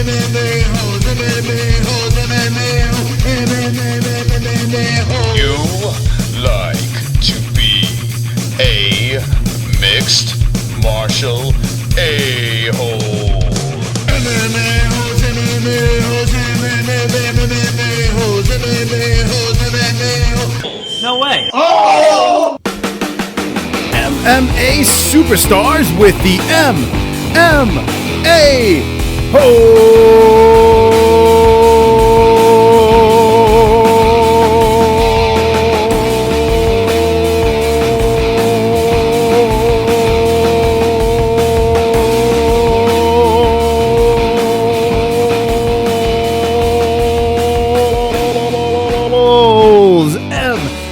You like to be a mixed martial a-hole. No way. Oh! MMA superstars with the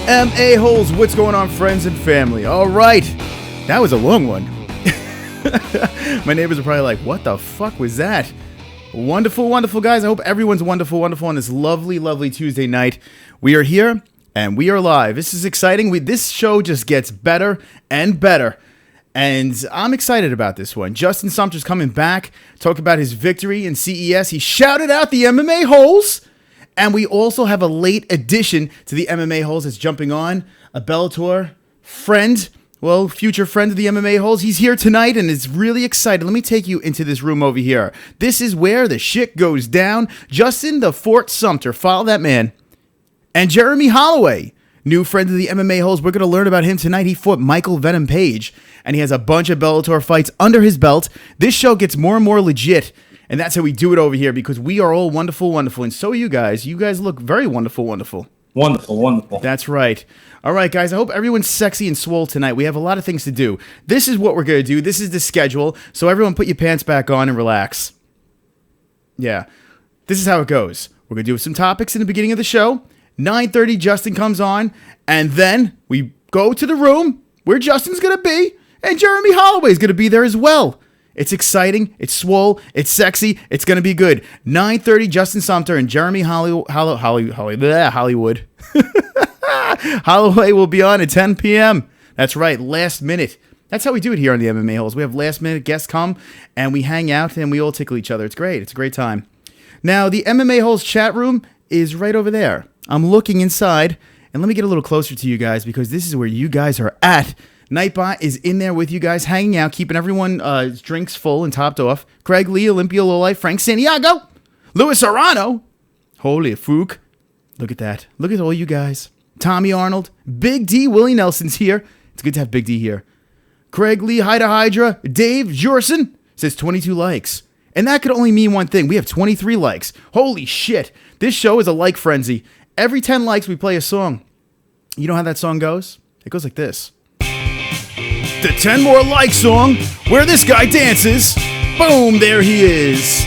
MMA-Holes. What's going on, friends and family? All right, that was a long one. My neighbors are probably like, what the fuck was that? Wonderful, wonderful, guys. I hope everyone's wonderful, wonderful on this lovely, lovely Tuesday night. We are here, and we are live. This is exciting. This show just gets better and better, and I'm excited about this one. Justin Sumter's coming back, talk about his victory in CES. He shouted out the MMA-Holes, and we also have a late addition to the MMA-Holes that's jumping on, a Bellator friend. Well, future friend of the MMA-Holes. He's here tonight and is really excited. Let me take you into this room over here. This is where the shit goes down. Justin the Fort Sumter, follow that man. And Jeremie Holloway, new friend of the MMA-Holes. We're going to learn about him tonight. He fought Michael Venom Page, and he has a bunch of Bellator fights under his belt. This show gets more and more legit, and that's how we do it over here, because we are all wonderful, wonderful. And so are you guys. You guys look very wonderful, wonderful. Wonderful, wonderful. That's right. All right, guys, I hope everyone's sexy and swole tonight. We have a lot of things to do. This is what we're going to do. This is the schedule. So everyone put your pants back on and relax. Yeah, this is how it goes. We're going to do some topics in the beginning of the show. 9:30, Justin comes on, and then we go to the room where Justin's going to be, and Jeremie Holloway's going to be there as well. It's exciting, it's swole, it's sexy, it's going to be good. 9:30, Justin Sumter and Jeremie Hollywood. Holloway will be on at 10 p.m. That's right, last minute. That's how we do it here on the MMA-Holes. We have last minute guests come, and we hang out, and we all tickle each other. It's great. It's a great time. Now, the MMA-Holes chat room is right over there. I'm looking inside, and let me get a little closer to you guys, because this is where you guys are at. Nightbot is in there with you guys, hanging out, keeping everyone's drinks full and topped off. Craig Lee, Olympia Lowlife, Frank Santiago, Louis Arano, Holy Fook. Look at that. Look at all you guys. Tommy Arnold, Big D, Willie Nelson's here. It's good to have Big D here. Craig Lee, Hyda Hydra, Dave Jorson says 22 likes. And that could only mean one thing. We have 23 likes. Holy shit. This show is a like frenzy. Every 10 likes, we play a song. You know how that song goes? It goes like this. The 10 more like song where this guy dances. Boom, there he is.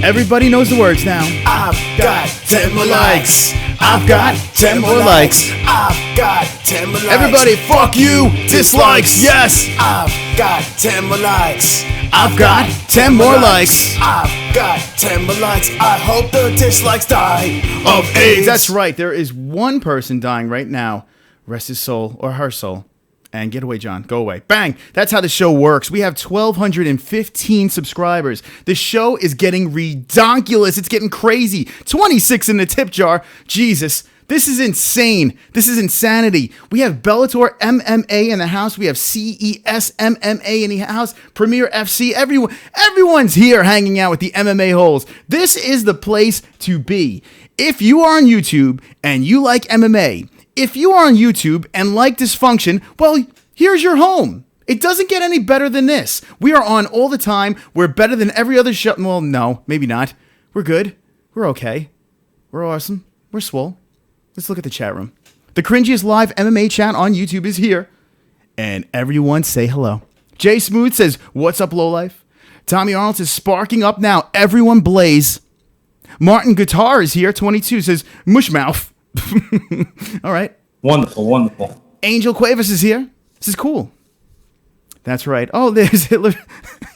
Everybody knows the words now. I've got 10 more likes. I've got 10 more likes. I've got 10 more likes. Everybody, fuck you. Dislikes, yes. I've got 10 more likes. I've got 10 more likes. I've got 10 more likes. I hope the dislikes die of AIDS. That's right. There is one person dying right now. Rest his soul, or her soul. And get away, John. Go away. Bang. That's how the show works. We have 1,215 subscribers. The show is getting redonkulous. It's getting crazy. 26 in the tip jar. Jesus. This is insane. This is insanity. We have Bellator MMA in the house. We have CES MMA in the house. Premier FC. Everyone's here hanging out with the MMA-Holes. This is the place to be. If you are on YouTube and you like MMA, if you are on YouTube and like dysfunction, well, here's your home. It doesn't get any better than this. We are on all the time. We're better than every other show. Well, no, maybe not. We're good. We're okay. We're awesome. We're swole. Let's look at the chat room. The cringiest live MMA chat on YouTube is here. And everyone say hello. Jay Smooth says, what's up, lowlife? Tommy Arnold says, sparking up now. Everyone blaze. Martin Guitar is here. 22 says, mushmouth. All right. Wonderful, wonderful. Angel Cuevas is here. This is cool. That's right. Oh, there's Hitler.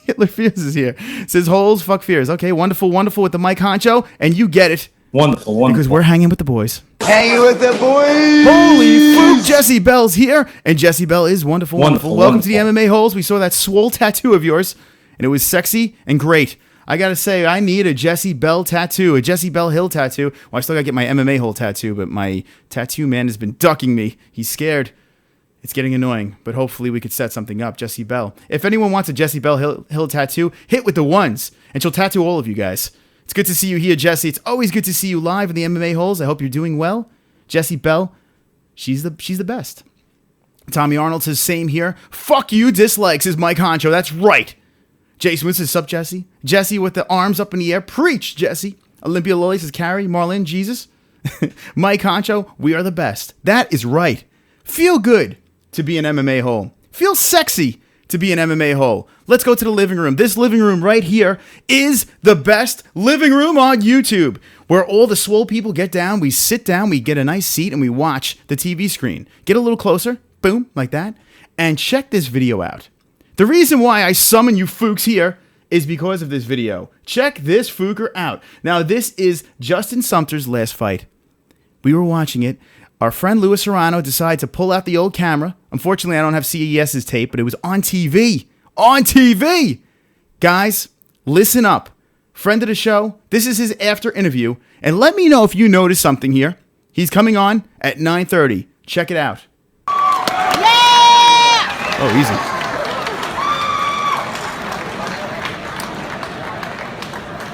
Hitler Fears is here. Says holes, fuck fears. Okay, wonderful, wonderful with the Mike Honcho, and you get it. Wonderful, wonderful. Because we're hanging with the boys. Hanging with the boys. Holy fook, Jesse Bell's here, and Jesse Bell is wonderful, wonderful. Welcome to the MMA-Holes. We saw that swole tattoo of yours, and it was sexy and great. I gotta say, I need a Jesse Bell tattoo, a Jesse Bell Hill tattoo. Well, I still gotta get my MMA hole tattoo, but my tattoo man has been ducking me. He's scared. It's getting annoying, but hopefully we could set something up. Jesse Bell. If anyone wants a Jesse Bell Hill tattoo, hit with the ones, and she'll tattoo all of you guys. It's good to see you here, Jesse. It's always good to see you live in the MMA Holes. I hope you're doing well. Jesse Bell, she's the best. Tommy Arnold says, same here. Fuck you, dislikes is Mike Honcho. That's right. Jason says, sup, Jesse? Jesse with the arms up in the air. Preach, Jesse. Olympia Lily says, Carrie, Marlin, Jesus. Mike Honcho, we are the best. That is right. Feel good to be an MMA hole. Feel sexy to be an MMA hole. Let's go to the living room. This living room right here is the best living room on YouTube, where all the swole people get down, we sit down, we get a nice seat, and we watch the TV screen. Get a little closer. Boom, like that. And check this video out. The reason why I summon you fooks here is because of this video. Check this fooker out. Now, this is Justin Sumter's last fight. We were watching it. Our friend Louis Serrano decided to pull out the old camera. Unfortunately, I don't have CES's tape, but it was on TV. On TV! Guys, listen up. Friend of the show, this is his after interview. And let me know if you notice something here. He's coming on at 9:30. Check it out. Oh, easy.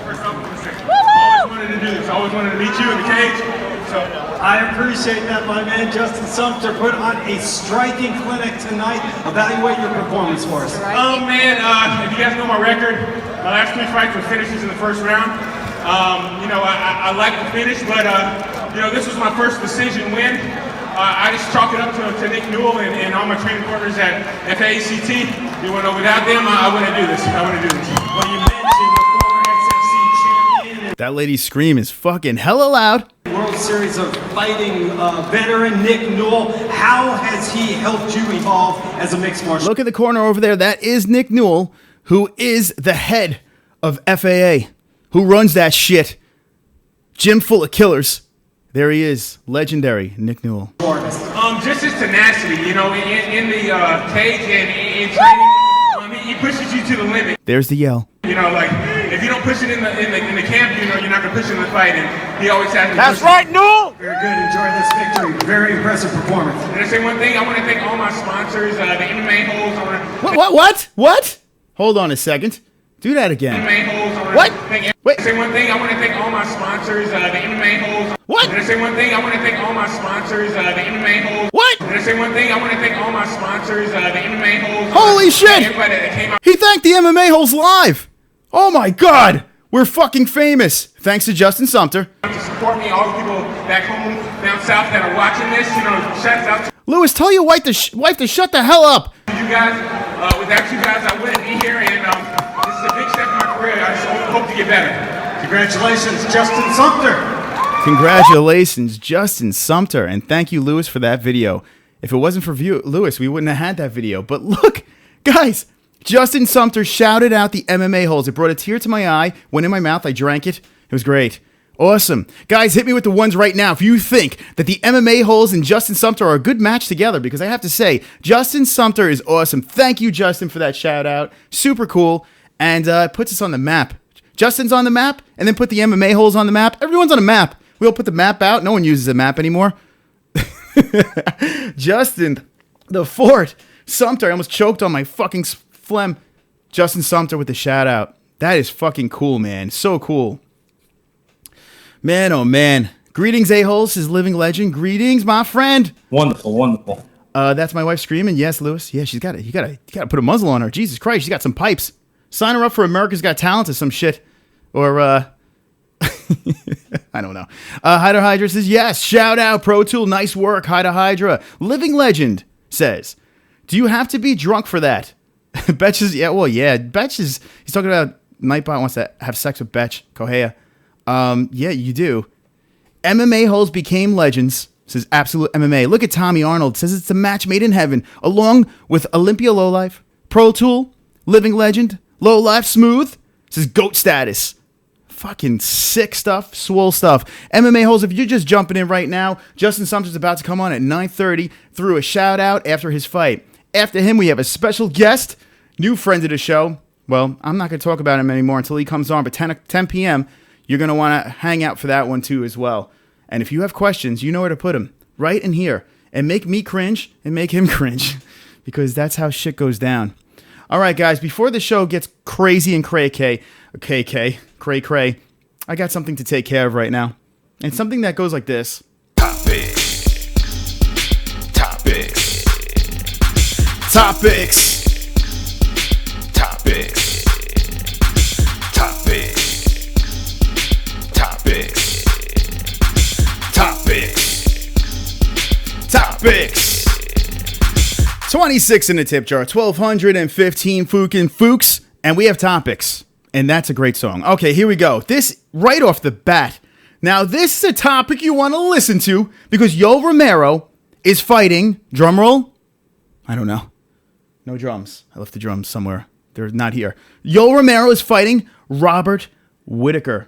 Always wanted to do this. Always wanted to meet you in the cage. So I appreciate that, my man. Justin Sumter put on a striking clinic tonight. Evaluate your performance for us. oh man, if you guys know my record, my last 3 fights were finishes in the first round. I like the finish, but this was my first decision win. I just chalk it up to Nick Newell and all my training partners at FACT. Without them, I wouldn't do this. Well, you mentioned the former XFC champion That lady's scream is fucking hella loud. and World Series of Fighting veteran Nick Newell. How has he helped you evolve as a mixed martial? Look at the corner over there. That is Nick Newell, who is the head of FAA, who runs that shit. Gym full of killers. There he is, legendary Nick Newell. Just his tenacity, in the cage and in training, he pushes you to the limit. There's the yell. If you don't push it in the camp, you're not gonna push it in the fight, and he always has to. That's right, Newell! Very good. Enjoy this victory. Very impressive performance. Did I say one thing? I want to thank all my sponsors, the MMA-Holes. What? Hold on a second. Do that again. MMA-Holes. What? Wait. Did I say one thing? I want to thank all my sponsors, the MMA-Holes. What? Did I say one thing? I want to thank all my sponsors, the MMA-Holes. What? Did I say one thing? I want to thank all my sponsors, the MMA-Holes. Holy shit! Everybody that came out. He thanked the MMA Holes live. Oh my god. We're fucking famous. Thanks to Justin Sumter. To support me, all the people back home down south that are watching this, shouts out to Louis, tell your wife to shut the hell up. you guys. Without you guys, I wouldn't be here, and this is a big step in my career. I just hope to get better. Congratulations, Justin Sumter. Congratulations, Justin Sumter, and thank you, Louis, for that video. If it wasn't for Louis, we wouldn't have had that video. But look, guys, Justin Sumter shouted out the MMA Holes. It brought a tear to my eye, went in my mouth, I drank it. It was great. Awesome. Guys, hit me with the ones right now if you think that the MMA Holes and Justin Sumter are a good match together, because I have to say, Justin Sumter is awesome. Thank you, Justin, for that shout out. Super cool. And puts us on the map. Justin's on the map, and then put the MMA Holes on the map. Everyone's on a map. We all put the map out. No one uses a map anymore. Justin, the Fort, Sumter. I almost choked on my fucking phlegm. Justin Sumter with the shout out. That is fucking cool, man. So cool. Man, oh man. Greetings, A-Holes, his living legend. Greetings, my friend. Wonderful. That's my wife screaming. Yes, Louis. Yeah, she's got it. You gotta put a muzzle on her. Jesus Christ, she's got some pipes. Sign her up for America's Got Talent or some shit. Or, I don't know. Hydra Hydra says, yes, shout out, Pro Tool, nice work, Hydra Hydra. Living Legend says, do you have to be drunk for that? Betch is, Betch is, he's talking about Nightbot wants to have sex with Betch, Kohea. Yeah, you do. MMA Holes became legends, says Absolute MMA. Look at Tommy Arnold, says it's a match made in heaven, along with Olympia Lowlife, Pro Tool, Living Legend, Lowlife Smooth, says GOAT status. Fucking sick stuff, swole stuff. MMA Holes, if you're just jumping in right now, Justin Sumter's about to come on at 9:30 through a shout out after his fight. After him, we have a special guest, new friend of the show, Well, I'm not going to talk about him anymore until he comes on. But 10 p.m., you're going to want to hang out for that one too as well. And if you have questions, you know where to put them. Right in here. And make me cringe and make him cringe. Because that's how shit goes down. All right, guys. Before the show gets crazy and cray-cray, I got something to take care of right now. And something that goes like this. Topics. Topics. Topics. 26 in the tip jar, 1,215 fucking fooks, and we have topics. And that's a great song. Okay, here we go. This, right off the bat. Now, this is a topic you want to listen to because Yoel Romero is fighting, drumroll, I don't know. No drums. I left the drums somewhere. They're not here. Yoel Romero is fighting Robert Whittaker.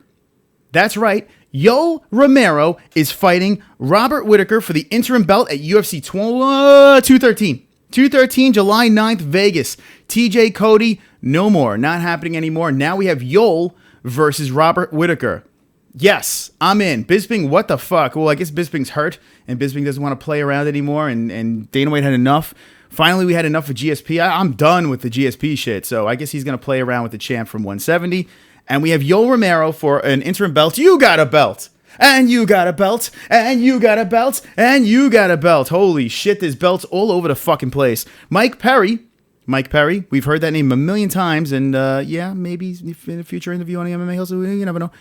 That's right. Yoel Romero is fighting Robert Whittaker for the interim belt at UFC 213. 213, July 9th, Vegas. TJ Cody, no more. Not happening anymore. Now we have Yoel versus Robert Whittaker. Yes, I'm in. Bisping, what the fuck? Well, I guess Bisping's hurt, and Bisping doesn't want to play around anymore, and Dana White had enough. Finally, we had enough of GSP. I'm done with the GSP shit, so I guess he's going to play around with the champ from 170. And we have Yoel Romero for an interim belt. You got a belt. And you got a belt. And you got a belt. And you got a belt. Holy shit, there's belts all over the fucking place. Mike Perry, we've heard that name a million times, and yeah, maybe in a future interview on the MMA-Holes, you never know.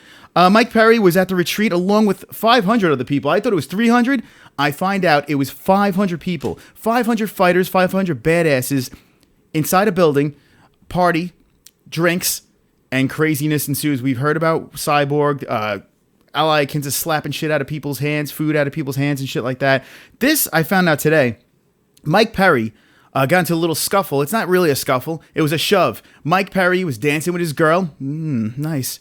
Mike Perry was at the retreat along with 500 other people. I thought it was 300. I find out it was 500 people. 500 fighters, 500 badasses inside a building, party, drinks, and craziness ensues. We've heard about Cyborg, Ally Kinta slapping shit out of people's hands, food out of people's hands and shit like that. This, I found out today, Mike Perry got into a little scuffle. It's not really a scuffle. It was a shove. Mike Perry was dancing with his girl. Nice.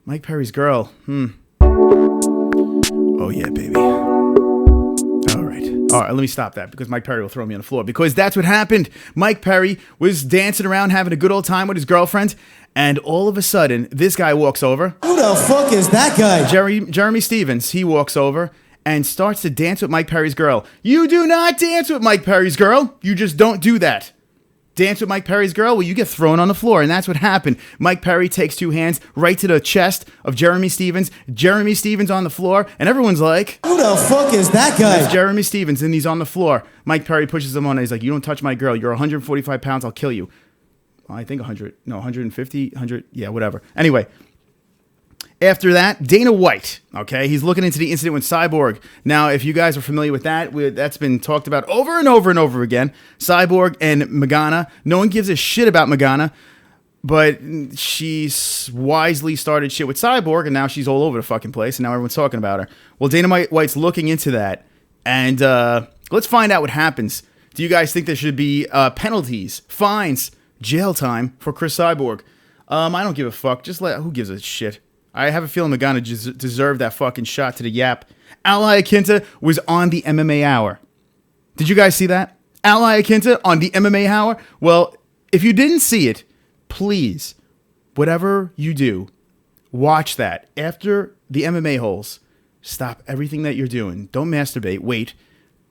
Mike Perry's girl. Oh, yeah, baby. All right, let me stop that because Mike Perry will throw me on the floor because that's what happened. Mike Perry was dancing around having a good old time with his girlfriend, and all of a sudden, this guy walks over. Who the fuck is that guy? Jeremy Stevens. He walks over and starts to dance with Mike Perry's girl. You do not dance with Mike Perry's girl. You just don't do that. Dance with Mike Perry's girl, well, you get thrown on the floor, and that's what happened. Mike Perry takes two hands right to the chest of Jeremy Stevens. Jeremy Stevens on the floor, and everyone's like, who the fuck is that guy? It's Jeremy Stevens, and he's on the floor. Mike Perry pushes him on, and he's like, you don't touch my girl. You're 145 pounds, I'll kill you. I think 150, 100, yeah, whatever. Anyway, after that, Dana White, okay, he's looking into the incident with Cyborg. Now, if you guys are familiar with that, that's been talked about over and over and over again. Cyborg and Magana. No one gives a shit about Magana, but she wisely started shit with Cyborg, and now she's all over the fucking place, and now everyone's talking about her. Well, Dana White's looking into that, and let's find out what happens. Do you guys think there should be penalties, fines, jail time for Chris Cyborg? I don't give a fuck. Who gives a shit? I have a feeling Magana deserved that fucking shot to the yap. Ally Akinta was on the MMA Hour. Did you guys see that? Ally Akinta on the MMA Hour? Well, if you didn't see it, please, whatever you do, watch that. After the MMA-Holes, stop everything that you're doing. Don't masturbate. Wait.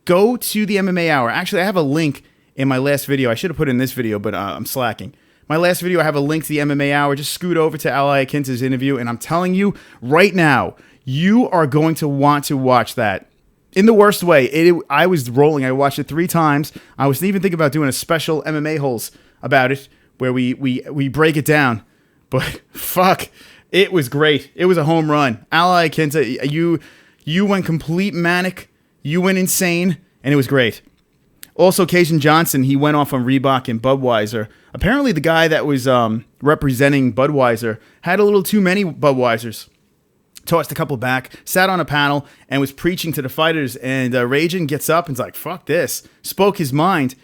Go to the MMA Hour. Actually, I have a link in my last video. I should have put it in this video, but I'm slacking. My last video, I have a link to the MMA Hour. Just scoot over to Ally Akinta's interview, and I'm telling you right now, you are going to want to watch that. In the worst way. I was rolling. I watched it 3 times. I was even thinking about doing a special MMA-Holes about it, where we break it down. But fuck, it was great. It was a home run. Ally Akinta, you went complete manic. You went insane, and it was great. Also, Kajan Johnson, he went off on Reebok and Budweiser. Apparently, the guy that was representing Budweiser had a little too many Budweisers. Tossed a couple back, sat on a panel, and was preaching to the fighters. And Ragin gets up and's like, fuck this. Spoke his mind.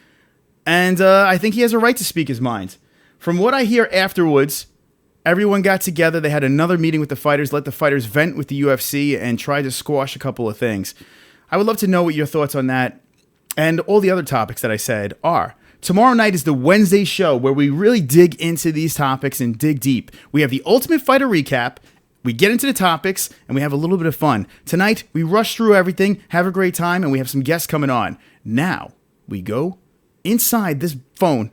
And I think he has a right to speak his mind. From what I hear afterwards, everyone got together. They had another meeting with the fighters, let the fighters vent with the UFC, and try to squash a couple of things. I would love to know what your thoughts on that and all the other topics that I said are. Tomorrow night is the Wednesday show where we really dig into these topics and dig deep. We have the Ultimate Fighter recap. We get into the topics, and we have a little bit of fun. Tonight, we rush through everything, have a great time, and we have some guests coming on. Now, we go inside this phone,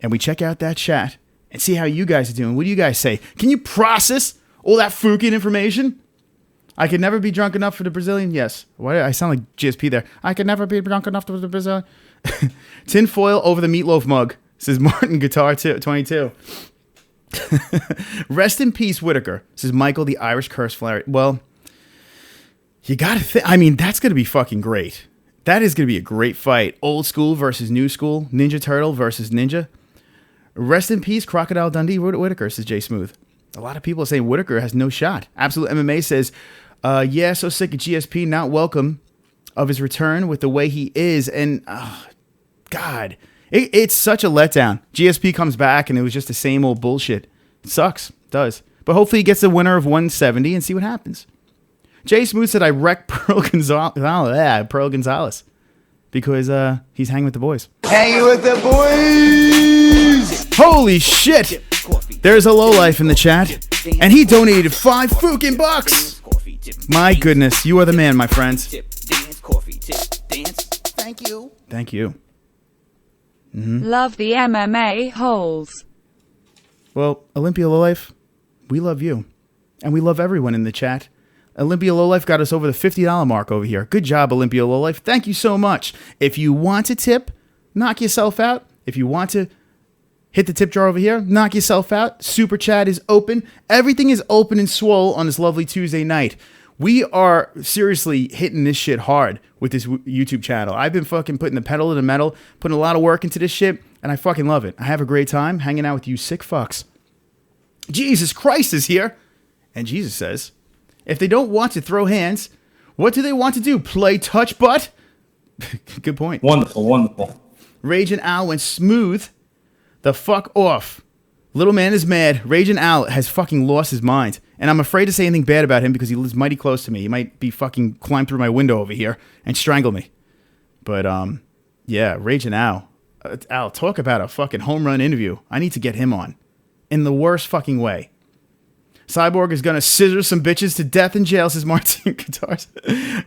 and we check out that chat and see how you guys are doing. What do you guys say? Can you process all that fucking information? I could never be drunk enough for the Brazilian. Yes. Why I sound like GSP there. I could never be drunk enough for the Brazilian. Tin foil over the meatloaf mug, says Martin Guitar 22. Rest in peace, Whitaker, says Michael the Irish Curse Flyer. Well, you gotta think. I mean, that's gonna be fucking great. That is gonna be a great fight. Old school versus new school. Ninja Turtle versus Ninja. Rest in peace, Crocodile Dundee Whitaker, says Jay Smooth. A lot of people are saying Whitaker has no shot. Absolute MMA says, yeah, so sick of GSP, not welcome of his return with the way he is. And, God, it's such a letdown. GSP comes back and it was just the same old bullshit. It sucks. It does. But hopefully he gets the winner of 170 and see what happens. Jay Smooth said, I wrecked Pearl Gonzalez. Because he's hanging with the boys. Hanging with the boys! Holy shit! There's a lowlife in the chat. And he donated $5 fucking bucks! My goodness, you are the man, my friends. Thank you. Thank you. Love the MMA-Holes. Well, Olympia Lowlife, we love you. And we love everyone in the chat. Olympia Lowlife got us over the $50 mark over here. Good job, Olympia Lowlife. Thank you so much. If you want to tip, knock yourself out. If you want to hit the tip jar over here, knock yourself out. Super Chat is open. Everything is open and swole on this lovely Tuesday night. We are seriously hitting this shit hard with this YouTube channel. I've been fucking putting the pedal to the metal, putting a lot of work into this shit, and I fucking love it. I have a great time hanging out with you sick fucks. Jesus Christ is here. And Jesus says, if they don't want to throw hands, what do they want to do? Play touch butt? Good point. Wonderful, wonderful. Raging Al went smooth the fuck off. Little man is mad. Raging Al has fucking lost his mind. And I'm afraid to say anything bad about him because he lives mighty close to me. He might be fucking climb through my window over here and strangle me. But, yeah, Raging Al. Al, talk about a fucking home run interview. I need to get him on. In the worst fucking way. Cyborg is going to scissor some bitches to death in jail, says Martin Guitars.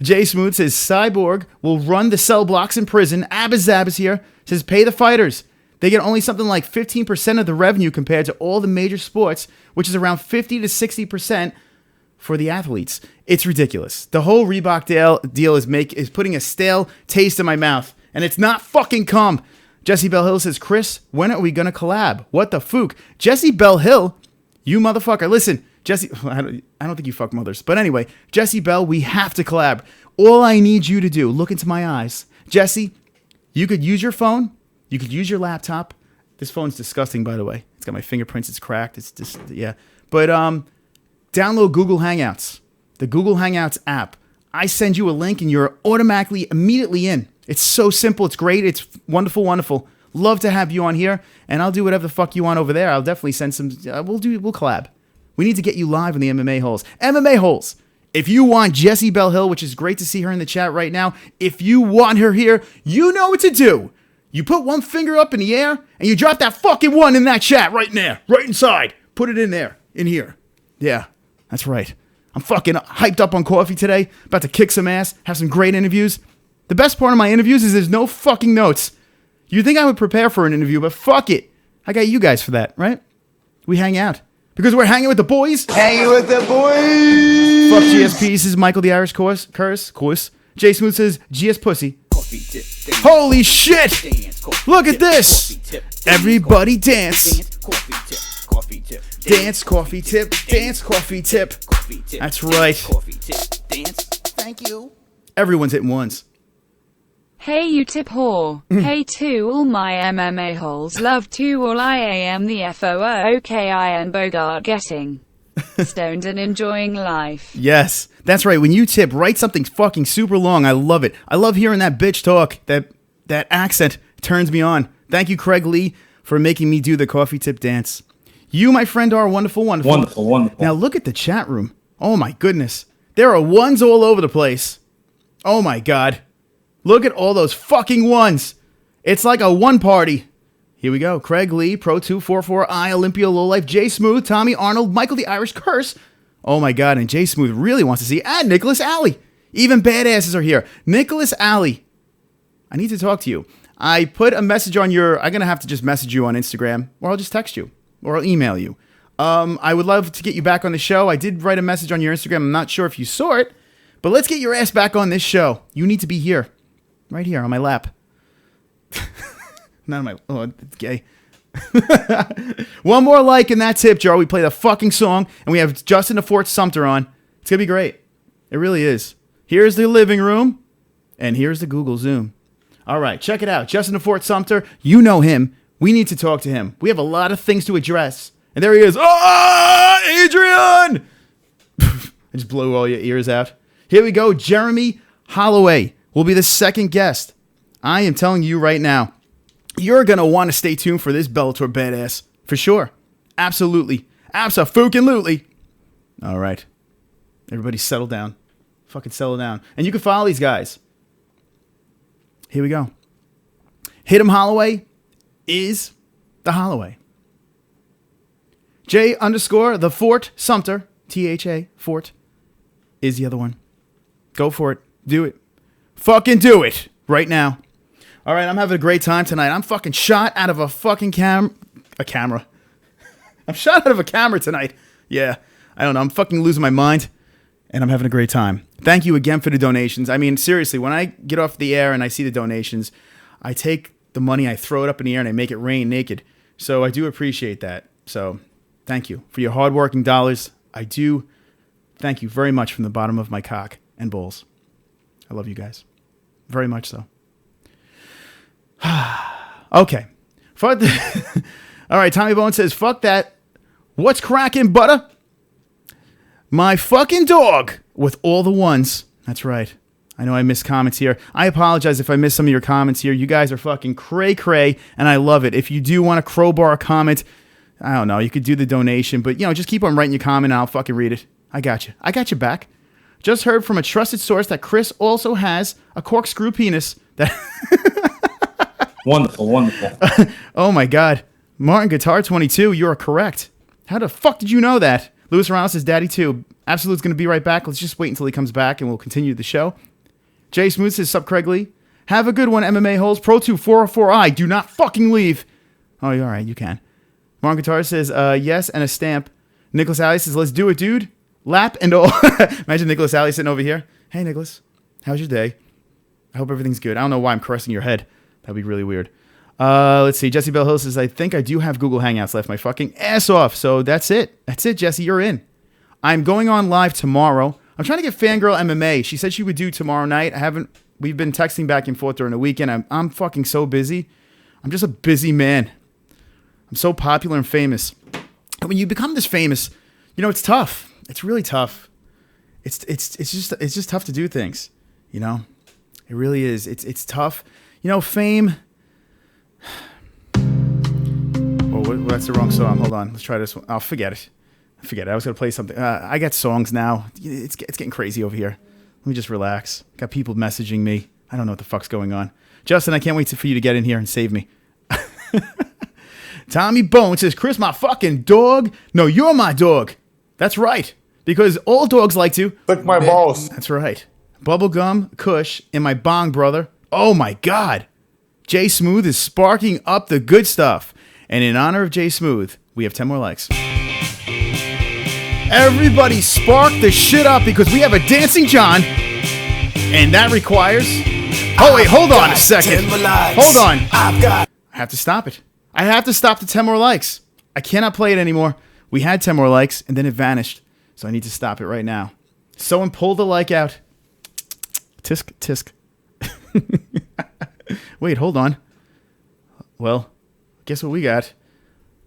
Jay Smooth says, Cyborg will run the cell blocks in prison. Abazab is here. Says, pay the fighters. They get only something like 15% of the revenue compared to all the major sports, which is around 50 to 60% for the athletes. It's ridiculous. The whole Reebok deal is putting a stale taste in my mouth, and it's not fucking cum. Jesse Bell Hill says, Chris, when are we going to collab? What the fook? Jesse Bell Hill? You motherfucker. Listen, Jesse, I don't think you fuck mothers. But anyway, Jesse Bell, we have to collab. All I need you to do, look into my eyes. Jesse, you could use your phone. You could use your laptop. This phone's disgusting, by the way. It's got my fingerprints. It's cracked. It's just, yeah. But download Google Hangouts, the Google Hangouts app. I send you a link and you're automatically, immediately in. It's so simple. It's great. It's wonderful, wonderful. Love to have you on here, and I'll do whatever the fuck you want over there. I'll definitely send some. We'll collab. We need to get you live in the MMA-Holes. MMA-Holes. If you want Jessie Bell Hill, which is great to see her in the chat right now, if you want her here, you know what to do. You put one finger up in the air, and you drop that fucking one in that chat right there, right inside. Put it in there, in here. Yeah, that's right. I'm fucking hyped up on coffee today. About to kick some ass, have some great interviews. The best part of my interviews is there's no fucking notes. You'd think I would prepare for an interview, but fuck it. I got you guys for that, right? We hang out. Because we're hanging with the boys. Hanging with the boys. Fuck GSP, says Michael the Irish Curse. Jay Smooth says, GS Pussy. Holy shit! Look at this! Everybody dance. Dance, coffee tip. Dance, coffee tip. That's right. Thank you. Everyone's hitting ones. Hey you tip whore. Hey to all my MMA holes. Love to all I am the FOOKIN Bogart getting stoned and enjoying life. Yes, that's right. When you tip, write something fucking super long. I love it. I love hearing that bitch talk. That accent turns me on. Thank you, Craig Lee, for making me do the coffee tip dance. You, my friend, are wonderful, wonderful. Wonderful, wonderful. Now look at the chat room. Oh my goodness. There are ones all over the place. Oh my God. Look at all those fucking ones. It's like a one party. Here we go. Craig Lee, Pro244I, Olympia Lowlife, Jay Smooth, Tommy Arnold, Michael the Irish Curse. Oh my God, and Jay Smooth really wants to see, and Nicholas Alley. Even badasses are here. Nicholas Alley, I need to talk to you. I put a message on your, I'm going to have to just message you on Instagram, or I'll just text you, or I'll email you. I would love to get you back on the show. I did write a message on your Instagram. I'm not sure if you saw it, but let's get your ass back on this show. You need to be here. Right here on my lap. Not on my, oh, it's gay. One more like and that's it, Joe. We play the fucking song, and we have Justin the Fort Sumter on. It's going to be great. It really is. Here's the living room, and here's the Google Zoom. All right, check it out. Justin the Fort Sumter, you know him. We need to talk to him. We have a lot of things to address. And there he is. Oh, Adrian! I just blew all your ears out. Here we go. Jeremie Holloway will be the second guest. I am telling you right now, you're going to want to stay tuned for this Bellator badass. For sure. Absolutely. Abso-fucking-lutely. All right. Everybody settle down. Fucking settle down. And you can follow these guys. Here we go. Hit 'em Holloway is the Holloway. J_ the Fort Sumter, THA, Fort, is the other one. Go for it. Do it. Fucking do it right now. All right, I'm having a great time tonight. I'm fucking shot out of a fucking camera. I'm shot out of a camera tonight. Yeah, I don't know. I'm fucking losing my mind, and I'm having a great time. Thank you again for the donations. I mean, seriously, when I get off the air and I see the donations, I take the money, I throw it up in the air, and I make it rain naked. So I do appreciate that. So thank you for your hardworking dollars. I do thank you very much from the bottom of my cock and balls. I love you guys. Very much so. Okay. Fuck all right, Tommy Bone says, fuck that. What's cracking, butter? My fucking dog with all the ones. That's right. I know I missed comments here. I apologize if I missed some of your comments here. You guys are fucking cray-cray, and I love it. If you do want to crowbar a comment, I don't know, you could do the donation, but, just keep on writing your comment, and I'll fucking read it. I got you. I got you back. Just heard from a trusted source that Chris also has a corkscrew penis. That Wonderful, wonderful. Oh, my God. Martin Guitar 22, you are correct. How the fuck did you know that? Luis Ramos says, Daddy, too. Absolute's going to be right back. Let's just wait until he comes back, and we'll continue the show. Jay Smooth says, sup, Craig Lee? Have a good one, MMA-Holes. Pro244I. Do not fucking leave. Oh, you're all right. You can. Martin Guitar says, yes, and a stamp. Nicholas Alley says, let's do it, dude. Lap and all. Imagine Nicholas Alley sitting over here. Hey, Nicholas. How's your day? I hope everything's good. I don't know why I'm caressing your head. That'd be really weird. Let's see. Jesse Bell Hill says, I think I do have Google Hangouts left my fucking ass off. So that's it. That's it, Jesse. You're in. I'm going on live tomorrow. I'm trying to get Fangirl MMA. She said she would do tomorrow night. We've been texting back and forth during the weekend. I'm fucking so busy. I'm just a busy man. I'm so popular and famous. And when you become this famous, it's tough. It's really tough. It's just tough to do things. It really is. It's tough. Fame. Oh, that's the wrong song. Hold on. Let's try this one. Oh, forget it. I was gonna play something. I got songs now. It's getting crazy over here. Let me just relax. Got people messaging me. I don't know what the fuck's going on. Justin, I can't wait for you to get in here and save me. Tommy Bone says, Chris, my fucking dog. No, you're my dog. That's right. Because all dogs like to lick my balls. That's right. Bubblegum, Kush, and my bong brother. Oh my God. Jay Smooth is sparking up the good stuff. And in honor of Jay Smooth, we have 10 more likes. Everybody spark the shit up because we have a Dancing John. And that requires... Oh, wait, hold on a second. Hold on. I have to stop it. I have to stop the 10 more likes. I cannot play it anymore. We had 10 more likes, and then it vanished. So I need to stop it right now. Someone pull the like out. Tisk, tisk. Wait, hold on. Well, guess what we got?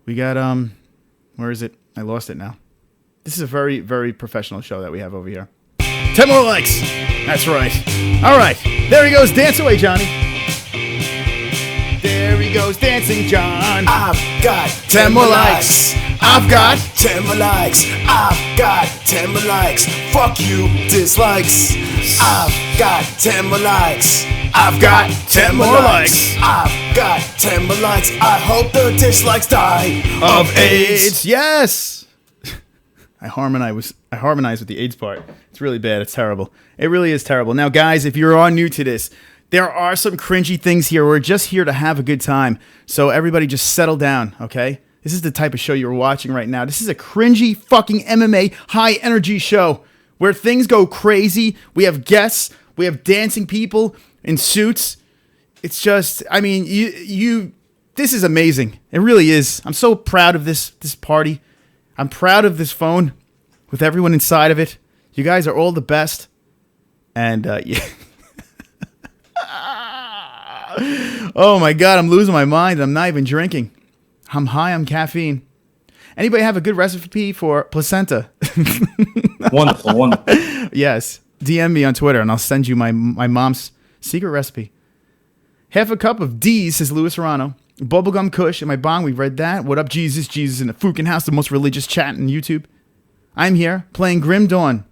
We got, where is it? I lost it now. This is a very, very professional show that we have over here. 10 more likes. That's right. All right. There he goes. Dance away, Johnny. There he goes, Dancing John. I've got 10 more likes. I've got 10 more likes. I've got 10 more likes. Fuck you, dislikes. I've got 10 more likes. I've got 10 more likes. I've got 10 more likes. I hope the dislikes die Of AIDS. Yes. I harmonize with the AIDS part. It's really bad. It's terrible. It really is terrible. Now, guys, if you're all new to this, there are some cringy things here. We're just here to have a good time. So everybody just settle down, okay? This is the type of show you're watching right now. This is a cringy fucking MMA high energy show where things go crazy. We have guests. We have dancing people in suits. It's just, I mean, this is amazing. It really is. I'm so proud of this party. I'm proud of this phone with everyone inside of it. You guys are all the best. And, yeah. Oh my God, I'm losing my mind. I'm not even drinking. I'm high on caffeine. Anybody have a good recipe for placenta? Wonderful, wonderful. Yes. DM me on Twitter and I'll send you my mom's secret recipe. Half a cup of D's, says Louis Serrano. Bubblegum Kush in my bong. We read that. What up, Jesus? Jesus in the Fukin House, the most religious chat on YouTube. I'm here playing Grim Dawn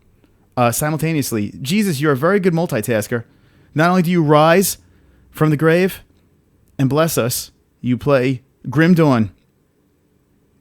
simultaneously. Jesus, you're a very good multitasker. Not only do you rise from the grave and bless us, you play Grim Dawn.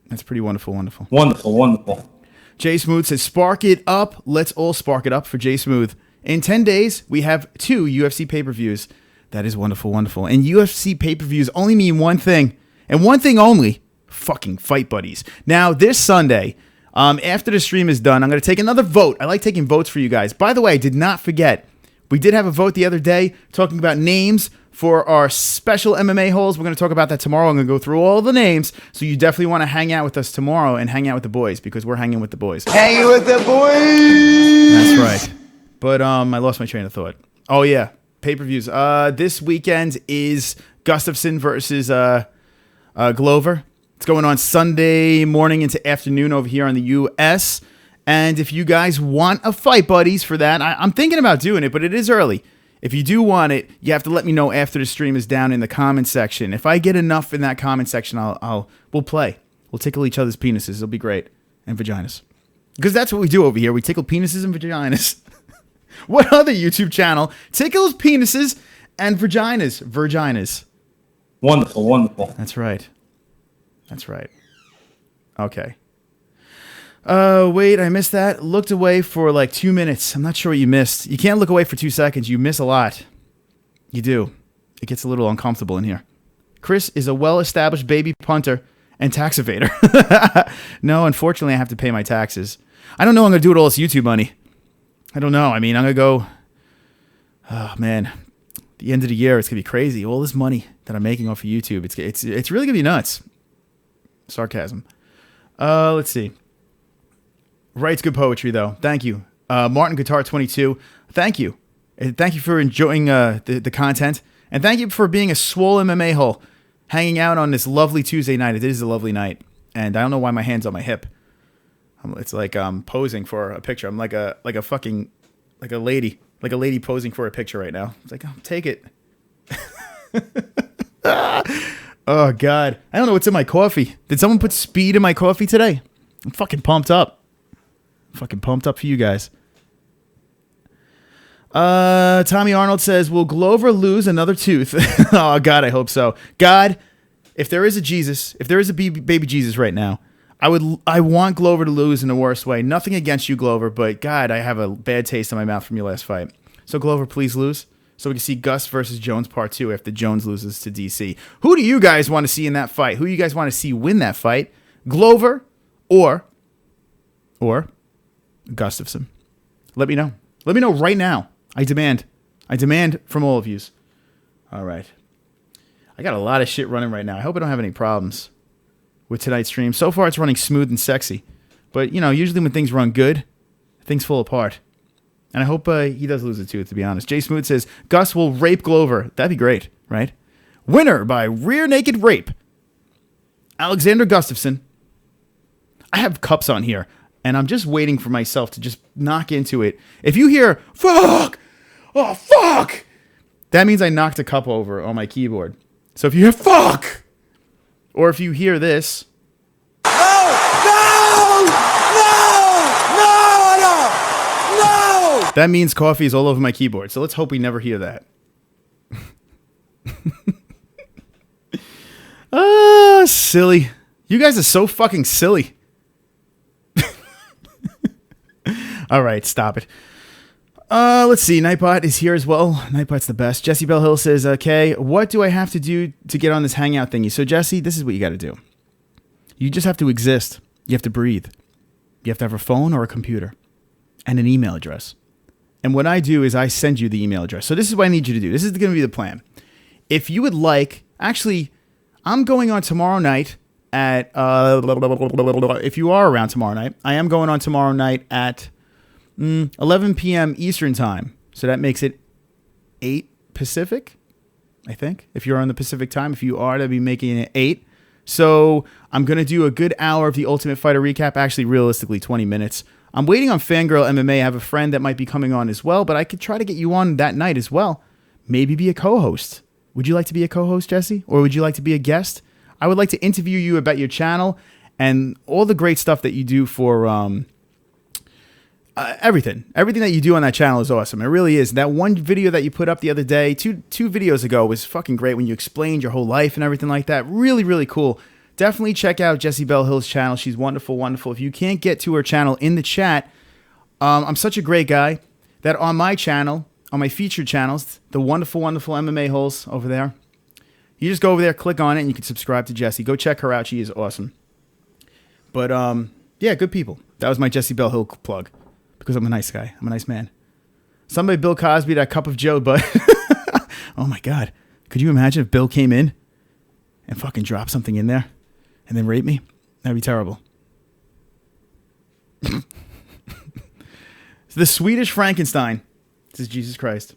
That's pretty wonderful, wonderful. Wonderful, wonderful. Jay Smooth says, spark it up. Let's all spark it up for Jay Smooth. In 10 days, we have 2 UFC pay-per-views. That is wonderful, wonderful. And UFC pay-per-views only mean one thing, and one thing only, fucking Fight Buddies. Now, this Sunday, after the stream is done, I'm going to take another vote. I like taking votes for you guys. By the way, I did not forget, we did have a vote the other day talking about names for our special MMA holes. We're going to talk about that tomorrow. I'm going to go through all the names, so you definitely want to hang out with us tomorrow and hang out with the boys, because we're hanging with the boys. Hanging with the That's boys. right. But I lost my train of thought. Oh, yeah. Pay-per-views. This weekend is Gustafsson versus Glover. It's going on Sunday morning into afternoon over here on the U.S. And if you guys want a Fight Buddies for that, I'm thinking about doing it, but it is early. If you do want it, you have to let me know after the stream is down in the comment section. If I get enough in that comment section, we'll play. We'll tickle each other's penises. It'll be great. And vaginas. Because that's what we do over here. We tickle penises and vaginas. What other YouTube channel tickles penises and vaginas? Virginas. Wonderful, wonderful. That's right. That's right. Okay. Wait, I missed that. Looked away for like 2 minutes. I'm not sure what you missed. You can't look away for 2 seconds. You miss a lot. You do. It gets a little uncomfortable in here. Chris is a well-established baby punter and tax evader. No, unfortunately, I have to pay my taxes. I don't know I'm going to do it all this YouTube money. I don't know. I mean, I'm going to go... Oh, man. The end of the year, it's going to be crazy. All this money that I'm making off of YouTube, it's really going to be nuts. Sarcasm. Let's see. Writes good poetry, though. Thank you. Martin Guitar 22. Thank you. Thank you for enjoying the content. And thank you for being a swole MMA hole. Hanging out on this lovely Tuesday night. It is a lovely night. And I don't know why my hand's on my hip. It's like I'm posing for a picture. I'm like a lady posing for a picture right now. It's like, oh, take it. Oh, God. I don't know what's in my coffee. Did someone put speed in my coffee today? I'm fucking pumped up. Fucking pumped up for you guys. Tommy Arnold says, will Glover lose another tooth? Oh, God, I hope so. God, if there is a Jesus, if there is a baby Jesus right now, I want Glover to lose in the worst way. Nothing against you, Glover, but God, I have a bad taste in my mouth from your last fight. So, Glover, please lose. So we can see Gus versus Jones part 2 after Jones loses to DC. Who do you guys want to see in that fight? Who do you guys want to see win that fight? Glover or Gustafsson? Let me know. Let me know right now. I demand from all of yous. All right. I got a lot of shit running right now. I hope I don't have any problems with tonight's stream. So far, it's running smooth and sexy. But, you know, usually when things run good, things fall apart. And I hope he does lose a tooth, to be honest. Jay Smooth says, Gus will rape Glover. That'd be great, right? Winner by rear naked rape. Alexander Gustafsson. I have cups on here, and I'm just waiting for myself to just knock into it. If you hear, fuck, oh, fuck, that means I knocked a cup over on my keyboard. So if you hear, fuck, or if you hear this, that means coffee is all over my keyboard. So let's hope we never hear that. Oh, silly. You guys are so fucking silly. All right, stop it. Let's see. Nightbot is here as well. Nightbot's the best. Jesse Bell Hill says, okay, what do I have to do to get on this hangout thingy? So, Jesse, this is what you got to do. You just have to exist. You have to breathe. You have to have a phone or a computer and an email address. And what I do is I send you the email address. So this is what I need you to do. This is going to be the plan. If you would like, actually, I'm going on tomorrow night at, if you are around tomorrow night, I am going on tomorrow night at 11 p.m. Eastern time. So that makes it 8 Pacific, I think. If you're on the Pacific time, if you are, that'd be making it 8. So I'm going to do a good hour of the Ultimate Fighter recap. Actually, realistically, 20 minutes. I'm waiting on Fangirl MMA. I have a friend that might be coming on as well, but I could try to get you on that night as well. Maybe be a co-host. Would you like to be a co-host, Jesse? Or would you like to be a guest? I would like to interview you about your channel and all the great stuff that you do for everything. Everything that you do on that channel is awesome. It really is. That one video that you put up the other day, two videos ago, was fucking great when you explained your whole life and everything like that. Really, really cool. Definitely check out Jessie Bell Hill's channel. She's wonderful, wonderful. If you can't get to her channel in the chat, I'm such a great guy that on my channel, on my featured channels, the wonderful, wonderful MMA-Holes over there, you just go over there, click on it, and you can subscribe to Jessie. Go check her out. She is awesome. But, yeah, good people. That was my Jessie Bell Hill plug because I'm a nice guy. I'm a nice man. Somebody Bill Cosby that cup of Joe, but oh, my God. Could you imagine if Bill came in and fucking dropped something in there? And then rape me? That'd be terrible. The Swedish Frankenstein. This is Jesus Christ.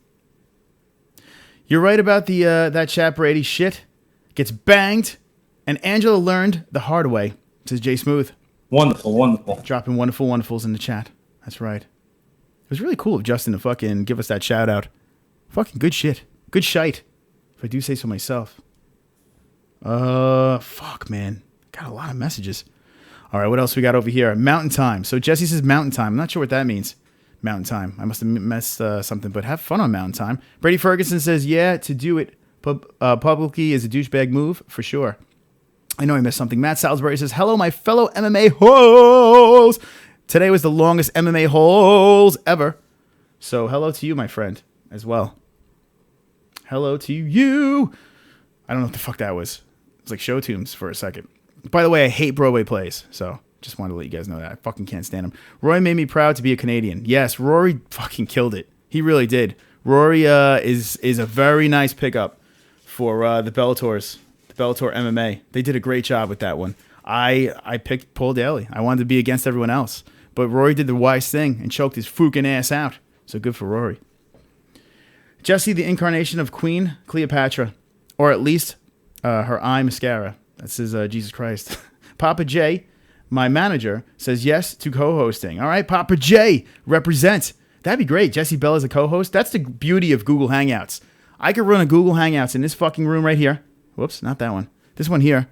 You're right about the that chat Brady shit. Gets banged. And Angela learned the hard way. This is Jay Smooth. Wonderful, wonderful. Dropping wonderful wonderfuls in the chat. That's right. It was really cool of Justin to fucking give us that shout out. Fucking good shit. Good shite. If I do say so myself. Fuck, man. Got a lot of messages. All right, what else we got over here? Mountain Time. So Jesse says Mountain Time. I'm not sure what that means. Mountain Time. I must have messed something, but have fun on Mountain Time. Brady Ferguson says, yeah, to do it publicly is a douchebag move, for sure. I know I missed something. Matt Salisbury says, hello, my fellow MMA holes. Today was the longest MMA holes ever. So hello to you, my friend, as well. Hello to you. I don't know what the fuck that was. It was like show tunes for a second. By the way, I hate Broadway plays, so just wanted to let you guys know that. I fucking can't stand him. Roy made me proud to be a Canadian. Yes, Rory fucking killed it. He really did. Rory is a very nice pickup for the Bellators, the Bellator MMA. They did a great job with that one. I picked Paul Daly. I wanted to be against everyone else, but Rory did the wise thing and choked his fucking ass out. So good for Rory. Jesse, the incarnation of Queen Cleopatra, or at least her eye mascara. That says Jesus Christ. Papa J, my manager, says yes to co-hosting. All right, Papa J, represent. That'd be great. Jesse Bell as a co-host. That's the beauty of Google Hangouts. I could run a Google Hangouts in this fucking room right here. Whoops, not that one. This one here,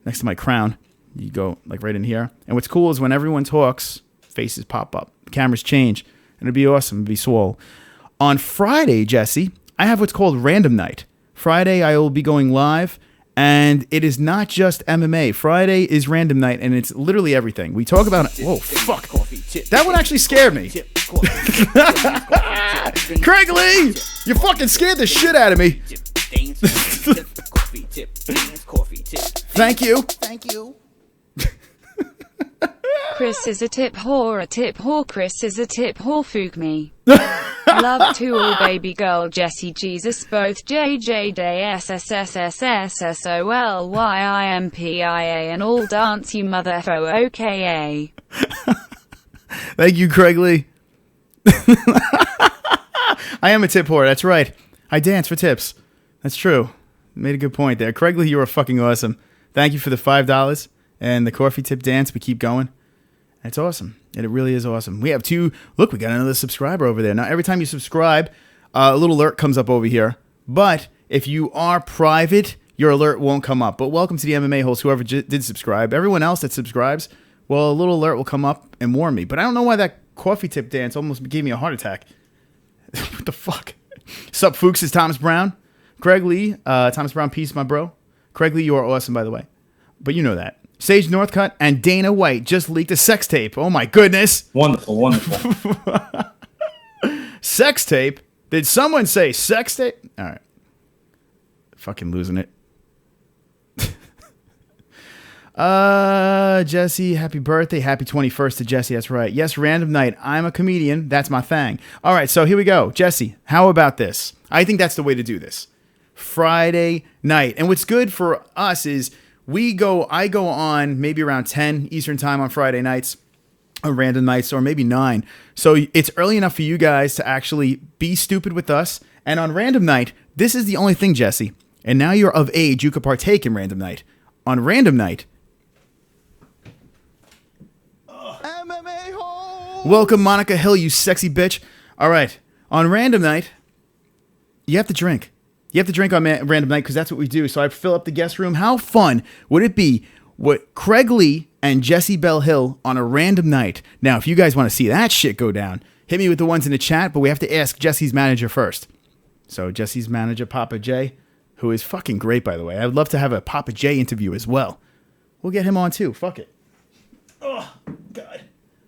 next to my crown. You go like right in here. And what's cool is when everyone talks, faces pop up, cameras change, and it'd be awesome. It'd be swole. On Friday, Jesse, I have what's called Random Night. Friday, I will be going live. And it is not just MMA. Friday is Random Night, and it's literally everything. We talk about it. Whoa, fuck. That one actually scared me. Craig Lee, you fucking scared the shit out of me. Thank you. Thank you. Chris is a tip whore, Chris is a tip whore, fuck me. Love to all baby girl Jessie Jesus both JJDSSSSSOLYIMPIA and all dance you mother FOOKA. Thank you, Craig Lee. I am a tip whore, that's right. I dance for tips. That's true. Made a good point there. Craig Lee, you are fucking awesome. Thank you for the $5 and the coffee tip dance. We keep going. It's awesome. And it really is awesome. We have look, we got another subscriber over there. Now, every time you subscribe, a little alert comes up over here. But if you are private, your alert won't come up. But welcome to the MMA host, whoever did subscribe. Everyone else that subscribes, well, a little alert will come up and warn me. But I don't know why that coffee tip dance almost gave me a heart attack. What the fuck? Sup, Fuchs is Thomas Brown. Craig Lee, Thomas Brown, peace, my bro. Craig Lee, you are awesome, by the way. But you know that. Sage Northcutt and Dana White just leaked a sex tape. Oh my goodness. Wonderful, wonderful. Sex tape? Did someone say sex tape? All right. Fucking losing it. Jesse, happy birthday. Happy 21st to Jesse. That's right. Yes, random night. I'm a comedian. That's my thing. All right, so here we go. Jesse, how about this? I think that's the way to do this. Friday night. And what's good for us is I go on maybe around 10 Eastern time on Friday nights, or random nights, or maybe 9. So it's early enough for you guys to actually be stupid with us. And on random night, this is the only thing, Jesse. And now you're of age, you could partake in random night. On random night, MMA-Holes. welcome Monica Hill, you sexy bitch. All right, on random night, you have to drink. You have to drink on random night because that's what we do. So I fill up the guest room. How fun would it be with Craig Lee and Jesse Bell Hill on a random night? Now, if you guys want to see that shit go down, hit me with the ones in the chat, but we have to ask Jesse's manager first. So Jesse's manager, Papa J, who is fucking great, by the way. I would love to have a Papa J interview as well. We'll get him on too. Fuck it. Oh, God.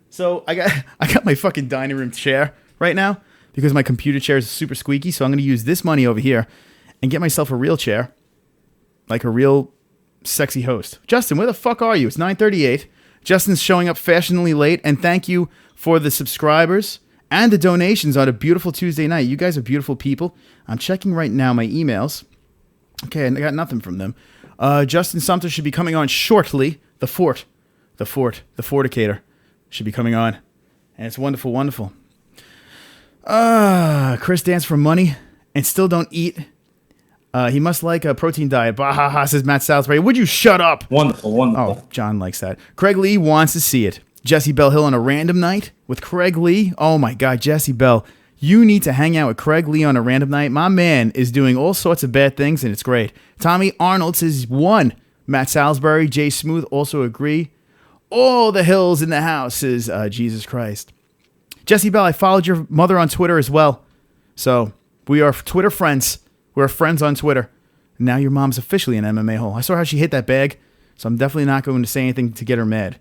So I got my fucking dining room chair right now because my computer chair is super squeaky. So I'm going to use this money over here and get myself a real chair, like a real sexy host. Justin, where the fuck are you? It's 9:38. Justin's showing up fashionably late, and thank you for the subscribers and the donations on a beautiful Tuesday night. You guys are beautiful people. I'm checking right now my emails. Okay, I got nothing from them. Justin Sumter should be coming on shortly. The Forticator should be coming on. And it's wonderful, wonderful. Chris dance for money and still don't eat. He must like a protein diet. Bahaha, says Matt Salisbury. Would you shut up? Wonderful, wonderful. Oh, John likes that. Craig Lee wants to see it. Jesse Bell Hill on a random night with Craig Lee. Oh my God, Jesse Bell. You need to hang out with Craig Lee on a random night. My man is doing all sorts of bad things, and it's great. Tommy Arnold says 1. Matt Salisbury, Jay Smooth also agree. All the Hills in the house says Jesus Christ. Jesse Bell, I followed your mother on Twitter as well. So we are Twitter friends. We're friends on Twitter. Now your mom's officially an MMA hole. I saw how she hit that bag, so I'm definitely not going to say anything to get her mad.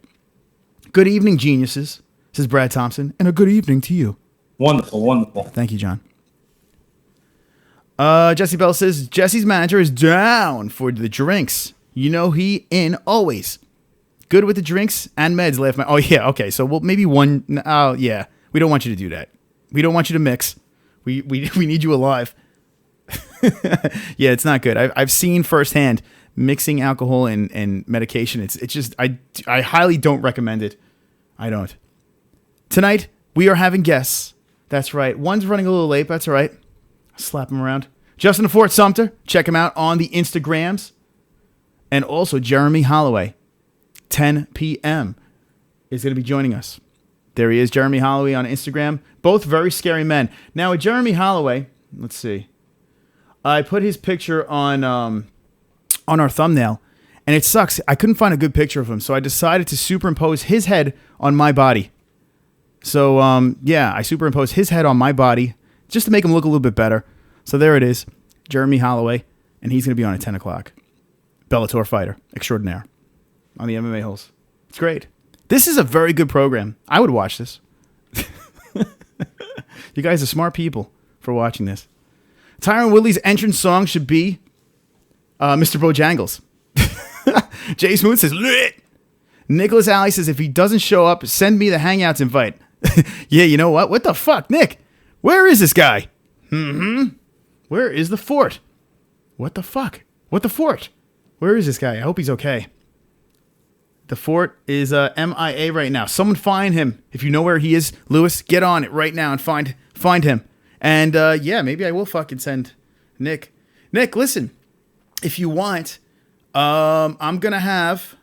Good evening, geniuses, says Brad Thompson, and a good evening to you. Wonderful, wonderful. Thank you, John. Jesse Bell says, Jesse's manager is down for the drinks. You know he in always. Good with the drinks and meds, laugh my... Oh, yeah, okay, so well, maybe one... Oh, yeah, we don't want you to do that. We don't want you to mix. We need you alive. Yeah, it's not good. I've seen firsthand mixing alcohol and medication. It's just... I highly don't recommend it. I don't. Tonight, we are having guests. That's right. One's running a little late, but that's all right. Slap him around. Justin Fort Sumter. Check him out on the Instagrams. And also Jeremie Holloway. 10 p.m. is going to be joining us. There he is, Jeremie Holloway on Instagram. Both very scary men. Now, with Jeremie Holloway, let's see. I put his picture on our thumbnail, and it sucks. I couldn't find a good picture of him, so I decided to superimpose his head on my body. So, yeah, I superimposed his head on my body just to make him look a little bit better. So there it is, Jeremie Holloway, and he's going to be on at 10 o'clock. Bellator fighter extraordinaire on the MMA-Holes. It's great. This is a very good program. I would watch this. You guys are smart people for watching this. Tyron Woodley's entrance song should be Mr. Bojangles. Jay Smooth says, lit. Nicholas Alley says, if he doesn't show up, send me the Hangouts invite. Yeah, you know what? What the fuck, Nick? Where is this guy? Where is the fort? What the fuck? What the fort? Where is this guy? I hope he's okay. The fort is MIA right now. Someone find him. If you know where he is, Lewis, get on it right now and find him. And yeah, maybe I will fucking send Nick. Nick, listen. If you want, I'm gonna have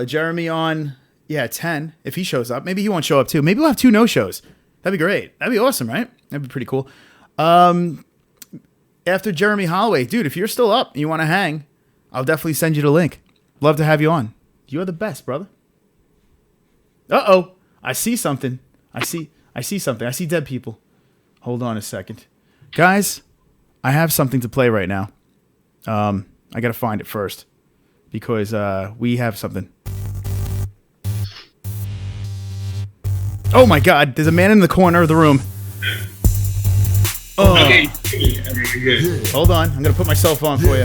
Jeremie on. Yeah, 10. If he shows up, maybe he won't show up too. Maybe we'll have 2 no-shows. That'd be great. That'd be awesome, right? That'd be pretty cool. After Jeremie Holloway, dude, if you're still up and you want to hang, I'll definitely send you the link. Love to have you on. You're the best, brother. I see something. I see something. I see dead people. Hold on a second. Guys, I have something to play right now. I got to find it first because we have something. Oh my God! There's a man in the corner of the room. Oh. Okay, good. Hold on, I'm gonna put my cell phone for you.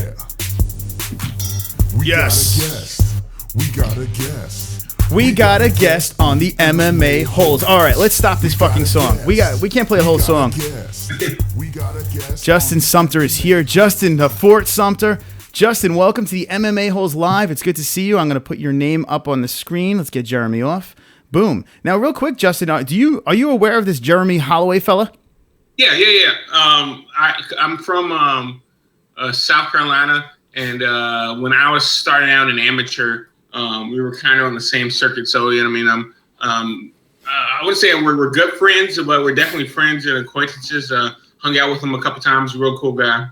Yes. We got a guest. We got a guest on the MMA-Holes. All right, let's stop this fucking song. We can't play a whole song. We got a guest. Justin Sumter is here. Justin, the Fort Sumter. Justin, welcome to the MMA-Holes Live. It's good to see you. I'm going to put your name up on the screen. Let's get Jeremie off. Boom. Now, real quick, Justin, are you aware of this Jeremie Holloway fella? Yeah. I'm from South Carolina, and when I was starting out in amateur, we were kind of on the same circuit. So, you know what I mean? I wouldn't say we're good friends, but we're definitely friends and acquaintances. Hung out with him a couple times. Real cool guy.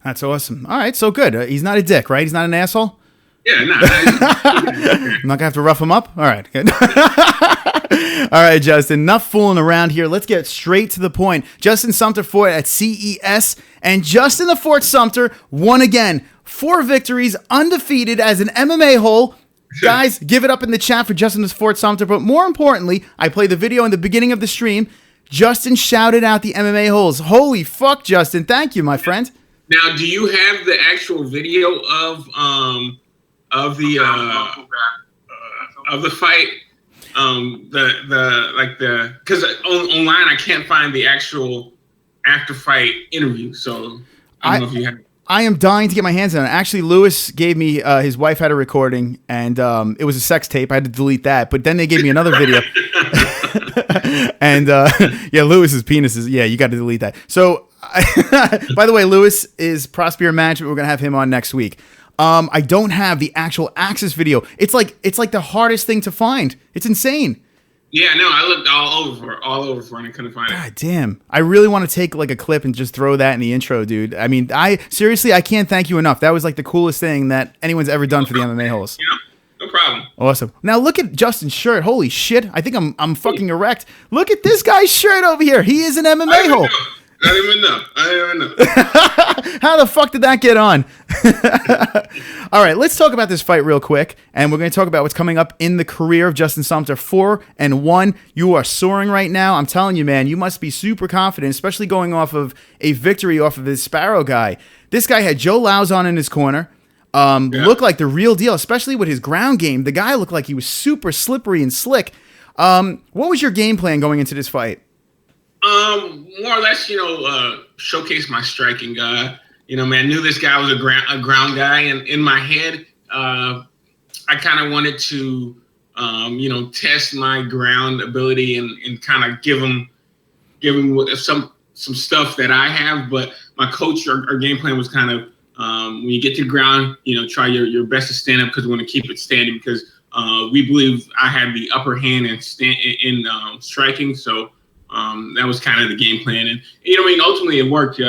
That's awesome. All right, so good. He's not a dick, right? He's not an asshole? Yeah, no. I'm not going to have to rough him up? All right, good. All right, Justin, enough fooling around here. Let's get straight to the point. Justin Sumter fought at CES, and Justin the Fort Sumter won again. 4 victories, undefeated as an MMA hole. Guys, give it up in the chat for Justin the Fort Sumter. But more importantly, I played the video in the beginning of the stream. Justin shouted out the MMA-Holes. Holy fuck, Justin. Thank you, my friend. Now, do you have the actual video of the fight? Because online I can't find the actual after fight interview. So I don't know if you have. I am dying to get my hands on it. Actually, Lewis gave me his wife had a recording, and it was a sex tape. I had to delete that, but then they gave me another video. And yeah, Lewis's penis is you got to delete that. So, by the way, Lewis is Prospero Management. We're gonna have him on next week. I don't have the actual Axis video. It's like the hardest thing to find. It's insane. Yeah, no, I looked all over for it and couldn't find it. God damn. I really want to take like a clip and just throw that in the intro, dude. I mean, I can't thank you enough. That was like the coolest thing that anyone's ever done for the MMA-Holes. You know? No problem. Awesome. Now look at Justin's shirt. Holy shit. I think I'm fucking erect. Look at this guy's shirt over here. He is an MMA hole. I don't even know. How the fuck did that get on? All right, let's talk about this fight real quick, and we're going to talk about what's coming up in the career of Justin Sumter. 4-1. You are soaring right now. I'm telling you, man, you must be super confident, especially going off of a victory off of this Sparrow guy. This guy had Joe Lauzon in his corner. Looked like the real deal, especially with his ground game. The guy looked like he was super slippery and slick. What was your game plan going into this fight? More or less, showcase my striking. Man, knew this guy was a ground guy, and in my head, I kind of wanted to, test my ground ability and kind of give him some stuff that I have. But my coach, our game plan was kind of when you get to the ground, try your best to stand up because we want to keep it standing because we believe I had the upper hand in striking. So. That was kind of the game plan, and ultimately it worked.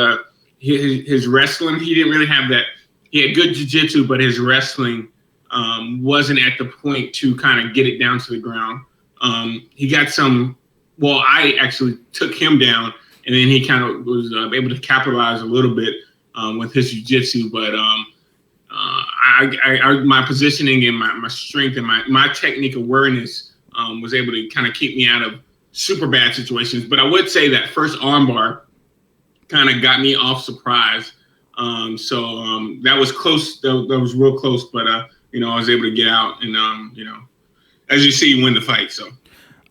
His wrestling, he didn't really have that. He had good jiu-jitsu, but his wrestling wasn't at the point to kind of get it down to the ground. He got some. Well, I actually took him down, and then he kind of was able to capitalize a little bit with his jiu-jitsu. But my positioning and my strength and my technique awareness was able to kind of keep me out of super bad situations. But I would say that first armbar kind of got me off surprise. That was close. That was real close. But, I was able to get out and, as you see, win the fight. So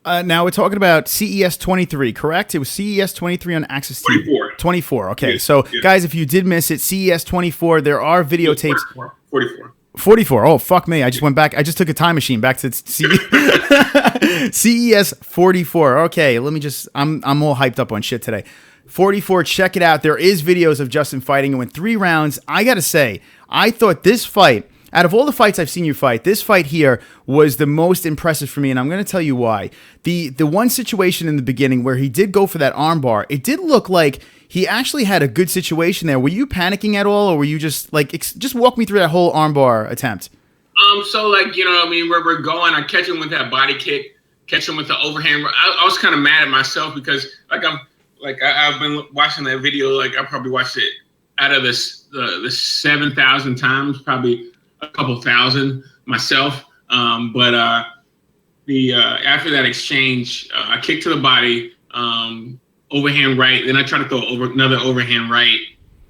now we're talking about CES 23, correct? It was CES 23 on Axis TV. 24. 24. Okay. Yes, So, yes. guys, if you did miss it, CES 24, there are videotapes. 44. 44. Oh, fuck me. I just went back. I just took a time machine back to CES 44. Okay, I'm all hyped up on shit today. 44, check it out. There is videos of Justin fighting. It went 3 rounds. I got to say, I thought this fight, out of all the fights I've seen you fight, this fight here was the most impressive for me, and I'm going to tell you why. The one situation in the beginning where he did go for that armbar, it did look like he actually had a good situation there. Were you panicking at all, or were you just just walk me through that whole armbar attempt? We're going. I catch him with that body kick, catch him with the overhand. I was kind of mad at myself because like I've been watching that video. Like I probably watched it out of the 7,000 times, probably a couple thousand myself. But after that exchange, I kicked to the body, overhand right. Then I try to throw another overhand right.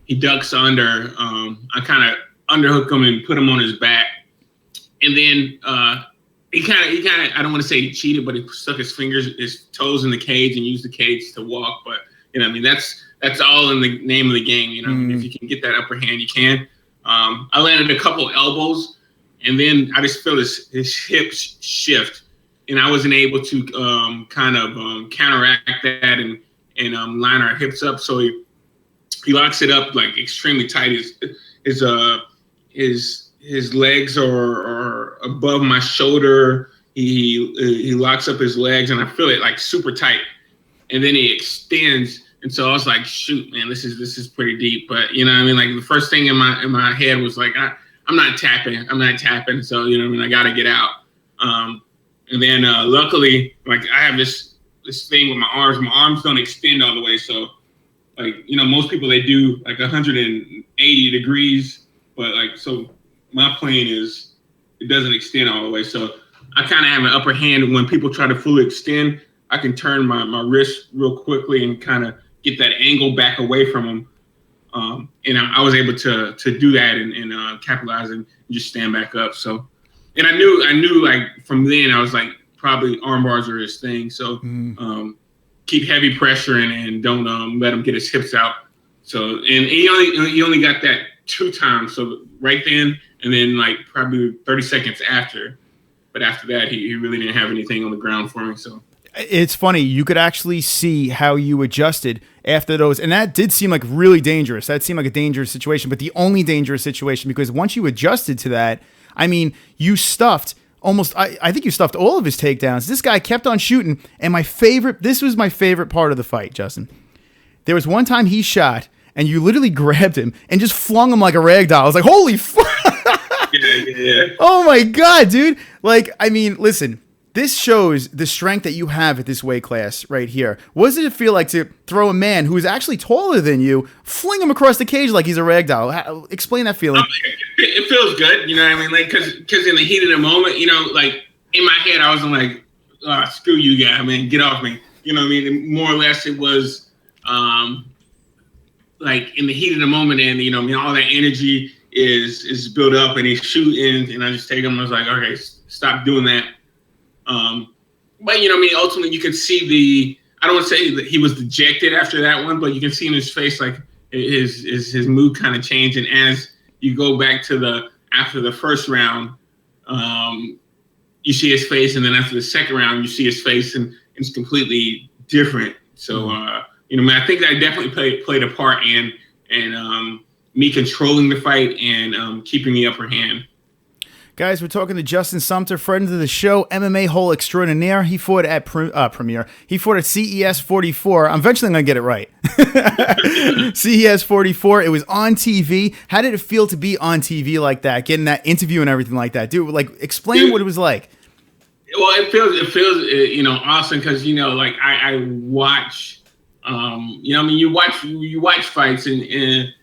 He ducks under. I kind of underhook him and put him on his back. And then he kind of, I don't want to say he cheated, but he stuck his toes in the cage and used the cage to walk. But, you know, I mean, that's all in the name of the game. You know, if you can get that upper hand, you can. I landed a couple elbows, and then I just feel his hips shift, and I wasn't able to kind of counteract that and line our hips up. So he locks it up like extremely tight. His legs are above my shoulder. He locks up his legs, and I feel it like super tight. And then he extends, and so I was like, "Shoot, man, this is pretty deep." But you know, what I mean, like the first thing in my head was like, "I'm not tapping. So you know, what I mean, I got to get out." And then luckily, like I have this thing with my arms. My arms don't extend all the way, so like you know, most people they do like 180 degrees, but like so. My plane it doesn't extend all the way. So I kind of have an upper hand when people try to fully extend. I can turn my wrist real quickly and kind of get that angle back away from them. And I was able to do that and capitalize and just stand back up. So, and I knew like from then I was like, probably arm bars are his thing. So keep heavy pressure and don't let him get his hips out. So, and he only got that 2 times. So right then, and then like probably 30 seconds after. But after that, he really didn't have anything on the ground for me. So it's funny. You could actually see how you adjusted after those. And that did seem like really dangerous. That seemed like a dangerous situation, but the only dangerous situation, because once you adjusted to that, I mean, you stuffed almost, I think you stuffed all of his takedowns. This guy kept on shooting. And this was my favorite part of the fight, Justin. There was one time he shot and you literally grabbed him and just flung him like a rag doll. I was like, holy fuck. Yeah. Oh my God, dude. Like, I mean, listen, this shows the strength that you have at this weight class right here. What does it feel like to throw a man who is actually taller than you, fling him across the cage like he's a rag doll? Explain that feeling. It feels good, you know what I mean? Like, because in the heat of the moment, you know, like in my head, I wasn't like, screw you guy, man, get off me. You know what I mean? And more or less it was like in the heat of the moment, and, you know, I mean, all that energy is built up and he's shooting, and I just take him. I was like, okay, stop doing that. But you know, I mean, ultimately you can see I don't want to say that he was dejected after that one, but you can see in his face like his mood kind of changed. And as you go back to after the first round, you see his face, and then after the second round, you see his face, and it's completely different. So you know, man, I think that definitely played a part in me controlling the fight and keeping the upper hand. Guys, we're talking to Justin Sumter, friend of the show, MMA-Hole extraordinaire. He fought at Premiere. He fought at CES 44. I'm eventually going to get it right. CES 44. It was on TV. How did it feel to be on TV like that, getting that interview and everything like that? Dude, like, explain what it was like. Well, it feels you know, awesome because, you know, like I watch, you know, I mean, you watch fights and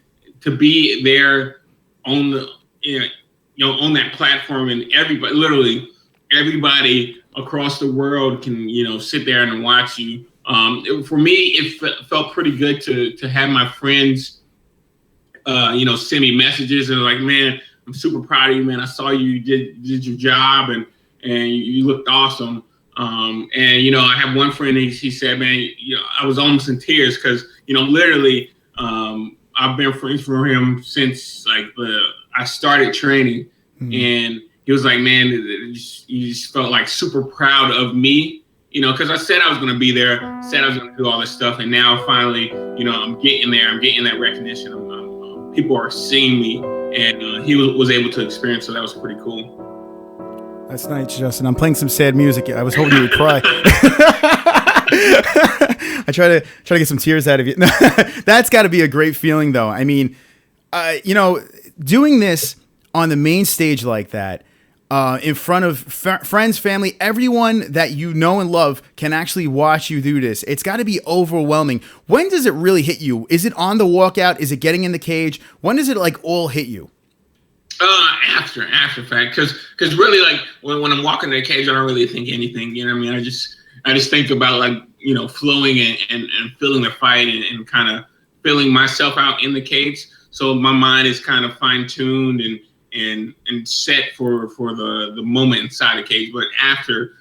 to be there on the, you know, on that platform, and literally everybody across the world can, you know, sit there and watch you. For me, it felt pretty good to have my friends, you know, send me messages and like, man, I'm super proud of you, man. I saw you did your job and you looked awesome. And, you know, I have one friend, he said, man, you know, I was almost in tears because, you know, literally, I've been friends with him since like I started training, and he was like, man, you just felt like super proud of me, you know, because I said I was going to be there, said I was going to do all this stuff, and now finally, you know, I'm getting there, I'm getting that recognition. People are seeing me, and he was able to experience, so that was pretty cool. That's nice, Justin. I'm playing some sad music. I was hoping you would cry. I try to get some tears out of you. That's got to be a great feeling, though. I mean, you know, doing this on the main stage like that, in front of friends, family, everyone that you know and love can actually watch you do this. It's got to be overwhelming. When does it really hit you? Is it on the walkout? Is it getting in the cage? When does it like all hit you? After fact, because really, like when I'm walking in the cage, I don't really think anything. You know what I mean? I just think about, like, you know, flowing and feeling the fight and kind of feeling myself out in the cage. So my mind is kind of fine tuned and set for the moment inside the cage. But after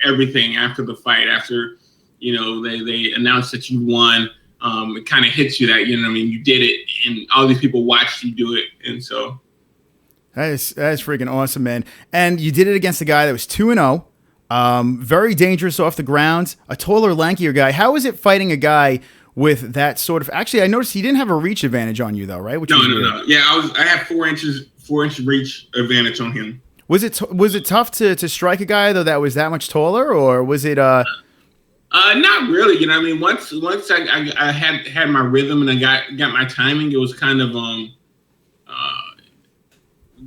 everything, after the fight, after, you know, they announce that you won, it kind of hits you that, you know what I mean, you did it and all these people watched you do it. And so that is freaking awesome, man. And you did it against a guy that was 2-0, very dangerous off the ground, a taller, lankier guy. How is it fighting a guy with that sort of? Actually, I noticed he didn't have a reach advantage on you though, right? No. Yeah, I had 4-inch reach advantage on him. Was it tough to strike a guy though that was that much taller, or was it not really, you know what I mean? Once I had my rhythm and I got my timing, it was kind of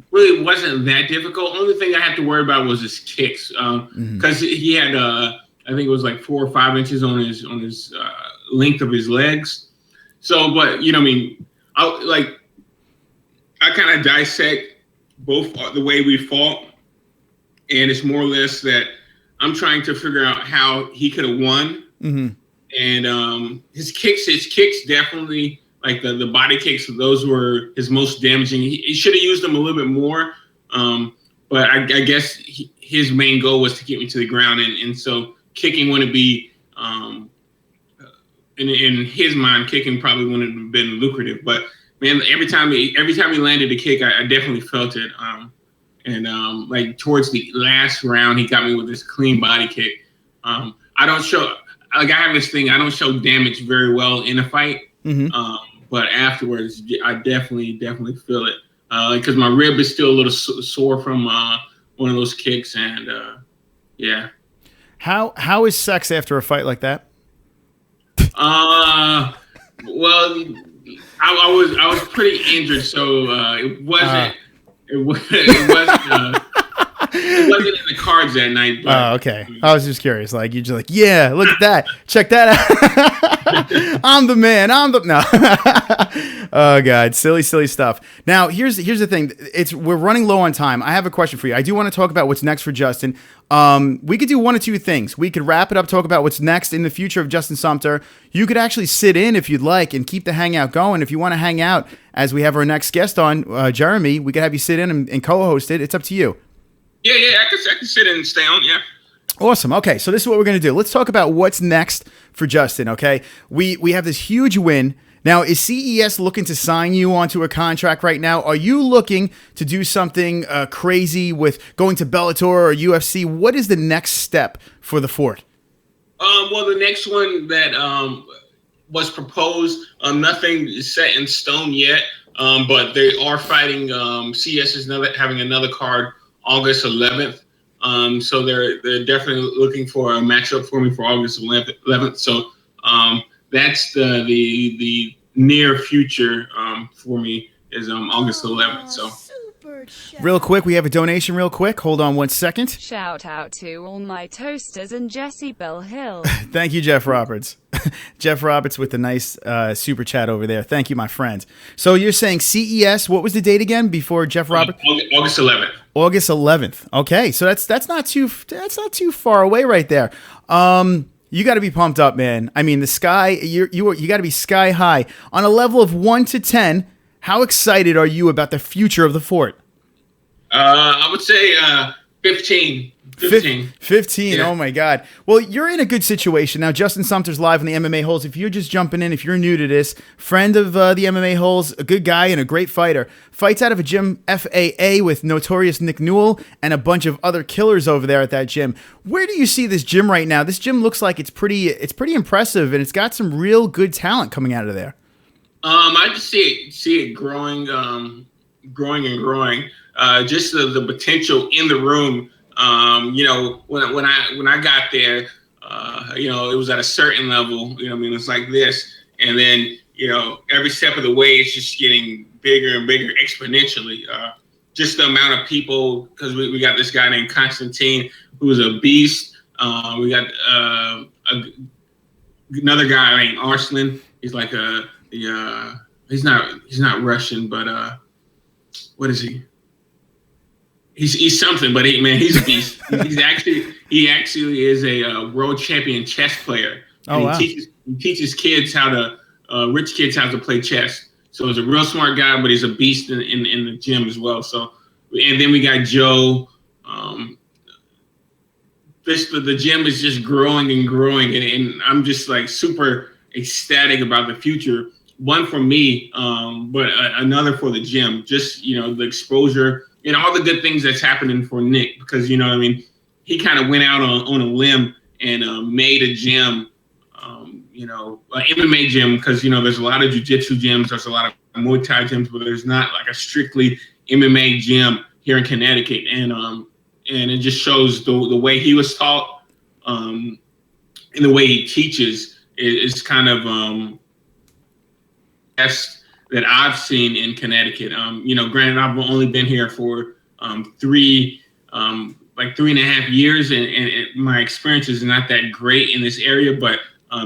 really wasn't that difficult. Only thing I had to worry about was his kicks, because he had I think it was like 4 or 5 inches on his length of his legs. So, but you know what I mean, I kind of dissect both the way we fought, and it's more or less that I'm trying to figure out how he could have won. And his kicks definitely, like the body kicks, those were his most damaging. He should have used them a little bit more, but I guess his main goal was to get me to the ground, and so kicking wouldn't be, in his mind, kicking probably wouldn't have been lucrative. But man, every time he landed a kick, I definitely felt it. And like towards the last round, he got me with this clean body kick. I don't show, like, I have this thing, I don't show damage very well in a fight. But afterwards, I definitely feel it. Because my rib is still a little sore from one of those kicks, and yeah. How is sex after a fight like that? Well, I was pretty injured, so it wasn't. It wasn't in the cards that night. But, oh, okay. I was just curious. Like, you're just like, yeah, look at that. Check that out. I'm the man. No. Oh God, silly stuff. Now, here's the thing. We're running low on time. I have a question for you. I do want to talk about what's next for Justin. We could do one of two things. We could wrap it up, talk about what's next in the future of Justin Sumter. You could actually sit in if you'd like and keep the hangout going. If you want to hang out as we have our next guest on, Jeremie, we could have you sit in and co-host it. It's up to you. Yeah, I can sit in and stay on, yeah. Awesome. Okay, so this is what we're going to do. Let's talk about what's next for Justin, okay? We have this huge win. Now, is CES looking to sign you onto a contract right now? Are you looking to do something crazy with going to Bellator or UFC? What is the next step for the Fort? Well, the next one that was proposed, nothing is set in stone yet, but they are fighting. CES is having another card August 11th. So they're definitely looking for a matchup for me for August 11th. So that's the near future for me is August 11th. So real quick, we have a donation real quick. Hold on 1 second. Shout out to all my toasters and Jesse Bill Hill. Thank you, Jeff Roberts. Jeff Roberts with the nice super chat over there. Thank you, my friend. So you're saying CES, what was the date again before Jeff Roberts? August 11th. August 11th. Okay, so that's not too far away right there. You got to be pumped up, man. I mean, the sky, you got to be sky high. On a level of 1 to 10, how excited are you about the future of the Fort? I would say 15. 15. Yeah. Oh my God. Well, you're in a good situation now. Justin Sumter's live on the MMA-Holes. If you're just jumping in, if you're new to this, friend of the MMA-Holes, a good guy and a great fighter, fights out of a gym FAA with notorious Nick Newell and a bunch of other killers over there at that gym. Where do you see this gym right now? This gym looks like it's pretty impressive, and it's got some real good talent coming out of there. I just see it growing, growing. Just the potential in the room. You know, when I got there, you know, it was at a certain level. You know, I mean, it's like this, and then, you know, every step of the way, it's just getting bigger and bigger exponentially. just the amount of people, because we got this guy named Constantine who's a beast. We got another guy named Arslan. He's like he's not Russian, but what is he? He's something, but he's a beast. he actually is a world champion chess player. And wow. He teaches kids rich kids how to play chess. So he's a real smart guy, but he's a beast in the gym as well. So, and then we got Joe. The gym is just growing and growing, and I'm just like super ecstatic about the future. One for me, but another for the gym. Just the exposure and all the good things that's happening for Nick, because what I mean, he kind of went out on a limb and made a gym. An MMA gym, because there's a lot of jiu-jitsu gyms, there's a lot of Muay Thai gyms, but there's not like a strictly MMA gym here in Connecticut, and it just shows the way he was taught, and the way he teaches is kind of best that I've seen in Connecticut. Granted, I've only been here for 3.5 years, and my experience is not that great in this area, but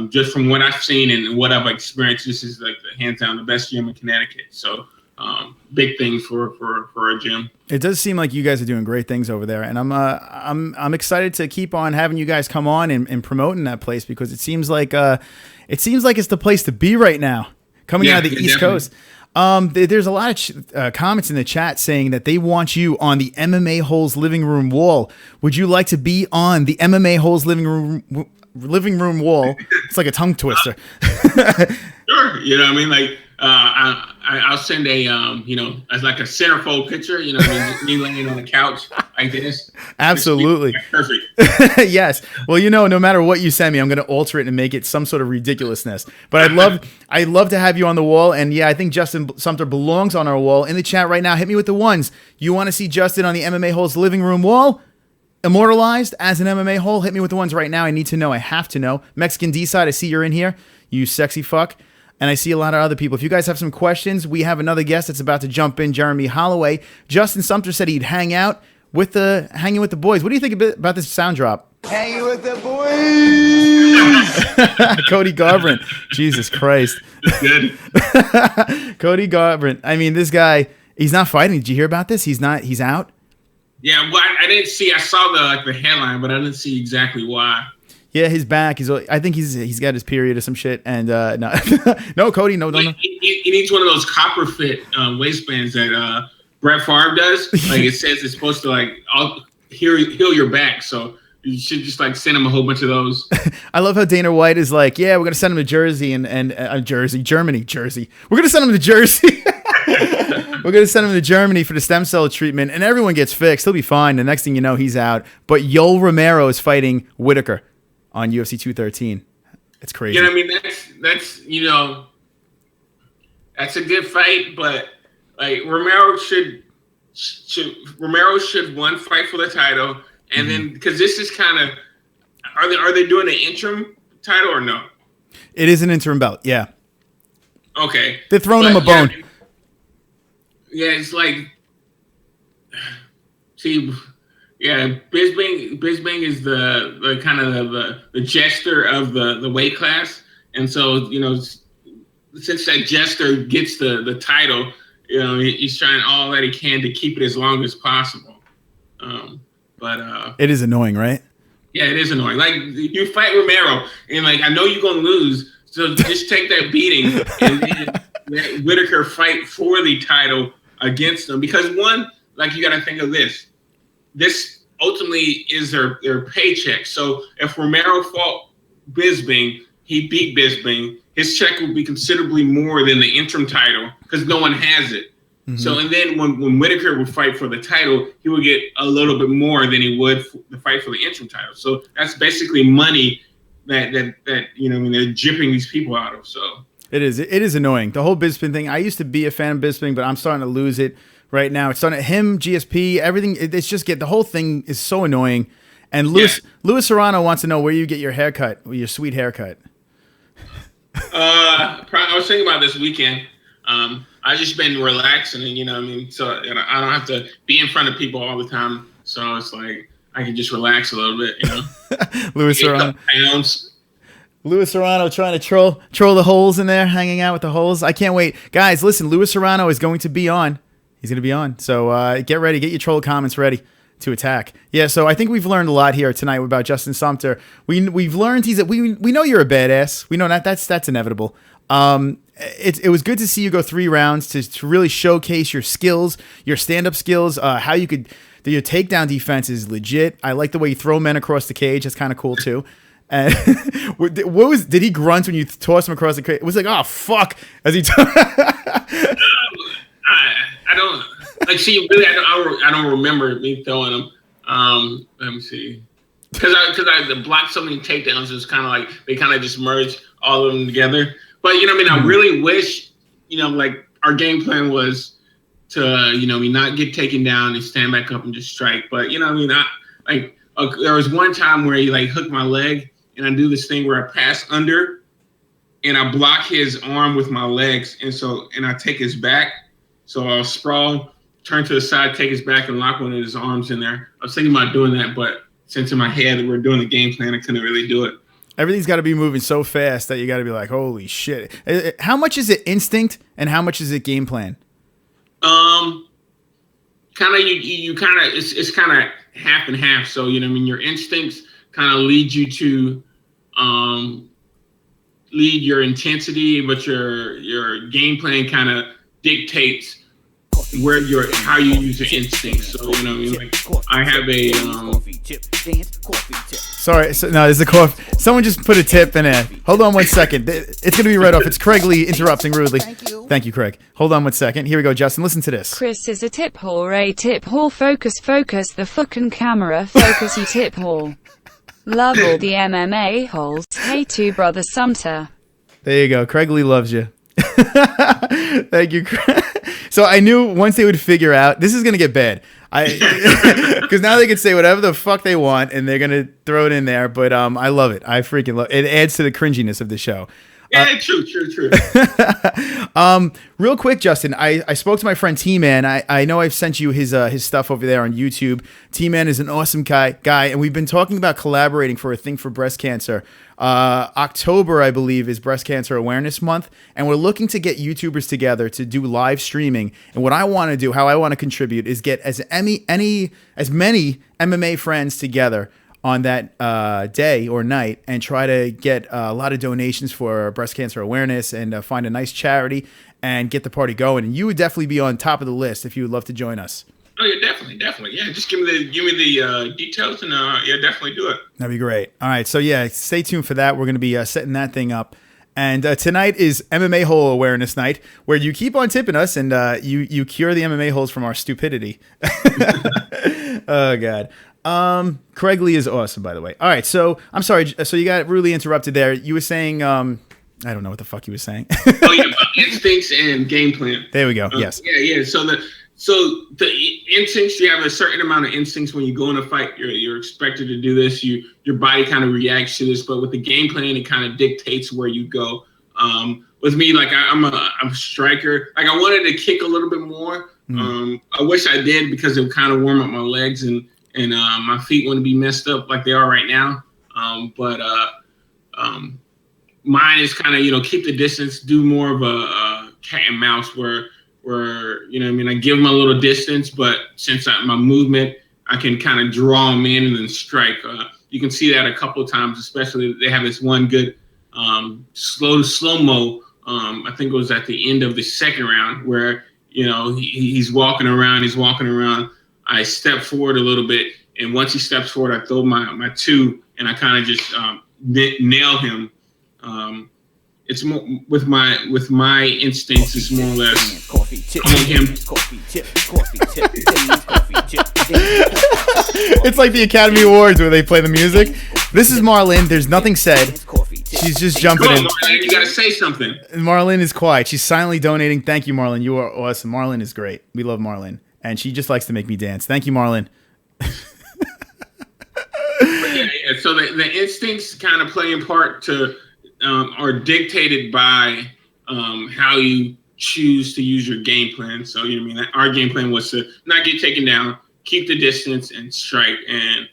just from what I've seen and what I've experienced, this is like the hands down the best gym in Connecticut. So big things for a gym. It does seem like you guys are doing great things over there, and I'm excited to keep on having you guys come on and promoting that place, because it seems like it's the place to be right now, coming out of the East Coast. There's a lot of comments in the chat saying that they want you on the MMA-Holes living room wall. Would you like to be on the MMA-Holes living room wall? It's like a tongue twister. Sure. What I mean? Like, I'll send as like a centerfold picture, me laying on the couch like this. Absolutely. Perfect. Yes. Well, no matter what you send me, I'm going to alter it and make it some sort of ridiculousness. But I'd love to have you on the wall. And yeah, I think Justin Sumter belongs on our wall. In the chat right now, hit me with the ones. You want to see Justin on the MMA-Holes living room wall? Immortalized as an MMA hole? Hit me with the ones right now. I need to know. I have to know. Mexican D-side, I see you're in here. You sexy fuck. And I see a lot of other people. If you guys have some questions, we have another guest that's about to jump in, Jeremie Holloway. Justin Sumter said he'd hanging with the boys. What do you think about this sound drop? Hanging with the boys. Cody Garbrandt. Jesus Christ. Good. Cody Garbrandt. I mean, this guy, he's not fighting. Did you hear about this? He's out? Yeah, well, I didn't see. I saw the headline, but I didn't see exactly why. Yeah, his back. I think he's got his period or some shit. And no, no, Cody, no. He needs one of those copper fit waistbands that Brett Favre does. Like, it says it's supposed to like heal your back. So you should just like send him a whole bunch of those. I love how Dana White is like, yeah, we're gonna send him to Jersey and Germany. We're gonna send him to Jersey. We're going to send him to Germany for the stem cell treatment, and everyone gets fixed. He'll be fine. The next thing you know, he's out. But Yoel Romero is fighting Whitaker on UFC 213. It's crazy. I mean, that's that's a good fight, but like Romero should one fight for the title, and then because this is kind of are they doing an interim title or no? It is an interim belt, yeah. Okay, they're throwing him a bone. Yeah, it's like, see, yeah, Bisping is the kind of the jester of the weight class, and so since that jester gets the title, he's trying all that he can to keep it as long as possible. But it is annoying, right? Yeah, it is annoying. Like, you fight Romero, and like I know you're gonna lose, so just take that beating and then let Whitaker fight for the title against them, because one, like, you got to think of this ultimately is their paycheck. So if Romero fought Bisping, he beat Bisping, his check would be considerably more than the interim title because no one has it. Mm-hmm. So, and then when Whitaker would fight for the title, he would get a little bit more than he would the fight for the interim title. So that's basically money that they're gypping these people out of. So It is annoying. The whole Bisping thing. I used to be a fan of Bisping, but I'm starting to lose it right now. It's starting to him, GSP, everything. It's just the whole thing is so annoying. And Luis Serrano wants to know where you get your haircut, your sweet haircut. I was thinking about this weekend. I just been relaxing, and you know what I mean. So I don't have to be in front of people all the time. So it's like I can just relax a little bit, you know. Louis Serrano. Louis Serrano trying to troll the holes in there, hanging out with the holes. I can't wait. Guys, listen, Louis Serrano is going to be on. He's going to be on. So get ready. Get your troll comments ready to attack. Yeah, so I think we've learned a lot here tonight about Justin Sumter. We've learned we know you're a badass. We know that's inevitable. It was good to see you go 3 rounds to really showcase your skills, your stand-up skills, how you could your takedown defense is legit. I like the way you throw men across the cage. That's kind of cool too. And did he grunt when you tossed him across the cage? It was like, oh fuck, as he I don't like see really I don't remember me throwing him. Let me see. Because I blocked so many takedowns, it was kind of like they kind of just merged all of them together. But you know what I mean? I really wish, you know, like our game plan was to, you know, not get taken down and stand back up and just strike. But you know what I mean? There was one time where he like hooked my leg, and I do this thing where I pass under, and I block his arm with my legs, and I take his back. So I'll sprawl, turn to the side, take his back, and lock one of his arms in there. I was thinking about doing that, but since in my head we're doing the game plan, I couldn't really do it. Everything's got to be moving so fast that you got to be like, holy shit. How much is it instinct and how much is it game plan? Kind of you kind of it's kind of half and half. So you know what I mean, your instincts kind of lead you to lead your intensity, but your game plan kind of dictates how you use your instincts. So you know what I mean, like I have a Sorry, no, there's a cough. Someone just put a tip in there. Hold on one second. It's going to be right off. It's Craig Lee interrupting rudely. Thank you, Craig. Hold on one second. Here we go, Justin. Listen to this. Chris is a tip whore, a tip whore. Focus the fucking camera. Focus, you tip whore. Love all the MMA holes. Hey, two brother Sumter. There you go. Craig Lee loves you. Thank you, Craig. So I knew once they would figure out, this is going to get bad. Because now they can say whatever the fuck they want and they're going to throw it in there. But I love it. I freaking love it. It adds to the cringiness of the show. Yeah, true. Real quick, Justin, I spoke to my friend T-Man. I know I've sent you his stuff over there on YouTube. T-Man is an awesome guy, and we've been talking about collaborating for a thing for breast cancer. October, I believe, is Breast Cancer Awareness Month, and we're looking to get YouTubers together to do live streaming. And what I want to do, how I want to contribute, is get as many MMA friends together on that day or night and try to get a lot of donations for breast cancer awareness and find a nice charity and get the party going. And you would definitely be on top of the list if you would love to join us. Oh yeah, definitely. Yeah, just give me the details and yeah, definitely do it. That'd be great. All right, so yeah, stay tuned for that. We're gonna be setting that thing up. And tonight is MMA Hole Awareness Night, where you keep on tipping us and you cure the MMA holes from our stupidity. Oh God. Craig Lee is awesome, by the way. All right, so I'm sorry. So you got really interrupted there. You were saying, I don't know what the fuck you were saying. Oh yeah, about instincts and game plan. There we go. Yes. Yeah. So the instincts, you have a certain amount of instincts when you go in a fight. You're expected to do this. Your body kind of reacts to this, but with the game plan, it kind of dictates where you go. With me, like I'm a striker. Like I wanted to kick a little bit more. I wish I did because it would kind of warm up my legs and my feet wouldn't be messed up like they are right now. But mine is kind of, keep the distance, do more of a cat and mouse where you know what I mean, I give them a little distance, but since my movement, I can kind of draw them in and then strike. You can see that a couple of times, especially they have this one good slow-mo. I think it was at the end of the second round where, he's walking around. I step forward a little bit, and once he steps forward, I throw my two, and I kind of just nail him. It's more with my instincts. It's more or less on him. It's like the Academy Awards where they play the music. This is Marlon. There's nothing said. She's just jumping in. Marlon, you gotta say something. Marlon is quiet. She's silently donating. Thank you, Marlon. You are awesome. Marlon is great. We love Marlon. And she just likes to make me dance. Thank you, Marlon. Yeah. So the instincts kind of play in part to are dictated by how you choose to use your game plan. So, you know what I mean? Our game plan was to not get taken down, keep the distance, and strike. And,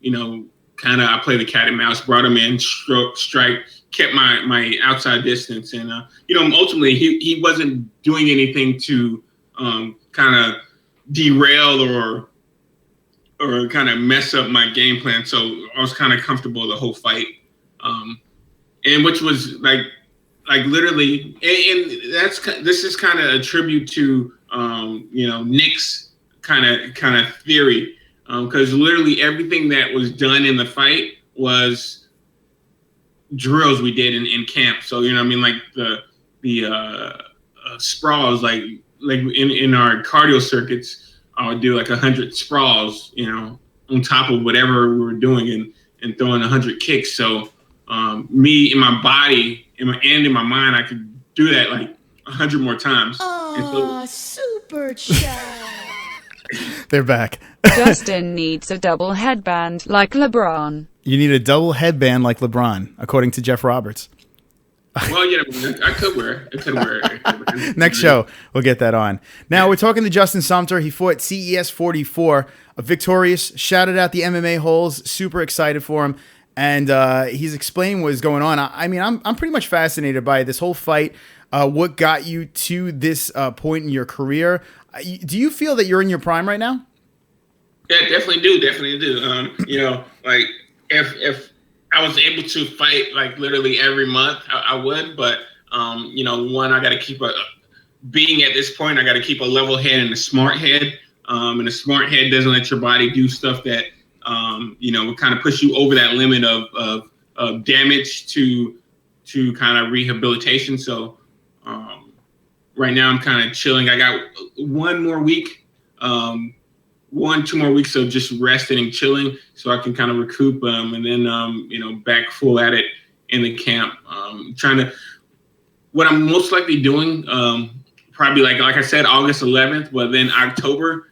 you know, kind of I played the cat and mouse, brought him in, strike, kept my outside distance. And, you know, ultimately he wasn't doing anything to kind of derail or kind of mess up my game plan. So I was kind of comfortable the whole fight. And which was like literally, and this is kind of a tribute to, you know, Nick's kind of theory. Because literally everything that was done in the fight was drills we did in camp. So, you know what I mean? Like the sprawls, like in our cardio circuits, I would do like 100 sprawls, you know, on top of whatever we were doing and throwing 100 kicks. So me in my body and in my mind, I could do that like 100 more times. Oh, super chat. They're back. Justin needs a double headband like LeBron. You need a double headband like LeBron, according to Jeff Roberts. Well, yeah, I could wear it. Next show, we'll get that on. Now, we're talking to Justin Sumter. He fought CES 44, victorious, shouted out the MMA-Holes, super excited for him. And he's explaining what is going on. I mean, I'm pretty much fascinated by this whole fight. What got you to this point in your career? Do you feel that you're in your prime right now? Yeah, definitely do. You know, like if I was able to fight like literally every month, I would. But you know, I got to keep being at this point. I got to keep a level head and a smart head. And a smart head doesn't let your body do stuff that you know will kind of push you over that limit of damage to kind of rehabilitation. So right now I'm kind of chilling. I got 1 more week. 2 more weeks of just resting and chilling so I can kind of recoup and then, you know, back full at it in the camp. What I'm most likely doing, probably like I said, August 11th, but then October,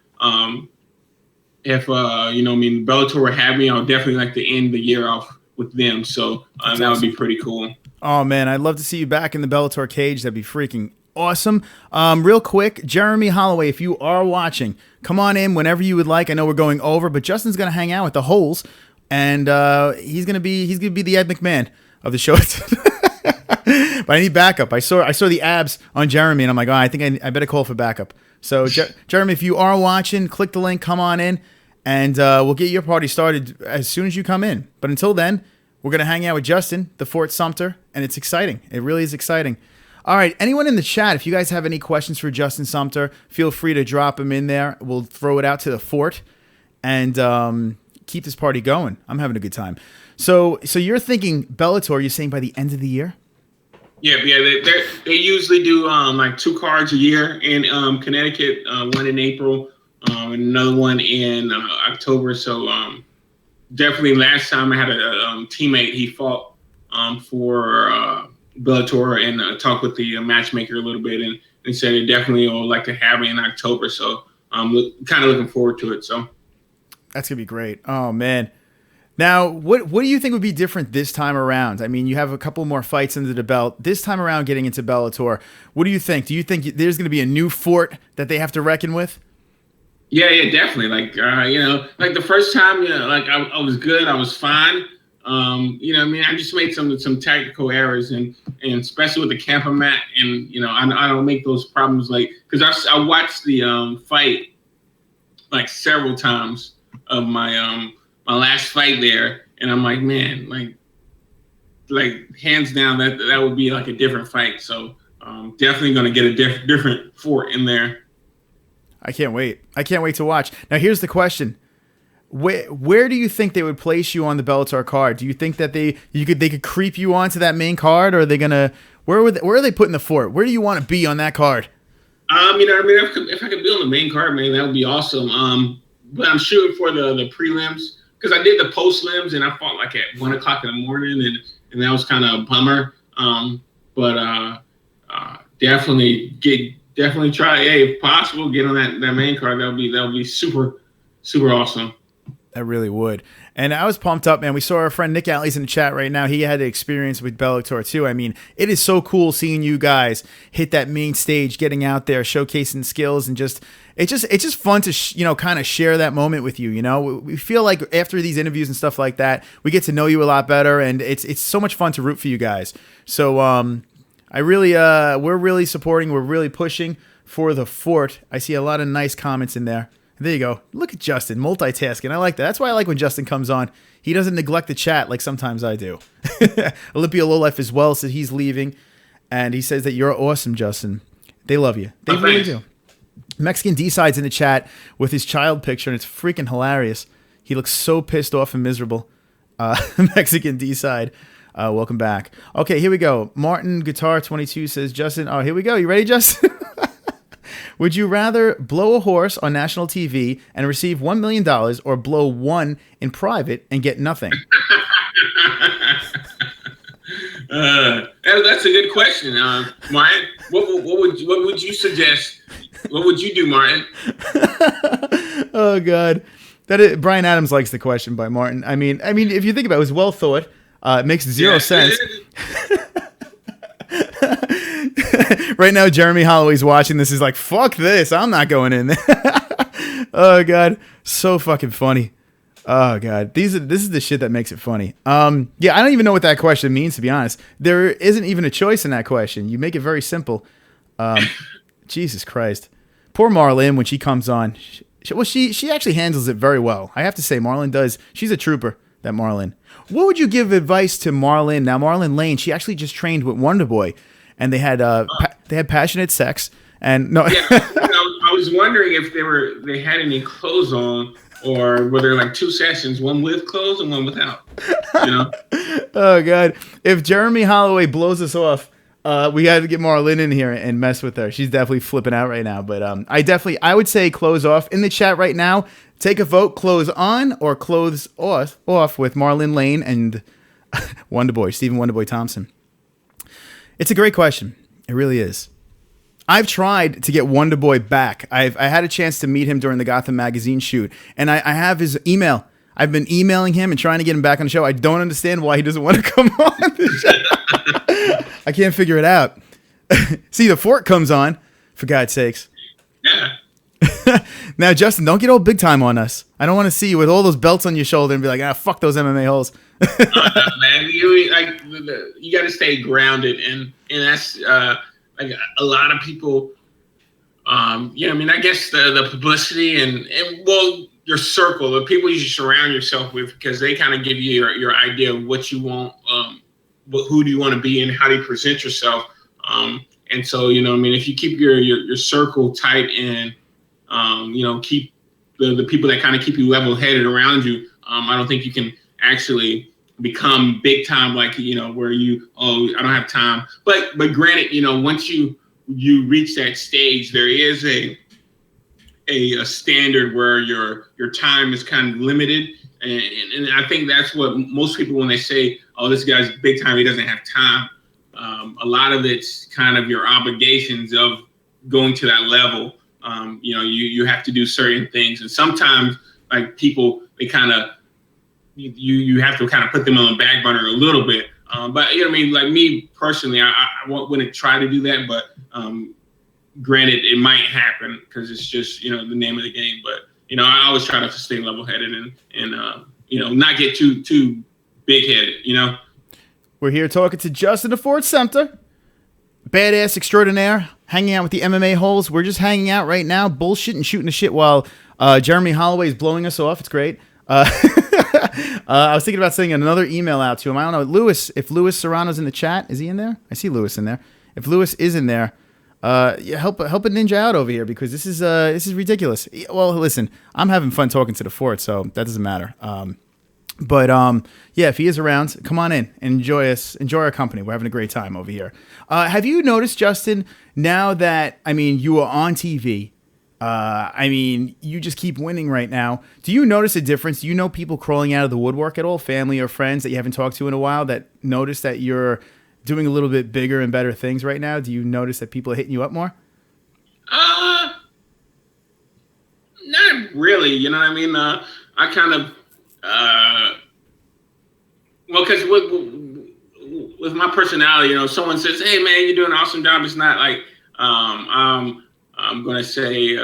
if, you know, I mean, Bellator would have me, I'll definitely like to end the year off with them. So that would be pretty cool. Oh, man, I'd love to see you back in the Bellator cage. That'd be freaking awesome. Real quick, Jeremie Holloway, if you are watching, come on in whenever you would like. I know we're going over, but Justin's gonna hang out with the Holes, and he's gonna be the Ed McMahon of the show. But I need backup. I saw the abs on Jeremie, and I'm like, oh, I think I better call for backup. So Jeremie, if you are watching, click the link, come on in, and we'll get your party started as soon as you come in. But until then, we're gonna hang out with Justin, the Fort Sumter, and it's exciting. It really is exciting. All right, anyone in the chat, if you guys have any questions for Justin Sumter, feel free to drop them in there. We'll throw it out to the fort and keep this party going. I'm having a good time. So you're thinking Bellator, you're saying by the end of the year? Yeah. They usually do like 2 cards a year in Connecticut, one in April, and another one in October. So definitely last time I had a teammate, he fought for Bellator and talked with the matchmaker a little bit and said they definitely would like to have me in October. So I'm kind of looking forward to it. So that's going to be great. Oh, man. Now, what do you think would be different this time around? I mean, you have a couple more fights under the belt. This time around getting into Bellator, what do you think? Do you think there's going to be a new fort that they have to reckon with? Yeah, definitely. Like, you know, like the first time, you know, like I was good. I was fine. You know, I mean, I just made some tactical errors and especially with the camper mat and, you know, I don't make those problems like, cause I watched the, fight like several times of my, my last fight there. And I'm like, man, like hands down that would be like a different fight. So, definitely going to get a different fort in there. I can't wait. I can't wait to watch. Now, here's the question. Where do you think they would place you on the Bellator card? Do you think that they could creep you onto that main card, or are they gonna where are they putting the fort? Where do you want to be on that card? You know, I mean, if I could be on the main card, man, that would be awesome. But I'm shooting for the prelims because I did the post lims and I fought like at 1 o'clock in the morning and that was kind of a bummer. But definitely try. Hey, if possible, get on that main card. That would be super awesome. That really would. And I was pumped up, man. We saw our friend Nick Alley's in the chat right now. He had the experience with Bellator too. I mean, it is so cool seeing you guys hit that main stage, getting out there, showcasing skills, and it's just fun to kind of share that moment with you. You know, we feel like after these interviews and stuff like that, we get to know you a lot better, and it's so much fun to root for you guys. So we're really supporting, we're really pushing for the fort. I see a lot of nice comments in there. There you go. Look at Justin, multitasking. I like that. That's why I like when Justin comes on. He doesn't neglect the chat like sometimes I do. Olympia Lowlife as well said he's leaving, and he says that you're awesome, Justin. They love you. They really do. Mexican D-Side's in the chat with his child picture, and it's freaking hilarious. He looks so pissed off and miserable. Mexican D-Side, welcome back. Okay, here we go. Martin Guitar 22 says, Justin, oh, here we go. You ready, Justin? Would you rather blow a horse on national TV and receive $1 million, or blow one in private and get nothing? That's a good question, Martin. What would you suggest? What would you do, Martin? Oh God, Brian Adams likes the question by Martin. I mean, if you think about it, it was well thought. It makes zero sense. Right now, Jeremie Holloway's watching this. Is like, fuck this. I'm not going in there. Oh God, so fucking funny. Oh God, this is the shit that makes it funny. Yeah, I don't even know what that question means, to be honest. There isn't even a choice in that question. You make it very simple. Jesus Christ, poor Marlene when she comes on. She actually handles it very well. I have to say, Marlene does. She's a trooper. That Marlene. What would you give advice to Marlene? Now, Marlene Lane, she actually just trained with Wonder Boy, and they had passionate sex. And no, yeah, I was wondering if they had any clothes on, or were there like two sessions, one with clothes and one without? You know? Oh God! If Jeremie Holloway blows us off, we got to get Marlene in here and mess with her. She's definitely flipping out right now. But I would say clothes off. In the chat right now, take a vote: clothes on or clothes off with Marlene Lane and Wonderboy, Stephen Wonderboy Thompson. It's a great question. It really is. I've tried to get Wonderboy back. I had a chance to meet him during the Gotham magazine shoot, and I have his email. I've been emailing him and trying to get him back on the show. I don't understand why he doesn't want to come on the show. I can't figure it out. See, the Fort comes on, for God's sakes. Yeah. Now, Justin, don't get all big time on us. I don't want to see you with all those belts on your shoulder and be like, fuck those MMA-Holes. Man, you got to stay grounded, and that's like a lot of people. Yeah, I mean, I guess the publicity and well, your circle, the people you should surround yourself with, because they kind of give you your idea of what you want, who do you want to be, and how do you present yourself. And so, I mean, if you keep your circle tight and keep the people that kind of keep you level-headed around you, I don't think you can actually become big time, like, where I don't have time. But granted, once you reach that stage, there is a standard where your time is kind of limited. And I think that's what most people, when they say, oh, this guy's big time, he doesn't have time. A lot of it's kind of your obligations of going to that level. You have to do certain things. And sometimes, like, people, they kind of, you have to kind of put them on the back burner a little bit. But, I mean, like me personally, I wouldn't try to do that. But granted, it might happen because it's just, the name of the game. But, I always try to stay level-headed and not get too big-headed, We're here talking to Justin of Fort Sumter, badass extraordinaire, hanging out with the MMA-Holes. We're just hanging out right now, bullshit and shooting the shit while Jeremie Holloway is blowing us off. It's great. I was thinking about sending another email out to him. I don't know, Lewis. If Lewis Serrano's in the chat, is he in there? I see Lewis in there. If Lewis is in there, help a ninja out over here, because this is ridiculous. Well, listen, I'm having fun talking to the Fort, so that doesn't matter. But yeah, if he is around, come on in and enjoy our company. We're having a great time over here. Have you noticed, Justin, now that, you are on TV, you just keep winning right now. Do you notice a difference? Do you know people crawling out of the woodwork at all? Family or friends that you haven't talked to in a while that notice that you're doing a little bit bigger and better things right now? Do you notice that people are hitting you up more? Not really. You know what I mean? Well, because with my personality, you know, if someone says, "Hey, man, you're doing an awesome job," it's not like I'm gonna say,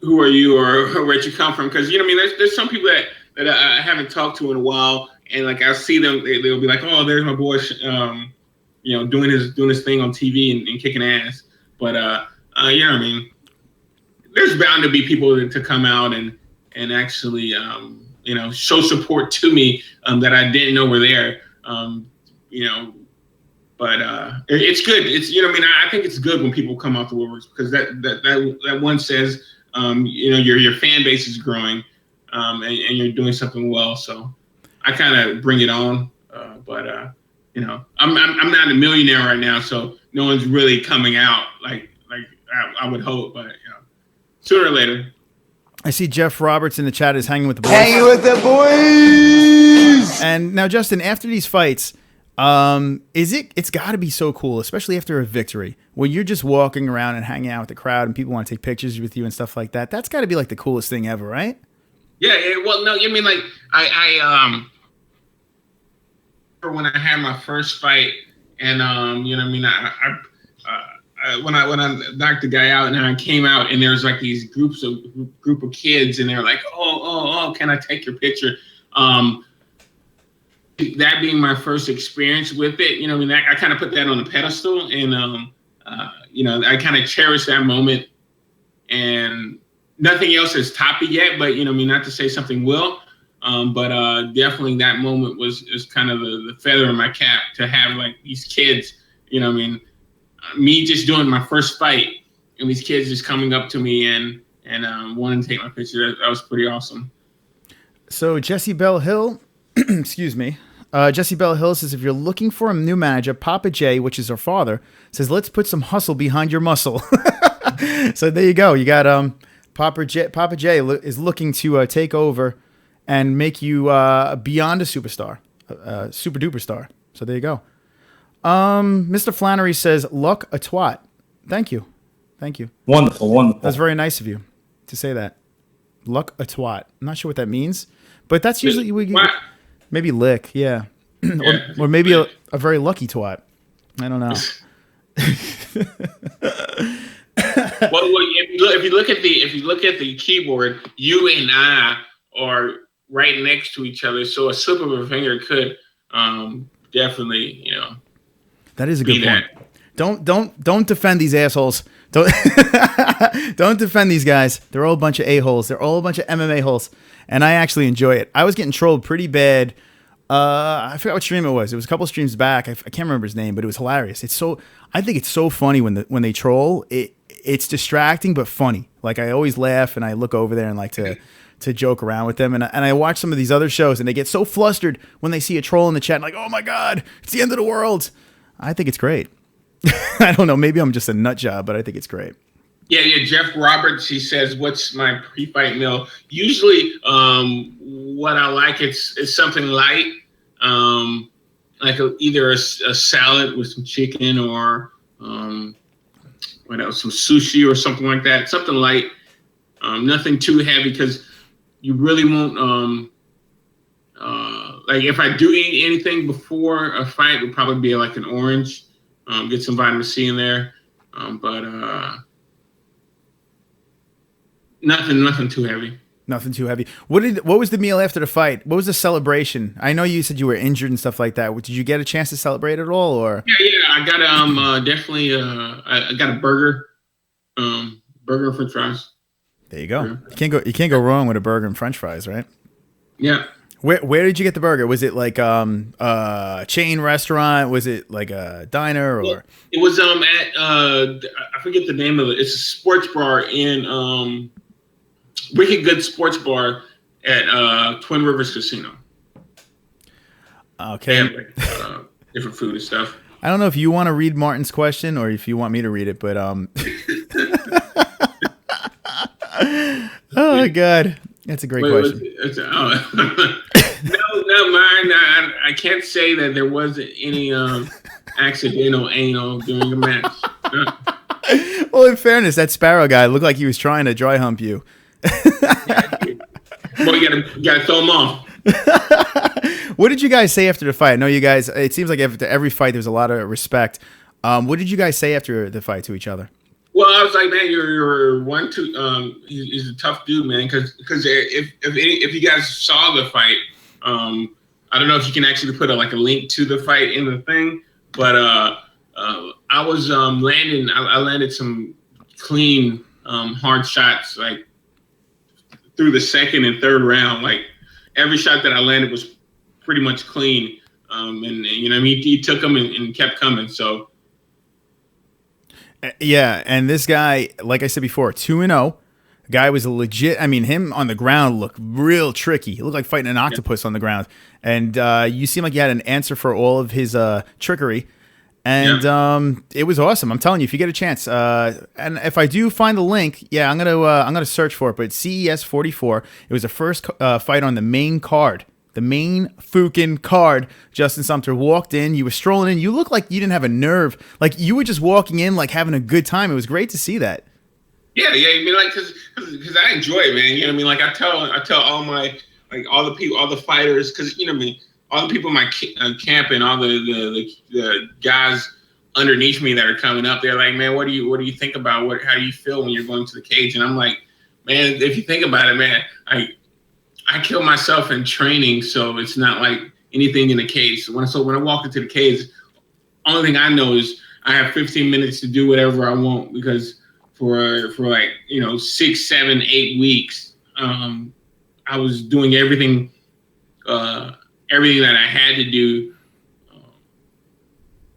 "Who are you?" or "Where'd you come from?" Because, you know, what I mean, there's some people that I haven't talked to in a while, and like I see them, they'll be like, "Oh, there's my boy, you know, doing his thing on TV and kicking ass." But you know what I mean, there's bound to be people to come out and actually you know, show support to me that I didn't know were there. You know, but it's good. It's, you know, I mean, I think it's good when people come out the woodworks, because that one says, you know, your fan base is growing, and you're doing something well. So I kind of bring it on, but you know, I'm not a millionaire right now, so no one's really coming out like I would hope, but you know, sooner or later. I see Jeff Roberts in the chat is hanging with the boys. Hanging with the boys. And now, Justin, after these fights, it's got to be so cool, especially after a victory, where you're just walking around and hanging out with the crowd, and people want to take pictures with you and stuff like that. That's got to be like the coolest thing ever, right? Yeah. Well, no, I mean, like I when I had my first fight, and you know, I mean, when I knocked the guy out and I came out, and there was like these group of kids, and they're like, oh, can I take your picture? That being my first experience with it, you know, I mean, I kind of put that on the pedestal, and you know, I kind of cherish that moment, and nothing else has topped it yet. But, you know, I mean, not to say something will, but definitely that moment was kind of the feather in my cap to have like these kids, you know, I mean, me just doing my first fight, and these kids just coming up to me and wanting to take my picture. That was pretty awesome. So Jesse Bell Hill, excuse me. Jesse Bell Hill says, if you're looking for a new manager, Papa J, which is her father, says, let's put some hustle behind your muscle. So there you go. You got Papa J is looking to take over and make you beyond a superstar, super duper star. So there you go. Mr. Flannery says, luck a twat. Thank you. Wonderful. That's very nice of you to say that. Luck a twat. I'm not sure what that means, but that's usually maybe lick, yeah. or maybe a very lucky twat. I don't know. Well, if you look at the keyboard, you and I are right next to each other, so a slip of a finger could definitely, you know. That is a good point. Don't defend these assholes. Don't defend these guys. They're all a bunch of a-holes. They're all a bunch of MMA-holes. And I actually enjoy it. I was getting trolled pretty bad. I forgot what stream it was. It was a couple streams back. I can't remember his name, but it was hilarious. I think it's so funny when they troll. It's distracting but funny. Like, I always laugh and I look over there and like to joke around with them. And I watch some of these other shows and they get so flustered when they see a troll in the chat, like, oh my God, it's the end of the world. I think it's great. I don't know. Maybe I'm just a nut job, but I think it's great. Yeah. Jeff Roberts, he says, what's my pre-fight meal? Usually what I like, it's something light, like either a salad with some chicken or what else, some sushi or something like that. Something light, nothing too heavy, because you really won't, like if I do eat anything before a fight, it would probably be like an orange, get some vitamin C in there, but nothing too heavy. Nothing too heavy. What was the meal after the fight? What was the celebration? I know you said you were injured and stuff like that. Did you get a chance to celebrate at all, or? Yeah. I got definitely I got a burger, burger and French fries. There you go. Yeah. You can't go wrong with a burger and French fries, right? Yeah. Where did you get the burger? Was it like a chain restaurant? Was it like a diner, or? It was at I forget the name of it. It's a sports bar in Wicked Good Sports Bar at Twin Rivers Casino. Okay. They have, like, different food and stuff. I don't know if you want to read Martin's question or if you want me to read it, but oh my God, that's a great question. No, mine. I can't say that there wasn't any accidental anal during the match. Well, in fairness, that Sparrow guy looked like he was trying to dry hump you. Boy, you gotta throw them off. What did you guys say after the fight? I know you guys. It seems like after every fight, there's a lot of respect. What did you guys say after the fight to each other? Well, I was like, man, you're one, two. He's a tough dude, man. Because if you guys saw the fight, I don't know if you can actually put a link to the fight in the thing, but I was landing. I landed some clean, hard shots like through the second and third round. Like every shot that I landed was pretty much clean, and you know, he took them and kept coming. So. Yeah, and this guy, like I said before, 2-0. Guy was a legit. I mean, him on the ground looked real tricky. He looked like fighting an octopus on the ground. And you seem like you had an answer for all of his trickery. And it was awesome. I'm telling you, if you get a chance, and if I do find the link, yeah, I'm gonna search for it. But CES 44, it was the first fight on the main card. The main fucking card. Justin Sumter walked in. You were strolling in. You looked like you didn't have a nerve. Like you were just walking in, like having a good time. It was great to see that. Yeah. I mean, like, cause I enjoy it, man. You know what I mean? Like I tell all my all the people, all the fighters, cause you know what I mean. All the people in my camp and all the guys underneath me that are coming up, they're like, man, what do you think about how do you feel when you're going to the cage? And I'm like, man, if you think about it, man, I kill myself in training, so it's not like anything in the cage. So when I walk into the cage, only thing I know is I have 15 minutes to do whatever I want, because for like, you know, 6, 7, 8 weeks, I was doing everything that I had to do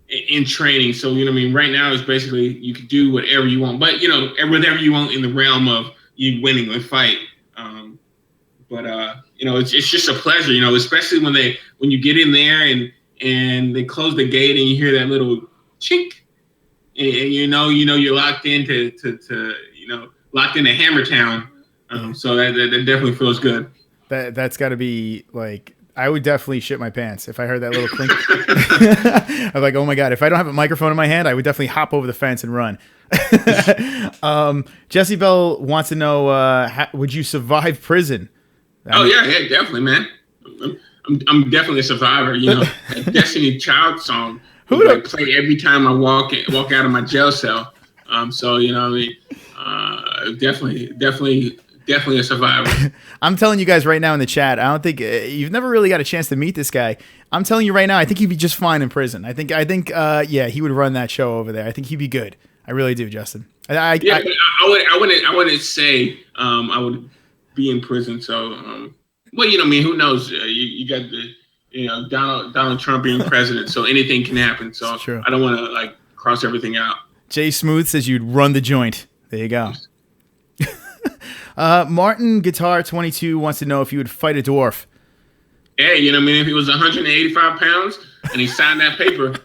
in training. So, you know what I mean? Right now is basically you can do whatever you want, but, you know, whatever you want in the realm of you winning a fight. But you know, it's just a pleasure, you know, especially when you get in there and they close the gate and you hear that little chink, and you know you're locked into locked into Hammertown. So that definitely feels good. That's got to be like, I would definitely shit my pants if I heard that little clink. I'm like, oh my God, if I don't have a microphone in my hand, I would definitely hop over the fence and run. Jesse Bell wants to know, would you survive prison? Yeah, definitely, man. I'm definitely a survivor. You know, that Destiny Child song I play every time I walk out of my jail cell. So you know, I mean, definitely a survivor. I'm telling you guys right now in the chat, I don't think you've never really got a chance to meet this guy. I'm telling you right now, I think he'd be just fine in prison. I think, yeah, he would run that show over there. I think he'd be good. I really do, Justin. I wouldn't say I would be in prison. So, well, you know, I mean, who knows? You got the, you know, Donald Trump being president, so anything can happen. So I don't want to like cross everything out. Jay Smooth says you'd run the joint. There you go. Martin Guitar 22 wants to know if you would fight a dwarf. Hey, you know what I mean? If he was 185 pounds and he signed that paper.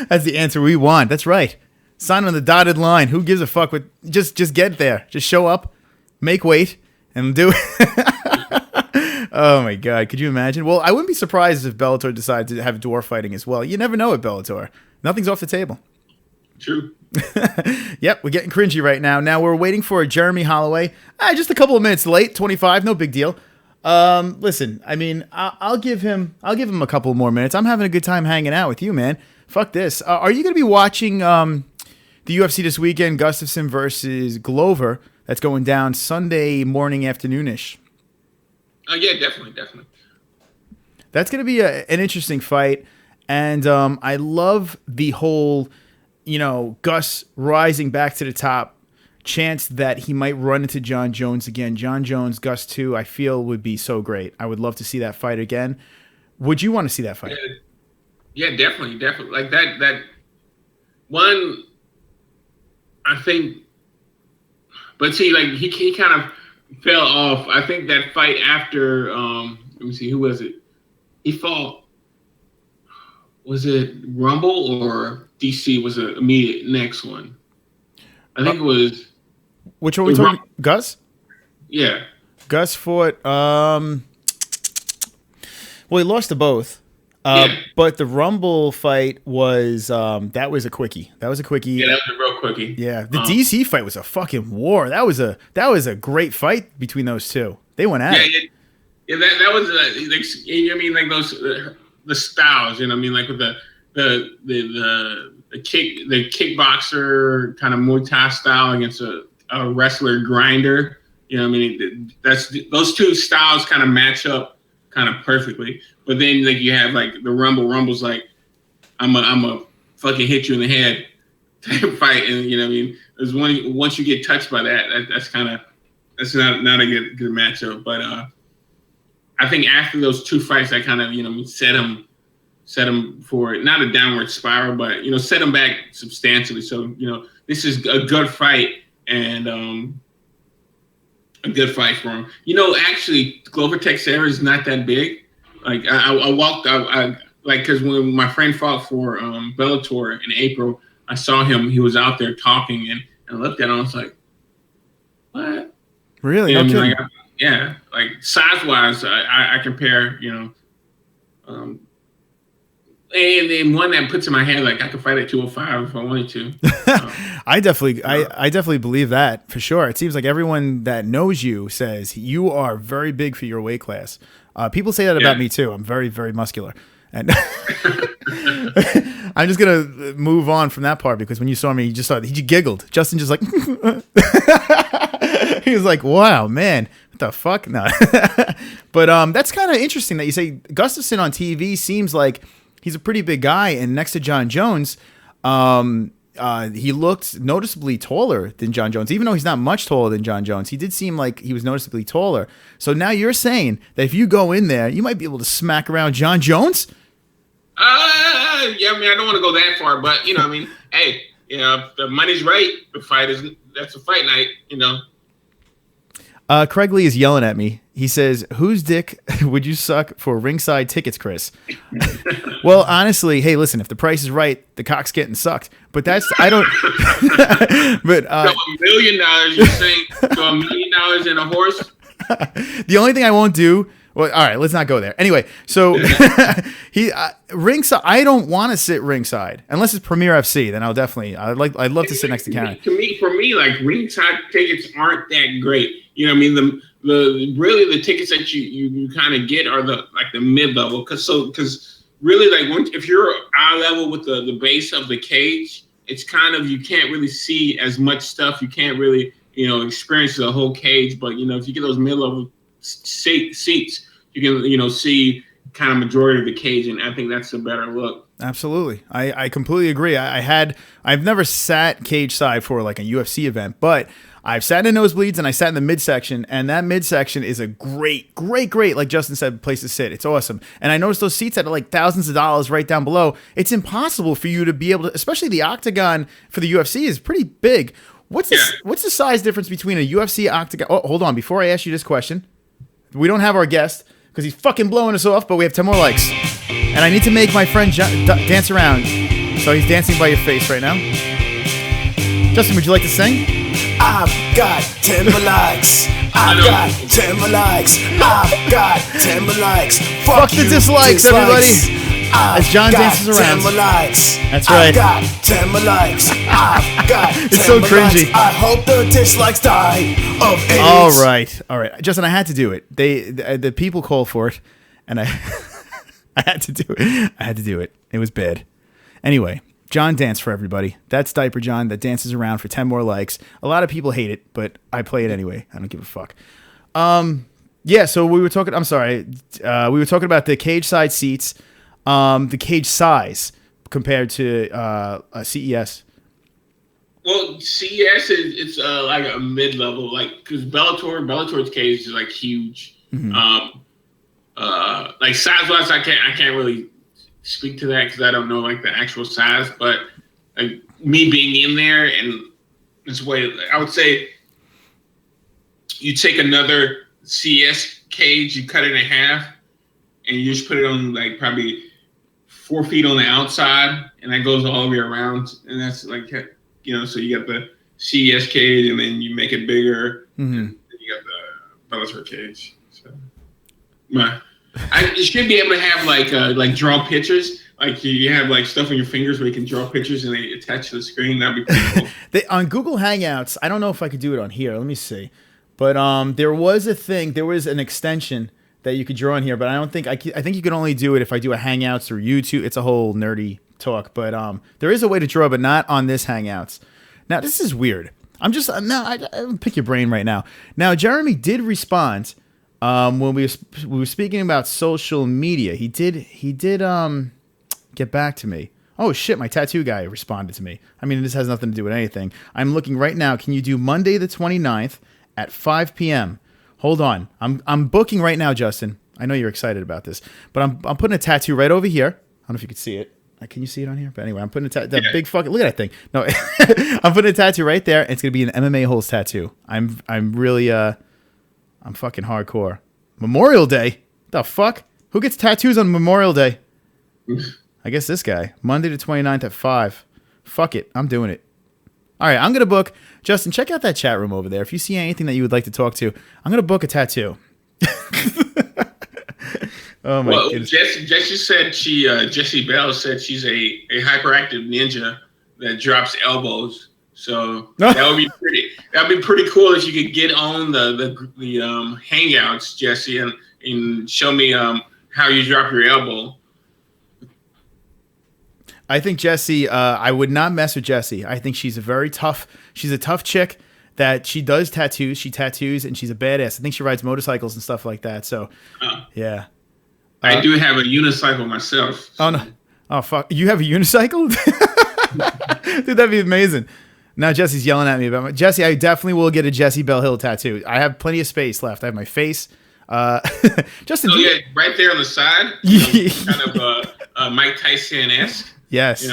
That's the answer we want. That's right. Sign on the dotted line. Who gives a fuck with just get there. Just show up, make weight, and do it. Oh my God. Could you imagine? Well, I wouldn't be surprised if Bellator decided to have dwarf fighting as well. You never know at Bellator. Nothing's off the table. True. Yep, we're getting cringy right now. Now we're waiting for Jeremie Holloway. Just a couple of minutes late, 25, no big deal. Listen, I mean, I'll give him a couple more minutes. I'm having a good time hanging out with you, man. Fuck this. Are you going to be watching the UFC this weekend? Gustafsson versus Glover. That's going down Sunday morning, afternoonish. Yeah, definitely. That's going to be an interesting fight, and I love the whole, you know, Gus rising back to the top, chance that he might run into John Jones again. John Jones, Gus 2, I feel would be so great. I would love to see that fight again. Would you want to see that fight? Yeah, definitely. Like that one, I think, but see, like he kind of fell off. I think that fight after, let me see, who was it? He fought, was it Rumble or DC was the immediate next one? I think it was. Which one are we talking? Gus? Yeah. Gus fought. Well, he lost to both. But the Rumble fight was that was a quickie. That was a quickie. Yeah, that was a real quickie. Yeah, the DC fight was a fucking war. That was a great fight between those two. They went at it. Yeah, that was I mean, like those the styles. You know, what I mean, like with the kickboxer kind of Muay Thai style against a wrestler grinder. You know, what I mean, those two styles kind of match up kind of perfectly. But then like you have like the Rumble's like I'm a fucking hit you in the head type fight, and you know what I mean. There's once you get touched by that's not a good matchup. But I think after those two fights, I kind of set him for not a downward spiral, but set him back substantially. So this is a good fight and a good fight for him. Actually, Glover Teixeira is not that big. Like I walked out, because when my friend fought for Bellator in April, I saw him. He was out there talking, and I looked at him. I was like, "What? Really? Okay. Yeah. Like size wise, I compare. And then one that puts in my head, like I could fight at 205 if I wanted to. I definitely believe that for sure. It seems like everyone that knows you says you are very big for your weight class. People say that about me too. I'm very, very muscular. And I'm just gonna move on from that part because when you saw me, he giggled. Justin just like he was like, "Wow, man, what the fuck?" No, but that's kind of interesting that you say Gustafsson on TV seems like he's a pretty big guy, and next to John Jones, he looked noticeably taller than John Jones. Even though he's not much taller than John Jones, he did seem like he was noticeably taller. So now you're saying that if you go in there, you might be able to smack around John Jones? Yeah, I mean, I don't want to go that far, but I mean, hey, if the money's right, that's a fight night, Craig Lee is yelling at me. He says, "Whose dick would you suck for ringside tickets, Chris?" Well, honestly, hey, listen, if the price is right, the cock's getting sucked. But I don't. But $1 million, you're saying? So $1 million in a horse? The only thing I won't do. Well, all right, let's not go there. Anyway, so ringside. I don't want to sit ringside unless it's Premier FC. Then I'd love to sit next to Carrie. For me, like ringside tickets aren't that great. You know what I mean? The tickets that you kind of get are the mid level because really if you're eye level with the base of the cage, it's kind of you can't really see as much stuff. You can't really experience the whole cage. But if you get those mid level seats, you can see kind of majority of the cage, and I think that's a better look. Absolutely. I completely agree. I've never sat cage side for like a UFC event, but I've sat in nosebleeds and I sat in the midsection, and that midsection is a great, like Justin said, place to sit. It's awesome. And I noticed those seats at like thousands of dollars right down below. It's impossible for you to be able to, especially the octagon for the UFC is pretty big. What's the size difference between a UFC octagon? Oh, hold on. Before I ask you this question, we don't have our guest because he's fucking blowing us off, but we have 10 more likes. And I need to make my friend dance around. So he's dancing by your face right now. Justin, would you like to sing? I've got 10 more likes. I've got 10 more likes. I've got 10 more likes. Fuck the dislikes, everybody. As John dances around. 10 more likes. That's right. I've got 10 more likes. I've got 10 it's so more cringy. Likes. I hope the dislikes die of AIDS. All right. Justin, I had to do it. The people called for it, and I had to do it. It was bad. Anyway, John danced for everybody. That's Diaper John that dances around for 10 more likes. A lot of people hate it, but I play it anyway. I don't give a fuck. Yeah, so we were talking, I'm sorry. We were talking about the cage side seats, the cage size compared to CES. Well, CES it's like a mid-level, because Bellator's cage is like huge. Mm-hmm. Like size-wise, I can't really speak to that because I don't know like the actual size, but like me being in there and this way, I would say you take another CES cage, you cut it in half, and you just put it on like probably 4 feet on the outside, and that goes all the way around, and that's like so you got the CES cage, and then you make it bigger, mm-hmm. and you got the Bellator cage. So, You should be able to have like draw pictures. Like you have like stuff on your fingers where you can draw pictures and they attach to the screen. That'd be pretty cool. On Google Hangouts, I don't know if I could do it on here. Let me see. But there was a thing. There was an extension that you could draw in here. But I don't think I think you can only do it if I do a Hangouts or YouTube. It's a whole nerdy talk. But there is a way to draw, but not on this Hangouts. Now this is weird. I pick your brain right now. Now Jeremie did respond when we were speaking about social media. He did get back to me. Oh shit, my tattoo guy responded to me. I mean, this has nothing to do with anything. I'm looking right now. Can you do Monday the 29th at 5 p.m.? Hold on. I'm booking right now, Justin. I know you're excited about this, but I'm putting a tattoo right over here. I don't know if you can see it. Can you see it on here? But anyway, I'm putting that big fucking, look at that thing. No, I'm putting a tattoo right there. And it's gonna be an MMA-Holes tattoo. I'm really I'm fucking hardcore. Memorial Day? The fuck? Who gets tattoos on Memorial Day? I guess this guy. Monday the 29th at 5. Fuck it. I'm doing it. All right, I'm going to book. Justin, check out that chat room over there. If you see anything that you would like to talk to, I'm going to book a tattoo. Oh, my goodness. Jessie said Jessie Bell said she's a hyperactive ninja that drops elbows. So that would be pretty cool if you could get on the Hangouts, Jessie, and show me how you drop your elbow. I think Jessie, I would not mess with Jessie. I think she's a tough chick that she does tattoos. She tattoos and she's a badass. I think she rides motorcycles and stuff like that. So, yeah. I do have a unicycle myself. So. Oh, no. Oh, fuck. You have a unicycle? Dude, that'd be amazing. Now Jessie's yelling at me about Jessie, I definitely will get a Jessie Bell Hill tattoo. I have plenty of space left. I have my face. Justin. Oh, yeah, right there on the side. Kind of Mike Tyson-esque. Yes.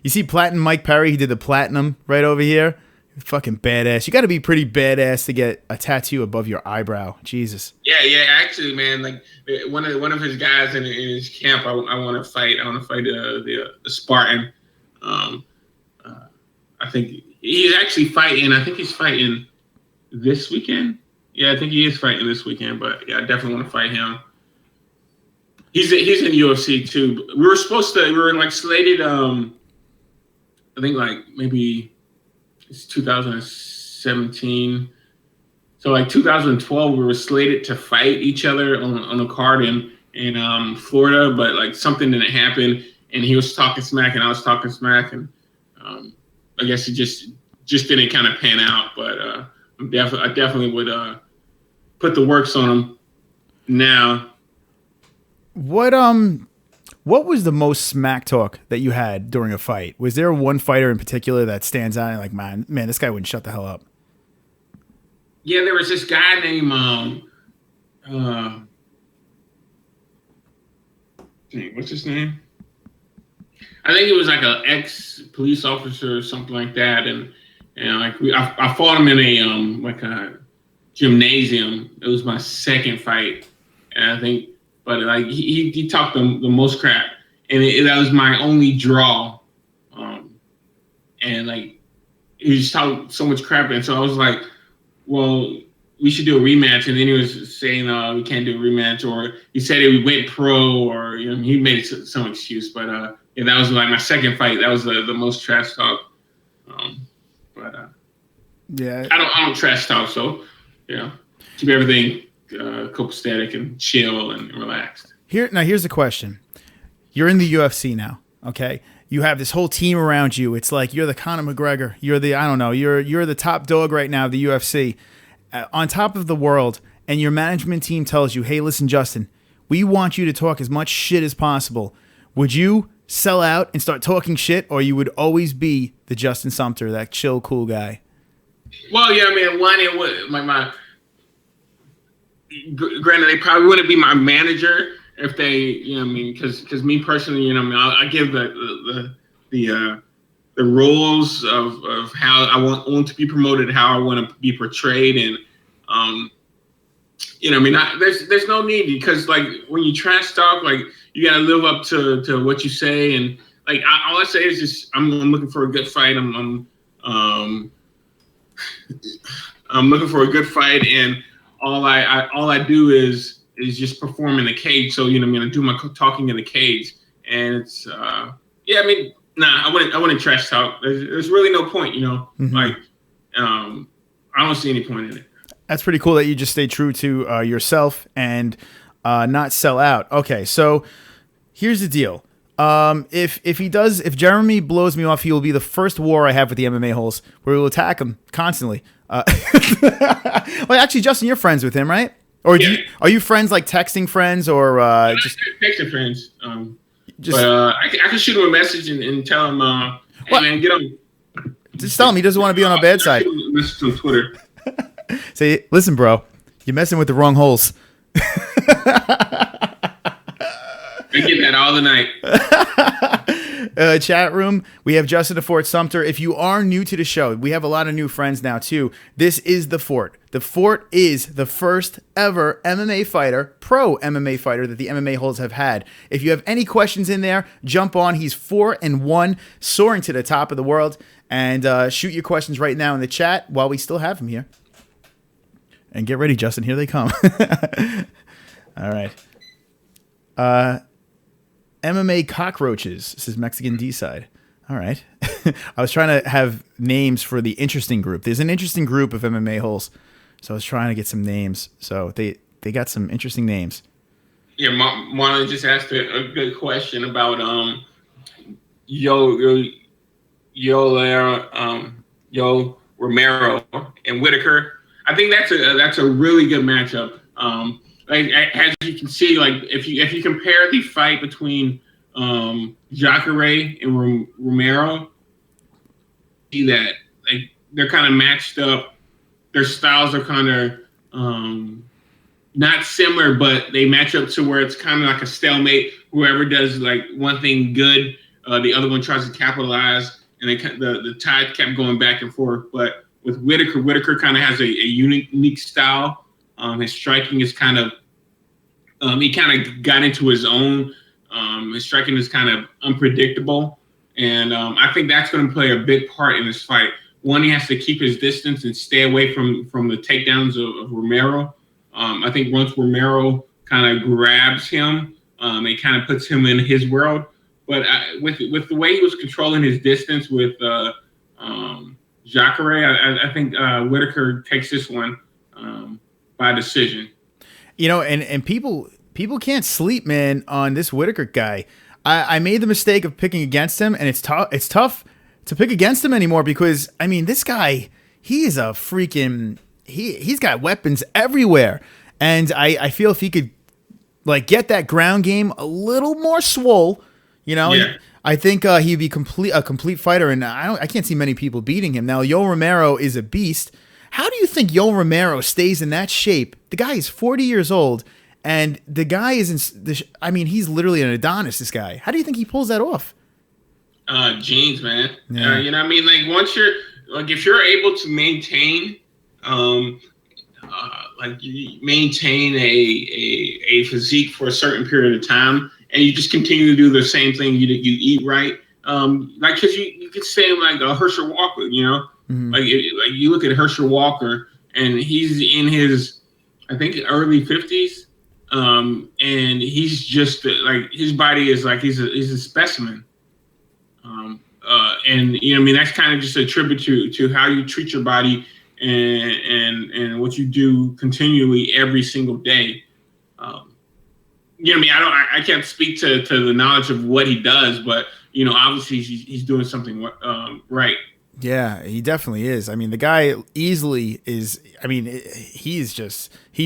You see Platinum Mike Perry? He did the platinum right over here. Fucking badass. You got to be pretty badass to get a tattoo above your eyebrow. Jesus. Yeah. Actually, man, like one of his guys in his camp, I want to fight. I want to fight the Spartan. I think he's actually fighting. I think he's fighting this weekend. Yeah, I think he is fighting this weekend. But yeah, I definitely want to fight him. He's in UFC too. We were slated. I think like maybe it's 2017. So like 2012, we were slated to fight each other on a card in Florida, but like something didn't happen, and he was talking smack and I was talking smack, and I guess it just didn't kind of pan out. But I definitely would put the works on him now. What was the most smack talk that you had during a fight? Was there one fighter in particular that stands out and like, man, this guy wouldn't shut the hell up? Yeah, there was this guy named what's his name? I think it was like an ex-police officer or something like that, and like I fought him in a gymnasium. It was my second fight, and I think. But like he talked the most crap, and that was my only draw. And like he just talked so much crap, and so I was like, "Well, we should do a rematch." And then he was saying, "We can't do a rematch," or he said he went pro, or he made some excuse. But yeah, that was like my second fight. That was the most trash talk. Yeah, I don't trash talk, so keep everything copacetic and chill and relaxed. Here's the question. You're in the UFC now, okay? You have this whole team around you. It's like you're the Conor McGregor. You're the top dog right now of the UFC, on top of the world, and your management team tells you, hey, listen, Justin, we want you to talk as much shit as possible. Would you sell out and start talking shit, or you would always be the Justin Sumter, that chill, cool guy? Well, yeah, I mean, one, it would, my granted, they probably wouldn't be my manager if they, because me personally, I give the rules of how I want to be promoted, how I want to be portrayed, and there's no need, because like when you trash talk, like you got to live up to what you say, and like all I say is just I'm looking for a good fight. I'm looking for a good fight, and all I do is is just perform in the cage. So, I'm going to do my talking in the cage. And it's, I wouldn't trash talk. There's really no point, like, I don't see any point in it. That's pretty cool that you just stay true to yourself and not sell out. Okay, so here's the deal. If Jeremie blows me off, he will be the first war I have with the MMA-Holes, where we will attack him constantly. Well, actually, Justin, you're friends with him, right? Or are you friends, like texting friends, or just texting friends? I can shoot him a message and tell him, hey man, get on. Just tell him he doesn't want to be on our bad side. Message on Twitter. Say, listen, bro, you're messing with the wrong holes. I get that all the night. Chat room, we have Justin to Fort Sumter. If you are new to the show, we have a lot of new friends now too. This is the Fort. The Fort is the first ever MMA fighter, pro MMA fighter that the MMA-Holes have had. If you have any questions in there, jump on. He's 4-1, soaring to the top of the world. And shoot your questions right now in the chat while we still have him here. And get ready, Justin. Here they come. All right. MMA cockroaches. This is Mexican D-side. All right. I was trying to have names for the interesting group. There's an interesting group of MMA-Holes. So I was trying to get some names. So they got some interesting names. Yeah, Marlon just asked a good question about Yo Romero and Whitaker. I think that's a really good matchup. As you can see, like if you compare the fight between Jacare and Romero, see that like they're kind of matched up. Their styles are kind of not similar, but they match up to where it's kind of like a stalemate. Whoever does like one thing good, the other one tries to capitalize, and the tide kept going back and forth. But with Whitaker kind of has a unique style. His striking is kind of he kind of got into his own. His striking is kind of unpredictable, and I think that's going to play a big part in this fight. One, he has to keep his distance and stay away from the takedowns of Romero. I think once Romero kind of grabs him, it kind of puts him in his world. But with the way he was controlling his distance with Jacare, I think Whitaker takes this one by decision. And people can't sleep, man, on this Whitaker guy. I made the mistake of picking against him, and it's tough to pick against him anymore because, I mean, this guy, he is a freaking... He's got weapons everywhere. And I feel if he could, like, get that ground game a little more swole, Yeah. I think he'd be a complete fighter, and I can't see many people beating him. Now, Yo Romero is a beast. How do you think Yo Romero stays in that shape? The guy is 40 years old, and the guy is he's literally an Adonis, this guy. How do you think he pulls that off? Genes, man. Yeah. You know what I mean? Like, once you're, like, if you're able to maintain, you maintain a physique for a certain period of time, and you just continue to do the same thing, you eat right. Like, cause you could say like a Herschel Walker, Mm-hmm. like you look at Herschel Walker, and he's in his, I think, early 50s, and he's just like, his body is like he's a specimen. And that's kind of just a tribute to how you treat your body and what you do continually every single day. I can't speak to the knowledge of what he does, but obviously he's doing something right. Yeah, he definitely is. I mean, the guy easily is. I mean, he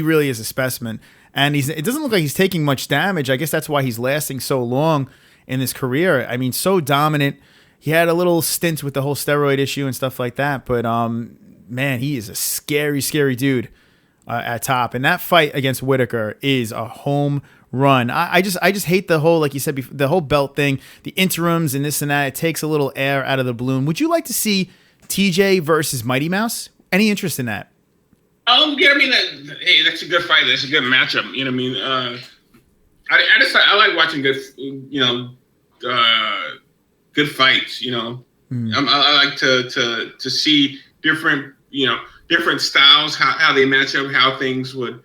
really is a specimen, and it doesn't look like he's taking much damage. I guess that's why he's lasting so long in his career. I mean, so dominant. He had a little stint with the whole steroid issue and stuff like that, but man, he is a scary, scary dude at top. And that fight against Whitaker is a home run. I just hate the whole, like you said before, the whole belt thing, the interims and this and that. It takes a little air out of the balloon. Would you like to see TJ versus Mighty Mouse? Any interest in that? Hey, that's a good fight. That's a good matchup. You know what I mean? I like watching good, good fights. I like to see different styles, how they match up, how things would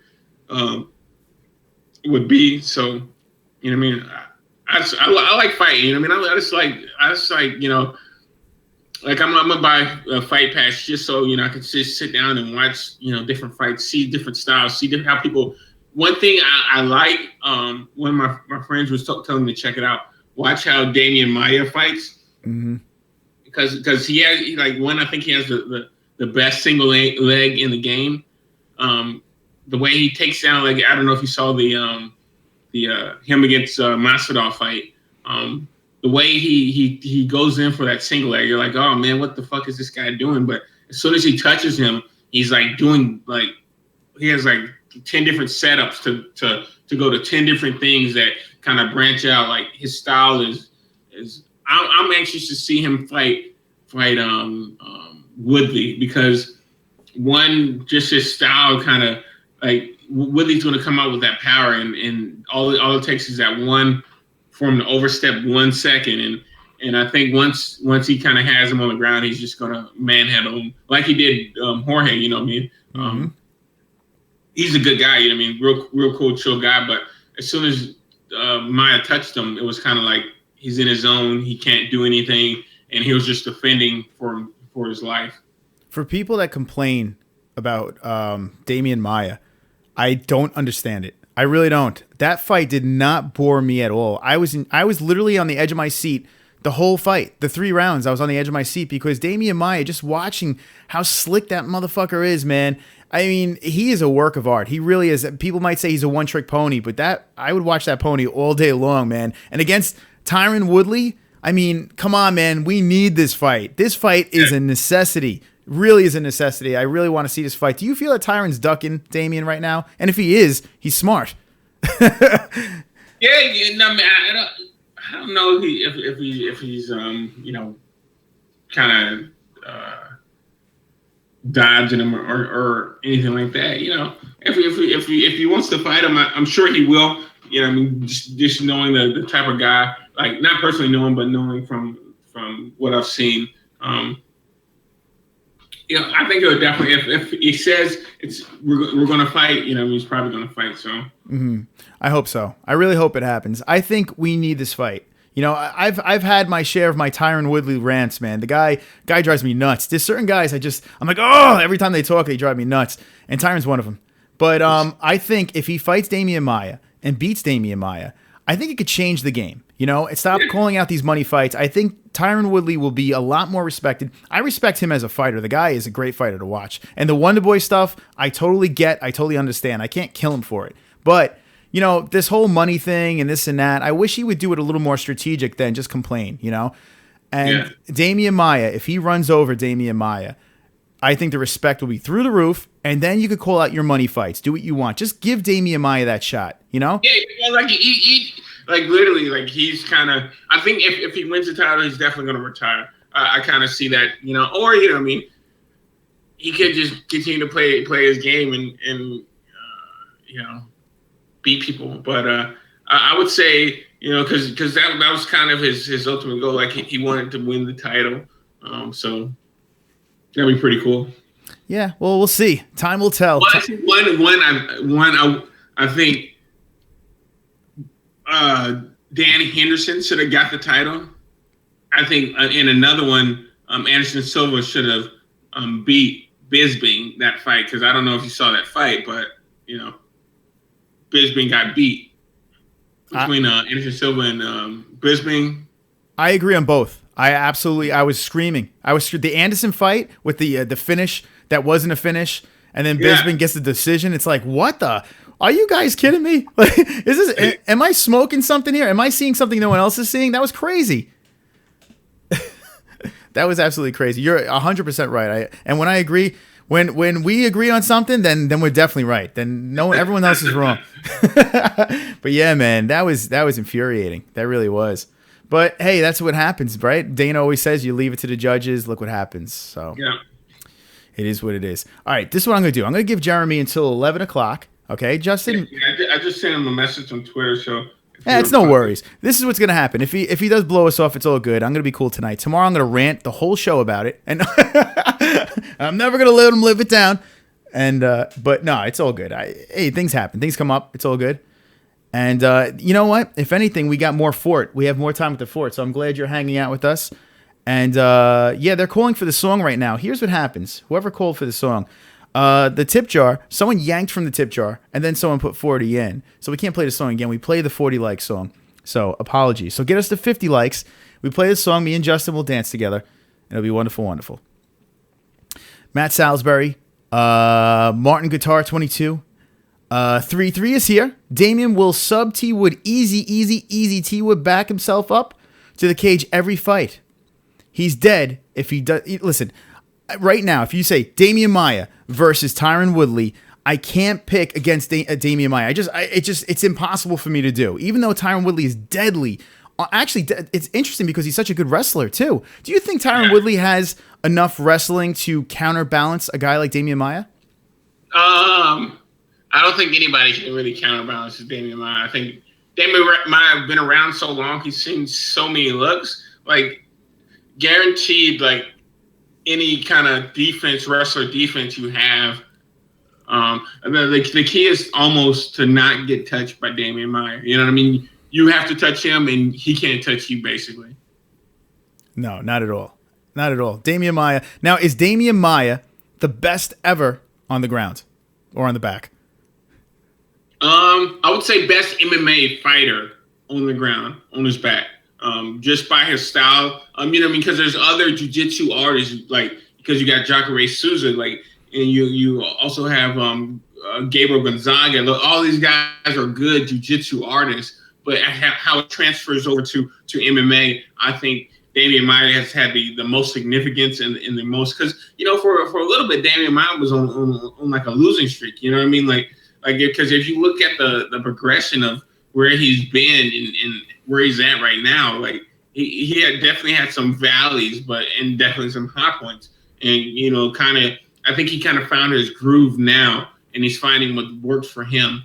would be. So, you know what I mean? I like fighting. You know what I mean? I just like, you know, like I'm gonna buy a fight pass just so, you know, I can just sit down and watch, you know, different fights, see different styles, see how people. One thing I like, one of my friends was telling me to check it out. Watch how Damian Maia fights, because he has I think he has the best single leg in the game. The way he takes down, like, I don't know if you saw the him against Masvidal fight. The way he goes in for that single leg, you're like, oh man, what the fuck is this guy doing? But as soon as he touches him, he's like doing like he has like 10 different setups to go to 10 different things that kind of branch out. Like his style is I'm anxious to see him fight Woodley, because one, just his style kind of like Woodley's going to come out with that power, and all it takes is that one for him to overstep 1 second, and I think once he kind of has him on the ground, he's just going to manhandle him like he did Jorge. You know what I mean? He's a good guy. You know what I mean? Real cool, chill guy. But as soon as Maia touched him, it was kind of like he's in his zone. He can't do anything, and he was just defending for his life. For people that complain about Damian Maia, I don't understand it. I really don't. That fight did not bore me at all. I was literally on the edge of my seat the whole fight. The 3 rounds, I was on the edge of my seat because Damian Maia, just watching how slick that motherfucker is, man. I mean, he is a work of art. He really is. People might say he's a one-trick pony, but I would watch that pony all day long, man. And against Tyron Woodley, I mean, come on, man. We need this fight. This fight is a necessity. Really is a necessity. I really want to see this fight. Do you feel that Tyron's ducking Damian right now? And if he is, he's smart. No, I don't know if he's you know, kind of dodging him or anything like that. You know, if he wants to fight him, I'm sure he will. You know, I mean, just knowing the type of guy, like not personally knowing, but knowing from what I've seen. You know, I think it would definitely, if he says we're going to fight, you know, he's probably going to fight. So I hope so. I really hope it happens. I think we need this fight. You know, I've had my share of my Tyron Woodley rants, man. The guy drives me nuts. There's certain guys I'm like, oh, every time they talk, they drive me nuts. And Tyron's one of them. But I think if he fights Damian Maia and beats Damian Maia, I think it could change the game. You know, and stop calling out these money fights. I think Tyron Woodley will be a lot more respected. I respect him as a fighter. The guy is a great fighter to watch. And the Wonder Boy stuff, I totally get. I totally understand. I can't kill him for it. But, you know, this whole money thing and this and that, I wish he would do it a little more strategic than just complain, you know? And Damian Maia, if he runs over Damian Maia, I think the respect will be through the roof, and then you could call out your money fights. Do what you want. Just give Damian Maia that shot, you know? Yeah, like he like literally, like he's kind of. I think if he wins the title, he's definitely going to retire. I kind of see that, you know, or you know, what I mean, he could just continue to play his game and you know, beat people. But I would say, you know, because that was kind of his ultimate goal. Like he wanted to win the title, so that'd be pretty cool. Yeah, well, we'll see. Time will tell. One, I think. Danny Henderson should have got the title. I think in another one, Anderson Silva should have beat Bisping that fight, because I don't know if you saw that fight, but you know, Bisping got beat between Anderson Silva and Bisping. I agree on both. I was screaming. The Anderson fight with the finish that wasn't a finish, and then Bisping gets the decision. It's like, what the? Are you guys kidding me? Like, am I smoking something here? Am I seeing something no one else is seeing? That was crazy. That was absolutely crazy. You're 100% right. And when I agree, when we agree on something, then we're definitely right. Then everyone else is wrong. But yeah, man, that was infuriating. That really was. But hey, that's what happens, right? Dana always says you leave it to the judges. Look what happens. So it is what it is. All right, this is what I'm going to do. I'm going to give Jeremie until 11 o'clock. Okay, Justin. I just sent him a message on Twitter, so. It's no worries. This is what's gonna happen. If he does blow us off, it's all good. I'm gonna be cool tonight. Tomorrow I'm gonna rant the whole show about it, and I'm never gonna let him live it down. And but no, it's all good. Hey, things happen. Things come up. It's all good. And you know what? If anything, we got more fort. We have more time at the fort. So I'm glad you're hanging out with us. And yeah, they're calling for the song right now. Here's what happens. Whoever called for the song, the tip jar, someone yanked from the tip jar, and then someone put 40 in. So we can't play the song again. We play the 40 like song. So apologies. So get us to 50 likes. We play the song. Me and Justin will dance together. It'll be wonderful, wonderful. Matt Salisbury, Martin Guitar 22. 3-3 is here. Damian will sub T Wood easy. T Wood back himself up to the cage every fight. He's dead if he does. Listen, right now, if you say Damian Maia versus Tyron Woodley, I can't pick against Damian Maia. It's impossible for me to do. Even though Tyron Woodley is deadly. Actually, it's interesting because he's such a good wrestler too. Do you think Tyron Woodley has enough wrestling to counterbalance a guy like Damian Maia? I don't think anybody can really counterbalance Damian Maia. I think Damian Maia has been around so long. He's seen so many looks. Like, guaranteed, like, any kind of wrestler defense you have. And the key is almost to not get touched by Damian Maia. You know what I mean? You have to touch him, and he can't touch you, basically. No, not at all. Not at all. Damian Maia. Now, is Damian Maia the best ever on the ground or on the back? I would say best MMA fighter on the ground, on his back, just by his style. You know what I mean? Because there's other jiu-jitsu artists, like, because you got Jacare Souza, like, and you also have Gabriel Gonzaga. All these guys are good jiu-jitsu artists, but how it transfers over to MMA, I think Damian Maia has had the most significance and the most, because, you know, for a little bit, Damian Maia was on like a losing streak. You know what I mean? Like because if you look at the progression of where he's been and where he's at right now, like he had definitely had some valleys, and definitely some high points. And, you know, I think he kind of found his groove now, and he's finding what works for him.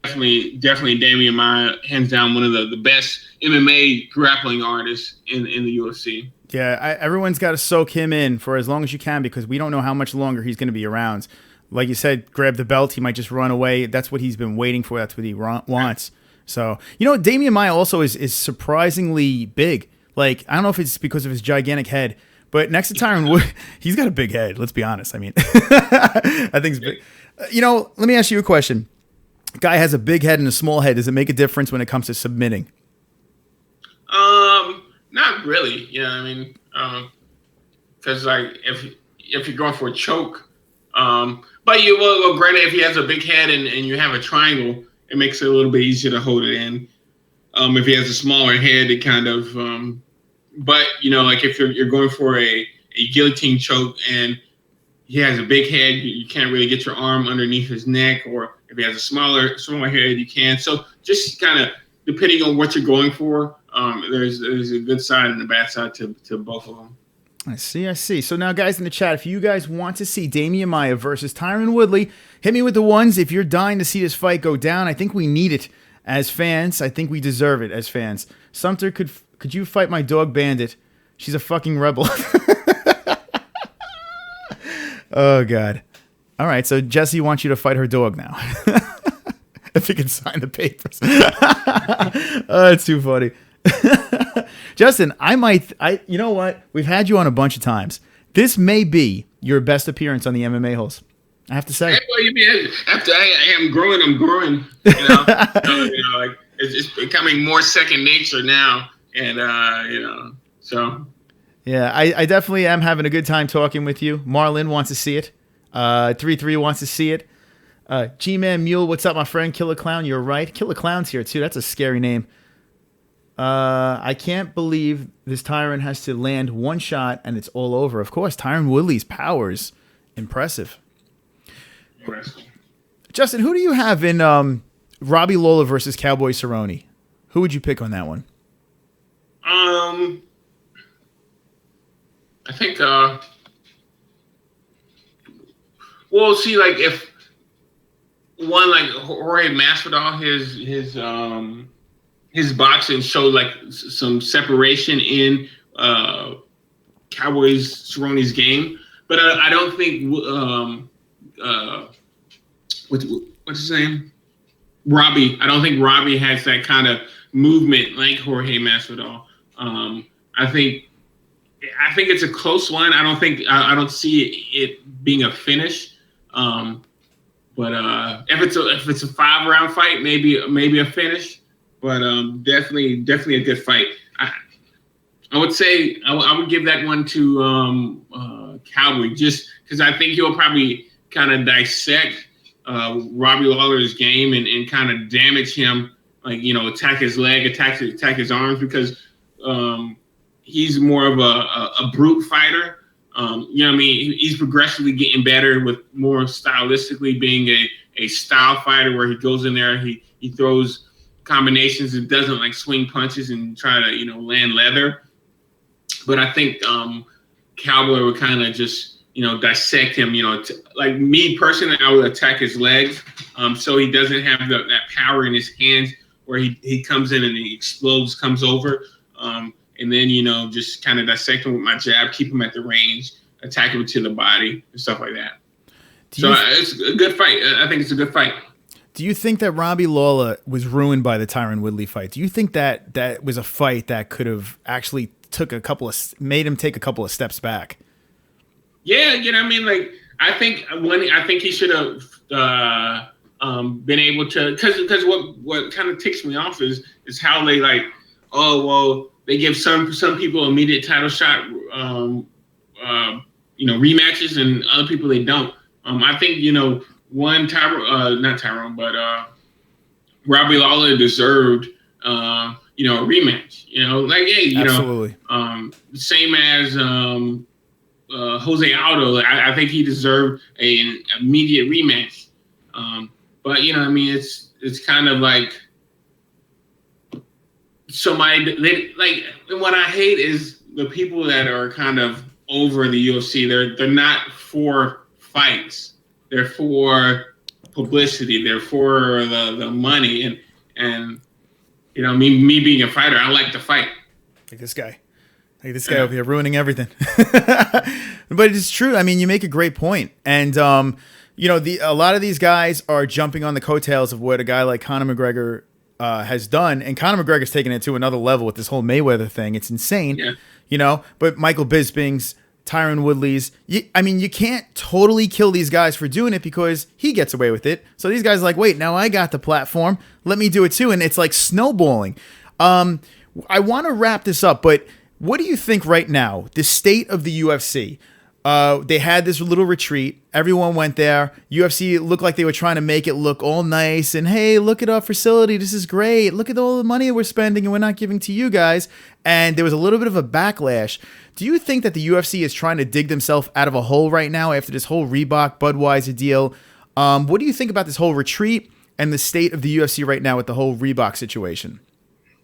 Definitely Damian Maia, hands down, one of the best MMA grappling artists in the UFC. Yeah, everyone's got to soak him in for as long as you can, because we don't know how much longer he's going to be around. Like you said, grab the belt, he might just run away. That's what he's been waiting for. That's what he wants. So, you know, Damian Maia also is surprisingly big. Like, I don't know if it's because of his gigantic head, but next to Tyron Wood, he's got a big head. Let's be honest. I mean, I think it's big. You know, let me ask you a question. Guy has a big head and a small head. Does it make a difference when it comes to submitting? Not really. You know what I mean? Because like if you're going for a choke, but granted, if he has a big head and you have a triangle, it makes it a little bit easier to hold it in. If he has a smaller head, it kind of. But you know, like if you're going for a guillotine choke and he has a big head, you can't really get your arm underneath his neck, or if he has a smaller head, you can. So just kind of depending on what you're going for, there's a good side and a bad side to both of them. I see. So now, guys in the chat, if you guys want to see Damian Maia versus Tyron Woodley, hit me with the ones. If you're dying to see this fight go down, I think we need it as fans. I think we deserve it as fans. Sumter, could you fight my dog Bandit? She's a fucking rebel. Oh, God. All right, so Jesse wants you to fight her dog now. If you can sign the papers. Oh, it's too funny. Justin, you know what? We've had you on a bunch of times. This may be your best appearance on the MMA-Holes. I have to say. Hey, well, after I am growing, I'm growing. You know, like it's becoming more second nature now, and you know, so. Yeah, I definitely am having a good time talking with you. Marlon wants to see it. 3-3 wants to see it. G-Man Mule, what's up, my friend? Killer Clown, you're right. Killer Clown's here, too. That's a scary name. I can't believe this Tyron has to land one shot and it's all over. Of course, Tyron Woodley's powers. Impressive. Justin, who do you have in Robbie Lawler versus Cowboy Cerrone? Who would you pick on that one? I think, well, see, like if one like Jorge Masvidal, his boxing showed like some separation in Cowboy Cerrone's game, but I don't think what's his name? Robbie. I don't think Robbie has that kind of movement like Jorge Masvidal. I think it's a close one. I don't see it being a finish. But if it's a 5-round fight, maybe a finish. But definitely a good fight. I would say I would give that one to Cowboy, just because I think he'll probably kind of dissect Robbie Lawler's game and kind of damage him, like, attack his leg, attack his arms, because he's more of a brute fighter. He's progressively getting better with more stylistically being a style fighter, where he goes in there, he throws combinations and doesn't like swing punches and try to land leather. But I think Cowboy would kind of just dissect him. Like me personally, I would attack his legs, so he doesn't have that power in his hands where he comes in and he explodes, comes over. And then, just kind of dissect him with my jab, keep him at the range, attack him to the body and stuff like that. It's a good fight. I think it's a good fight. Do you think that Robbie Lawler was ruined by the Tyron Woodley fight? Do you think that was a fight that could have actually made him take a couple of steps back? Yeah, I think he should have been able to, because what kind of ticks me off is how they they give some people immediate title shot, rematches, and other people they don't. I think Robbie Lawler deserved a rematch. Absolutely. Same as Jose Aldo. I think he deserved an immediate rematch. But it's kind of like somebody what I hate is the people that are kind of over the UFC. They're not for fights. They're for publicity. They're for the money. And me being a fighter, I like to fight. Like this guy over here ruining everything. But it's true. I mean, you make a great point. And a lot of these guys are jumping on the coattails of what a guy like Conor McGregor has done, and Conor McGregor's taken it to another level with this whole Mayweather thing. It's insane, But Michael Bisping's, Tyron Woodley's, you can't totally kill these guys for doing it because he gets away with it. So these guys are like, wait, now I got the platform, let me do it too, and it's like snowballing. I want to wrap this up, but what do you think right now, the state of the UFC? They had this little retreat. Everyone went there. UFC looked like they were trying to make it look all nice. And, hey, look at our facility. This is great. Look at all the money we're spending and we're not giving to you guys. And there was a little bit of a backlash. Do you think that the UFC is trying to dig themselves out of a hole right now after this whole Reebok-Budweiser deal? What do you think about this whole retreat and the state of the UFC right now with the whole Reebok situation?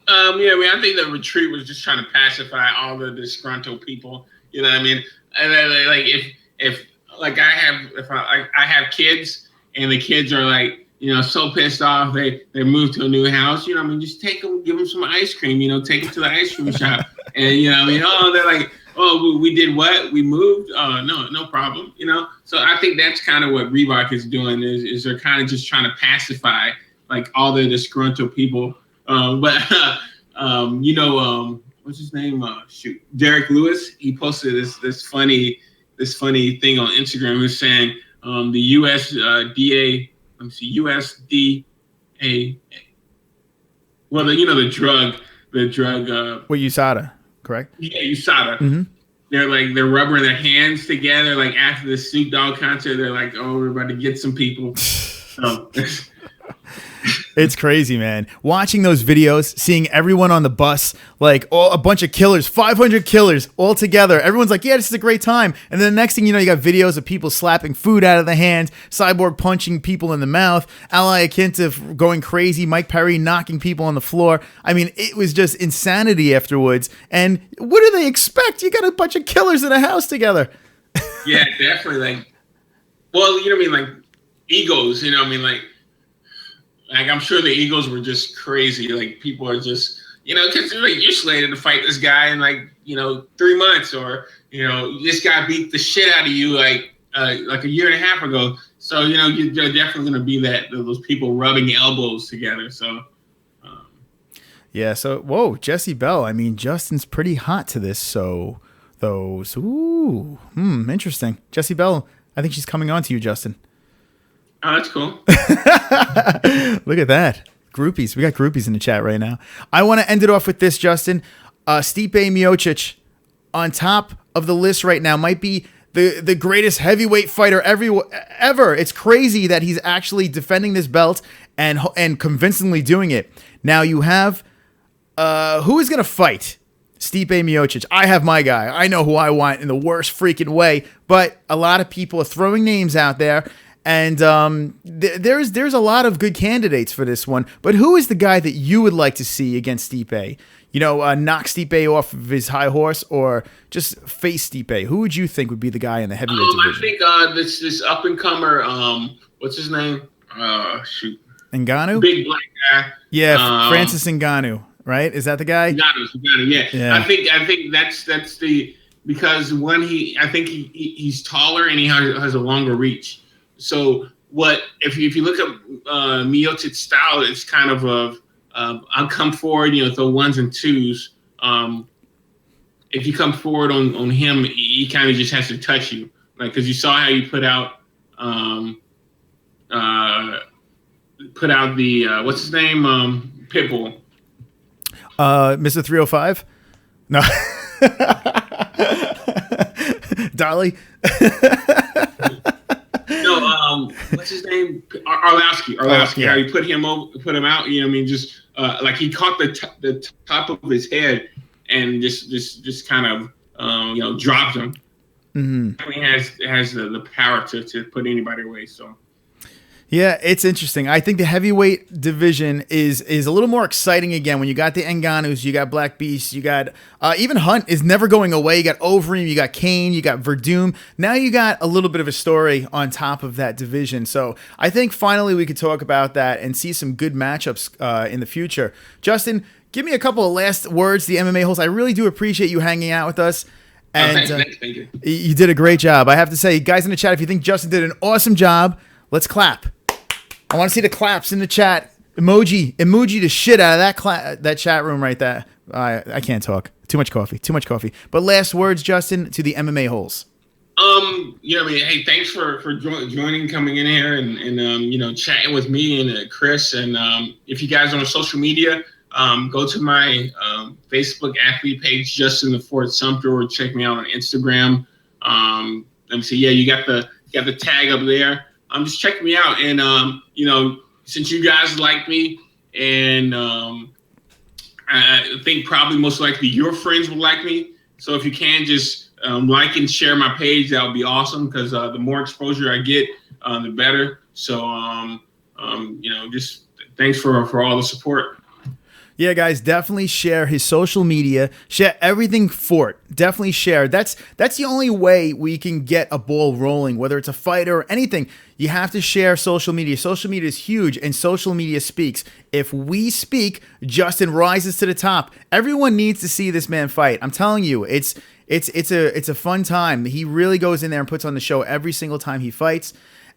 I think the retreat was just trying to pacify all the disgruntled people. You know what I mean? And then, if I have kids and the kids are so pissed off they moved to a new house, just take them, give them some ice cream, take them to the ice cream shop, and they're like, oh, we did what? We moved? No problem, So I think that's kind of what Reebok is doing is they're kind of just trying to pacify all the disgruntled people. What's his name? Derek Lewis. He posted this funny thing on Instagram. He was saying the USDA. Let me see, USDA. Well, the drug. USADA, correct? Yeah, USADA. Mm-hmm. They're rubbing their hands together. Like after the Snoop Dogg concert, they're like, oh, we're about to get some people. It's crazy, man. Watching those videos, seeing everyone on the bus, a bunch of killers, 500 killers all together. Everyone's like, yeah, this is a great time. And then the next thing you know, you got videos of people slapping food out of the hands, Cyborg punching people in the mouth, Ali Akinta going crazy, Mike Perry knocking people on the floor. I mean, it was just insanity afterwards. And what do they expect? You got a bunch of killers in a house together. Yeah, definitely. Egos, I'm sure the egos were just crazy. People are just, because you're slated to fight this guy in 3 months, or this guy beat the shit out of you a year and a half ago. So you're definitely going to be those people rubbing elbows together. So. Yeah. So whoa, Jesse Bell. I mean, Justin's pretty hot to this. So those. Ooh. Interesting. Jesse Bell. I think she's coming on to you, Justin. Oh, that's cool. Look at that. Groupies. We got groupies in the chat right now. I want to end it off with this, Justin. Stipe Miocic on top of the list right now might be the greatest heavyweight fighter ever. It's crazy that he's actually defending this belt and convincingly doing it. Now you have who is going to fight Stipe Miocic? I have my guy. I know who I want in the worst freaking way, but a lot of people are throwing names out there. And there's a lot of good candidates for this one. But who is the guy that you would like to see against Stipe? Knock Stipe off of his high horse or just face Stipe? Who would you think would be the guy in the heavyweight division? I think this up and comer. What's his name? Shoot. Ngannou? Big black guy. Yeah, Francis Ngannou. Right? Is that the guy? Ngannou. Yeah. I think that's the because I think he's taller and he has a longer reach. So if you look at Miocic's style, it's kind of I'll come forward, throw ones and twos. If you come forward on him, he kind of just has to touch you, like because you saw how you put out the what's his name, Pitbull. Mr. 305? No. Dolly? No, what's his name? Arlovsky. Yeah. How you put him out. Just like he caught the top of his head and just kind of dropped him. Mm-hmm. He has the power to put anybody away. So. Yeah, it's interesting. I think the heavyweight division is a little more exciting again when you got the Ngannous, you got Black Beast, you got even Hunt is never going away. You got Overeem, you got Kane, you got Verdum. Now you got a little bit of a story on top of that division. So I think finally we could talk about that and see some good matchups in the future. Justin, give me a couple of last words, the MMA holes. I really do appreciate you hanging out with us. And thank you. You did a great job. I have to say, guys in the chat, if you think Justin did an awesome job, let's clap. I want to see the claps in the chat. Emoji the shit out of that chat room right there. I can't talk. Too much coffee. But last words, Justin, to the MMA holes. Hey, thanks for joining, coming in here and chatting with me and Chris. And if you guys are on social media, go to my Facebook athlete page, Justin the Fort Sumter, or check me out on Instagram. Let me see. Yeah, you got the tag up there. Just check me out, and since you guys like me, and I think probably most likely your friends will like me. So if you can just like and share my page, that would be awesome. Because the more exposure I get, the better. So just thanks for all the support. Yeah, guys, definitely share his social media. Share everything Fort. Definitely share. That's the only way we can get a ball rolling, whether it's a fight or anything. You have to share social media. Social media is huge, and social media speaks. If we speak, Justin rises to the top. Everyone needs to see this man fight. I'm telling you, it's a fun time. He really goes in there and puts on the show every single time he fights.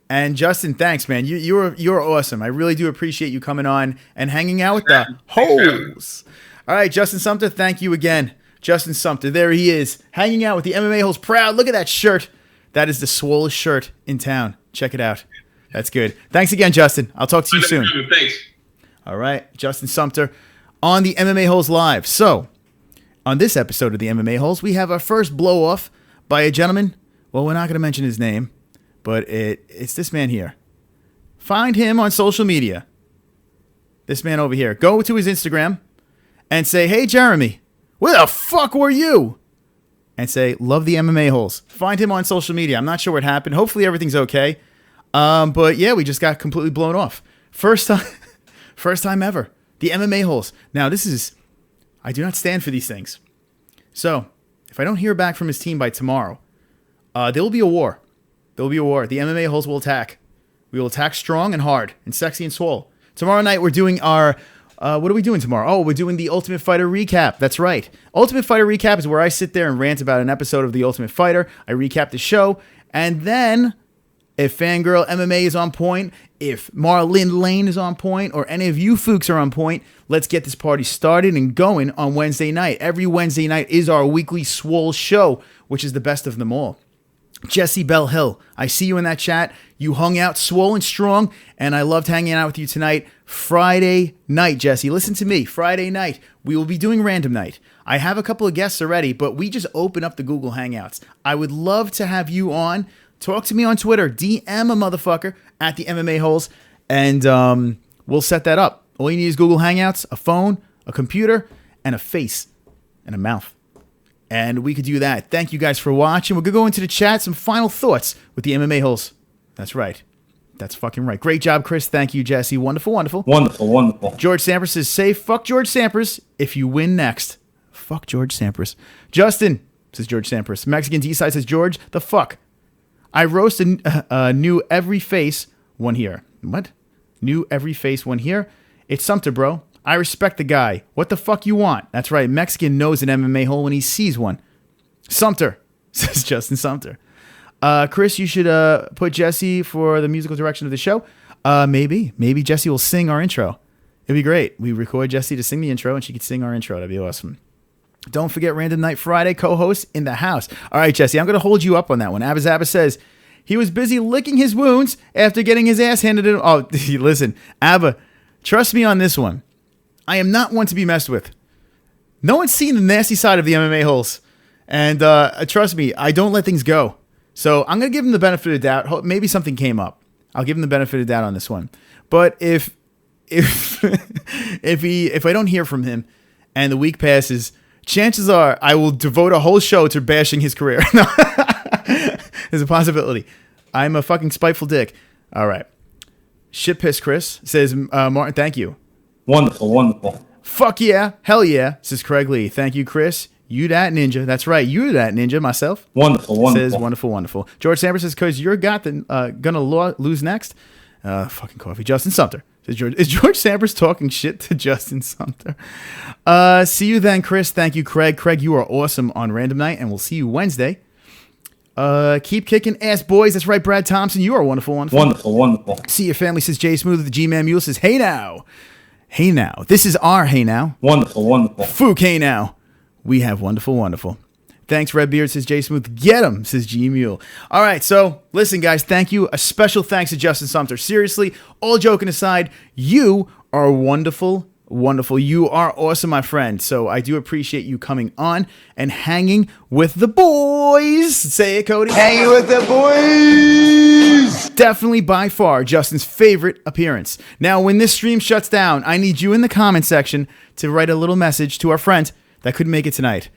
And Justin, thanks, man. You're awesome. I really do appreciate you coming on and hanging out with the holes. All right, Justin Sumter, thank you again. Justin Sumter, there he is, hanging out with the MMA holes. Proud. Look at that shirt. That is the swollest shirt in town. Check it out. That's good. Thanks again, Justin. I'll talk to you soon. Thanks. All right, Justin Sumter on the MMA Holes Live. So, on this episode of the MMA Holes, we have our first blow-off by a gentleman. Well, we're not going to mention his name, but it's this man here. Find him on social media. This man over here. Go to his Instagram and say, "Hey, Jeremie, where the fuck were you?" And say, "Love the MMA Holes." Find him on social media. I'm not sure what happened. Hopefully everything's okay. But yeah, we just got completely blown off. First time ever. The MMA Holes. Now, I do not stand for these things. So, if I don't hear back from his team by tomorrow, there will be a war. There will be a war. The MMA Holes will attack. We will attack strong and hard and sexy and swole. Tomorrow night, we're doing our... what are we doing tomorrow? Oh, we're doing the Ultimate Fighter recap. That's right. Ultimate Fighter recap is where I sit there and rant about an episode of The Ultimate Fighter. I recap the show, and then If Fangirl MMA is on point, if Marlin Lane is on point, or any of you fooks are on point, let's get this party started and going on Wednesday night. Every Wednesday night is our weekly Swole show, which is the best of them all. Jesse Bell Hill, I see you in that chat. You hung out swole and strong, and I loved hanging out with you tonight. Friday night, Jesse, listen to me. Friday night, we will be doing random night. I have a couple of guests already, but we just open up the Google Hangouts. I would love to have you on. Talk to me on Twitter. DM a motherfucker at the MMA-Holes, and we'll set that up. All you need is Google Hangouts, a phone, a computer, and a face and a mouth. And we could do that. Thank you guys for watching. We're going to go into the chat. Some final thoughts with the MMA-Holes. That's right. That's fucking right. Great job, Chris. Thank you, Jesse. Wonderful, wonderful. Wonderful, wonderful. George Sampras says, say fuck George Sampras if you win next. Fuck George Sampras. Justin, says George Sampras. Mexican D-Side says, George, the fuck. I roast a new every face one here. What? New every face one here? It's Sumter, bro. I respect the guy. What the fuck you want? That's right. Mexican knows an MMA hole when he sees one. Sumter, says Justin Sumter. Chris, you should put Jesse for the musical direction of the show. Maybe. Maybe Jesse will sing our intro. It'd be great. We record Jesse to sing the intro, and she could sing our intro. That'd be awesome. Don't forget Random Night Friday co-host in the house. All right, Jesse, I'm going to hold you up on that one. Abba Zabba says he was busy licking his wounds after getting his ass handed to him. Oh, listen, Abba, trust me on this one. I am not one to be messed with. No one's seen the nasty side of the MMA-Holes. And trust me, I don't let things go. So I'm going to give him the benefit of the doubt. Maybe something came up. I'll give him the benefit of the doubt on this one. But if I don't hear from him and the week passes, chances are I will devote a whole show to bashing his career. There's a possibility. I'm a fucking spiteful dick. All right. Shit piss Chris says, Martin, thank you. Wonderful, wonderful. Fuck yeah. Hell yeah, says Craig Lee. Thank you, Chris. You that ninja. That's right. You that ninja. Myself. Wonderful, wonderful. Says wonderful, wonderful. George Sanders says, because you're gonna lose next. Fucking coffee. Justin Sumter. Says George. Is George Sanders talking shit to Justin Sumter? See you then, Chris. Thank you, Craig. Craig, you are awesome on Random Night, and we'll see you Wednesday. Keep kicking ass, boys. That's right, Brad Thompson. You are wonderful, wonderful. Wonderful, wonderful. See your family, says Jay Smooth. The G-Man Mule says, hey now. Hey now. This is our hey now. Wonderful, wonderful. Fook, hey now. We have wonderful, wonderful. Thanks, Redbeard, says Jay Smooth. Get him, says G Mule. All right, so listen, guys, thank you. A special thanks to Justin Sumter. Seriously, all joking aside, you are wonderful, wonderful. You are awesome, my friend. So I do appreciate you coming on and hanging with the boys. Say it, Cody. Hanging with the boys. Definitely by far Justin's favorite appearance. Now, when this stream shuts down, I need you in the comment section to write a little message to our friend that couldn't make it tonight.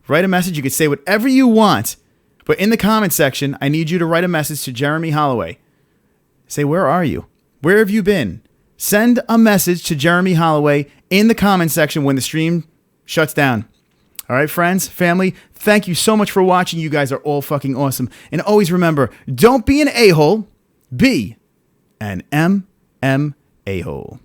Write a message. You could say whatever you want, but in the comment section, I need you to write a message to Jeremie Holloway. Say, where are you? Where have you been? Send a message to Jeremie Holloway in the comment section when the stream shuts down. All right, friends, family, thank you so much for watching. You guys are all fucking awesome. And always remember, don't be an a-hole, be an MMA-Hole.